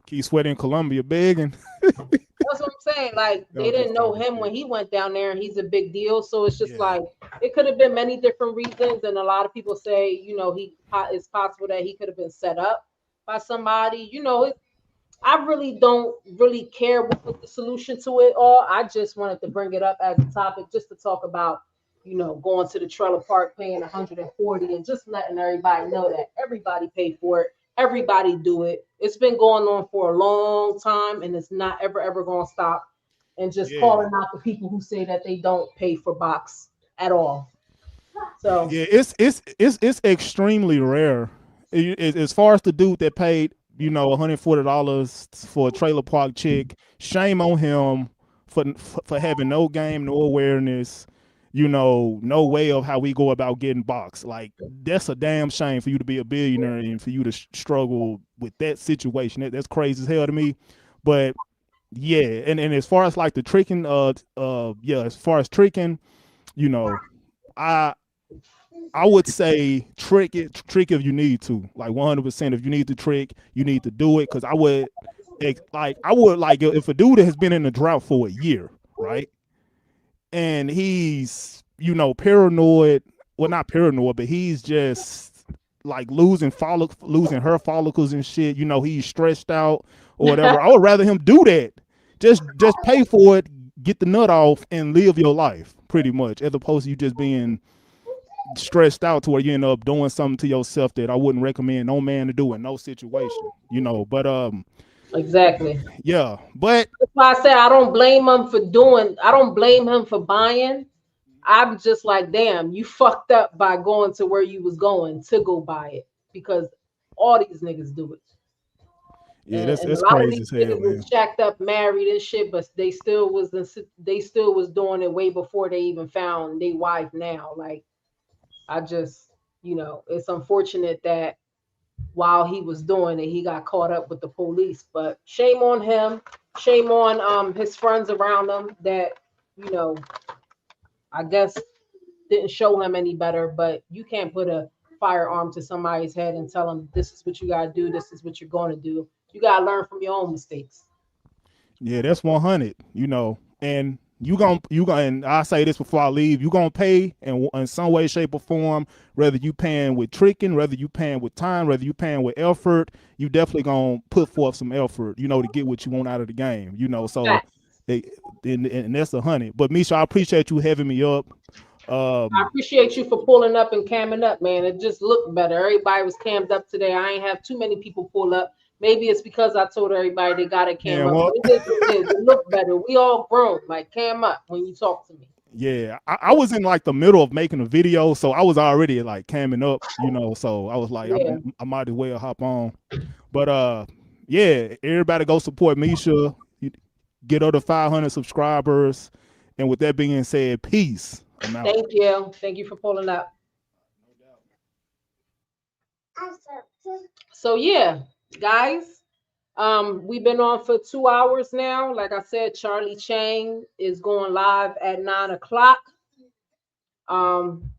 keep sweating Columbia begging. That's what I'm saying. Like, they I'm didn't just know talking him when shit. he went down there, and he's a big deal. So it's just Yeah. like it could have been many different reasons, and a lot of people say, it's possible that he could have been set up by somebody. I really don't really care what was the solution to it all. I just wanted to bring it up as a topic just to talk about, going to the trailer park paying 140 and just letting everybody know that everybody pay for it. Everybody do it. It's been going on for a long time and it's not ever going to stop. and just Yeah. calling out the people who say that they don't pay for box at all. So Yeah, it's extremely rare. As far as the dude that paid, $140 for a trailer park chick, shame on him for having no game, no awareness, no way of how we go about getting boxed. Like that's a damn shame for you to be a billionaire and for you to struggle with that situation. That's crazy as hell to me. But yeah, and as far as like the tricking, yeah, as far as tricking, you know, I I would say trick if you need to, like 100%. If you need to trick, you need to do it. Cause I would like if a dude has been in a drought for a year, right, and he's paranoid, well not paranoid, but he's just like losing her follicles and shit. He's stressed out or whatever. I would rather him do that. Just pay for it, get the nut off, and live your life pretty much, as opposed to you just being stressed out to where you end up doing something to yourself that I wouldn't recommend no man to do in no situation. But exactly. yeah, but That's why I said I don't blame him for doing. I don't blame him for buying. I'm just like, damn, you fucked up by going to where you was going to go buy it because all these niggas do it. yeah, that's And a that's lot of crazy these as hell, niggas was man. shacked up, married and shit, but they still was doing it way before they even found their wife. Now, like I just, it's unfortunate that while he was doing it, he got caught up with the police. But shame on him. Shame on his friends around him that you know I guess didn't show him any better. But you can't put a firearm to somebody's head and tell them this is what you gotta do. This is what you're going to do. You gotta learn from your own mistakes. Yeah, that's 100. And you gonna and I say this before I leave. You gonna pay in some way, shape, or form. Whether you paying with tricking, whether you paying with time, whether you paying with effort, you definitely gonna put forth some effort. To get what you want out of the game. So Facts. they and that's 100. But Misha, I appreciate you having me up. I Um, appreciate you for pulling up and camming up, man. It just looked better. Everybody was cammed up today. I ain't have too many people pull up. Maybe it's because I told everybody they got to cam man, up. well, But it is what it is. It looked better. We all grown. Like cam up when you talk to me. yeah, I was in like the middle of making a video, so I was already like camming up. So I was like, Yeah. I might as well hop on. But yeah, everybody go support Misha. Get her to 500 subscribers. And with that being said, peace. I'm out. Thank you. Thank you for pulling up. So yeah, guys. We've been on for 2 hours now. Like I said, Charlie Chang is going live at 9 o'clock. Um,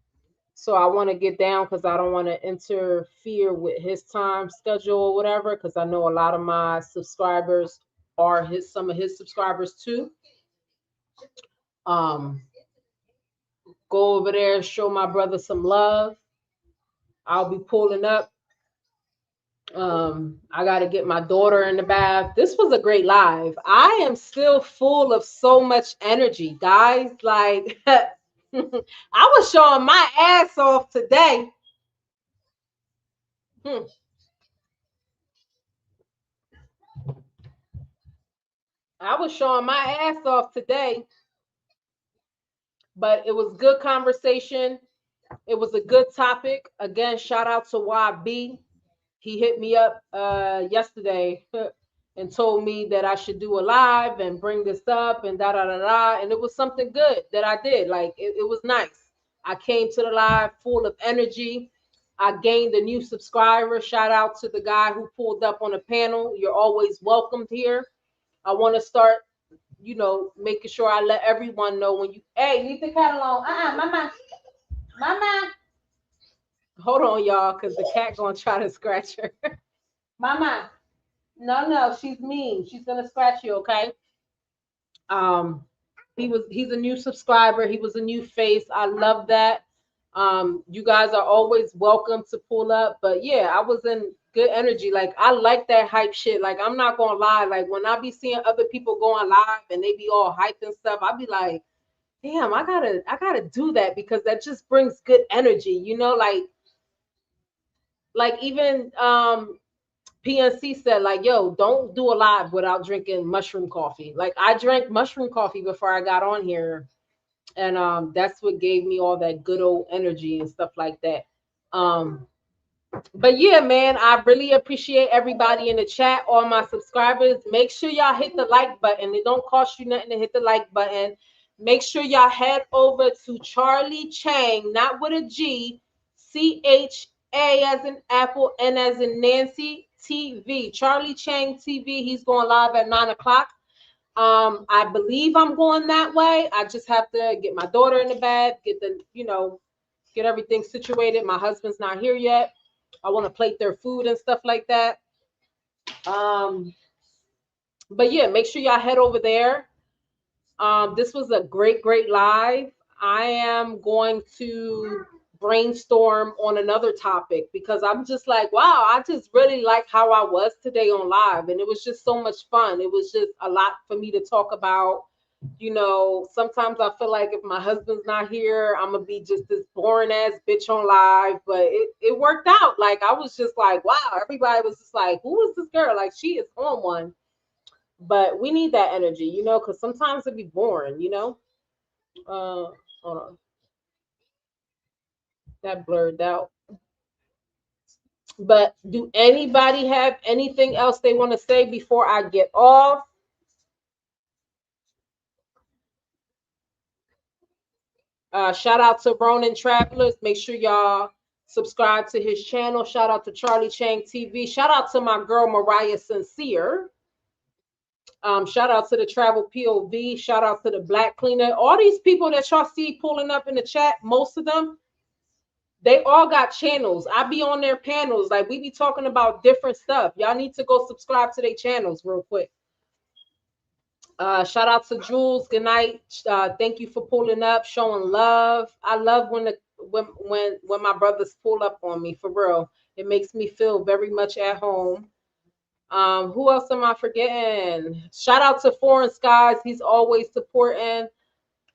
so I want to get down because I don't want to interfere with his time schedule or whatever. Because I know a lot of my subscribers are some of his subscribers too. Um, go over there, show my brother some love. I'll be pulling up. I got to get my daughter in the bath. This was a great live. I am still full of so much energy, guys. Like I was showing my ass off today. Hmm. I was showing my ass off today, but it was good conversation. It was a good topic. Again, shout out to YB. He hit me up yesterday and told me that I should do a live and bring this up and da da da da. And it was something good that I did. Like it was nice. I came to the live full of energy. I gained a new subscriber. Shout out to the guy who pulled up on the panel. You're always welcomed here. I want to start, making sure I let everyone know when you, hey, leave the cat alone. Mama, mama. Hold on, y'all, because the cat gonna try to scratch her. Mama, no, she's mean. She's gonna scratch you, okay? Um, he's a new subscriber. He was a new face. I love that. You guys are always welcome to pull up. But yeah, I was in good energy. Like I like that hype shit. Like I'm not gonna lie. Like when I be seeing other people going live and they be all hyped and stuff, I be like, damn, I gotta do that because that just brings good energy. Like even PNC said, like, yo, don't do a live without drinking mushroom coffee. Like, I drank mushroom coffee before I got on here, and that's what gave me all that good old energy and stuff like that. Um, but yeah, man, I really appreciate everybody in the chat, all my subscribers. Make sure y'all hit the like button. It don't cost you nothing to hit the like button. Make sure y'all head over to Charlie Chang, not with a G, CHA as in Apple, N as in Nancy, TV. Charlie Chang TV. He's going live at 9 o'clock. I believe I'm going that way. I just have to get my daughter in the bed, get the, get everything situated. My husband's not here yet. I want to plate their food and stuff like that. Um, but yeah, make sure y'all head over there. This was a great, great live. I am going to brainstorm on another topic because I'm just like, wow, I just really like how I was today on live. And it was just so much fun. It was just a lot for me to talk about. Sometimes I feel like if my husband's not here, I'm gonna be just this boring ass bitch on live. But it worked out. Like, I was just like, wow, everybody was just like, who is this girl? Like, she is on one. But we need that energy, because sometimes it'd be boring. Hold on, that blurred out. But do anybody have anything else they want to say before I get off? Shout out to Ronin Travelers. Make sure y'all subscribe to his channel. Shout out to Charlie Chang TV. Shout out to my girl Mariah Sincere. Shout out to the Travel POV. Shout out to the Black Cleaner. All these people that y'all see pulling up in the chat, most of them, they all got channels. I be on their panels. Like, we be talking about different stuff. Y'all need to go subscribe to their channels real quick. Shout out to Jules. Good night. Thank you for pulling up, showing love. I love when my brothers pull up on me, for real. It makes me feel very much at home. Who else am I forgetting? Shout out to Foreign Skies. He's always supporting.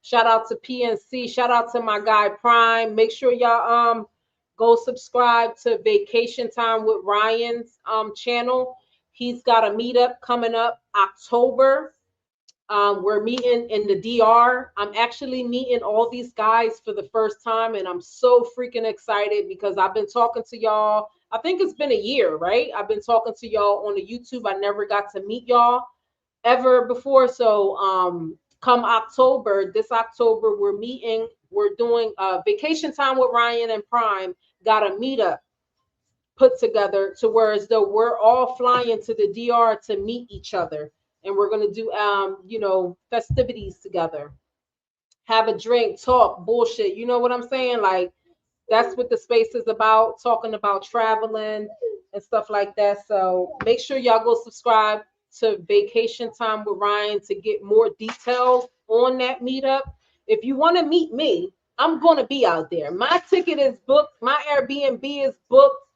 Shout out to PNC. Shout out to my guy Prime. Make sure y'all go subscribe to Vacation Time with Ryan's channel. He's got a meetup coming up October. We're meeting in the DR. I'm actually meeting all these guys for the first time, and I'm so freaking excited because I've been talking to y'all. I think it's been a year, right? I've been talking to y'all on the YouTube. I never got to meet y'all ever before. So come October, this October, we're meeting. We're doing Vacation Time with Ryan and Prime. Got a meetup put together to where as though we're all flying to the DR to meet each other. And we're going to do, festivities together, have a drink, talk, bullshit. You know what I'm saying? Like, that's what the space is about, talking about traveling and stuff like that. So make sure y'all go subscribe to Vacation Time with Ryan to get more details on that meetup. If you want to meet me, I'm going to be out there. My ticket is booked. My Airbnb is booked.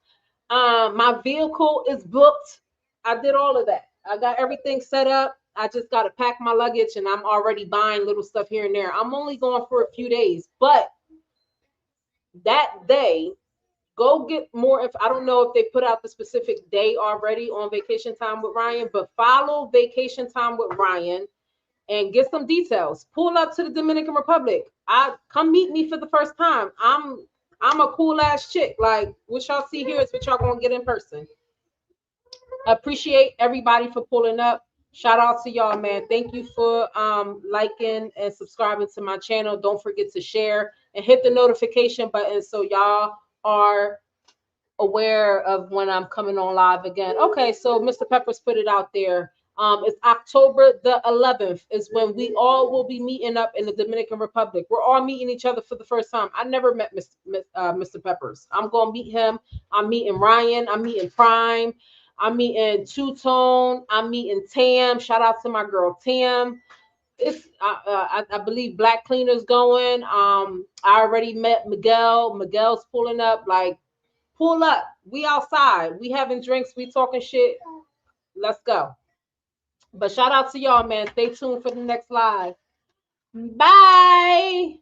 My vehicle is booked. I did all of that. I got everything set up. I just got to pack my luggage and I'm already buying little stuff here and there. I'm only going for a few days, but that day, go get more. If I don't know if they put out the specific day already on Vacation Time with Ryan, but follow Vacation Time with Ryan and get some details. Pull up to the Dominican Republic. I come meet me for the first time. I'm a cool ass chick. Like, what y'all see here is what y'all gonna get in person. Appreciate everybody for pulling up. Shout out to y'all, man. Thank you for liking and subscribing to my channel. Don't forget to share and hit the notification button so y'all are aware of when I'm coming on live again. Okay, so Mr. Peppers put it out there. It's October the 11th is when we all will be meeting up in the Dominican Republic. We're all meeting each other for the first time. I never met Mr. Peppers. I'm going to meet him. I'm meeting Ryan. I'm meeting Prime. I'm meeting Two Tone. I'm meeting Tam. Shout out to my girl Tam. I believe Black Cleaner's going. I already met Miguel. Miguel's pulling up. Like, pull up. We outside. We having drinks. We talking shit. Let's go. But shout out to y'all, man. Stay tuned for the next live. Bye.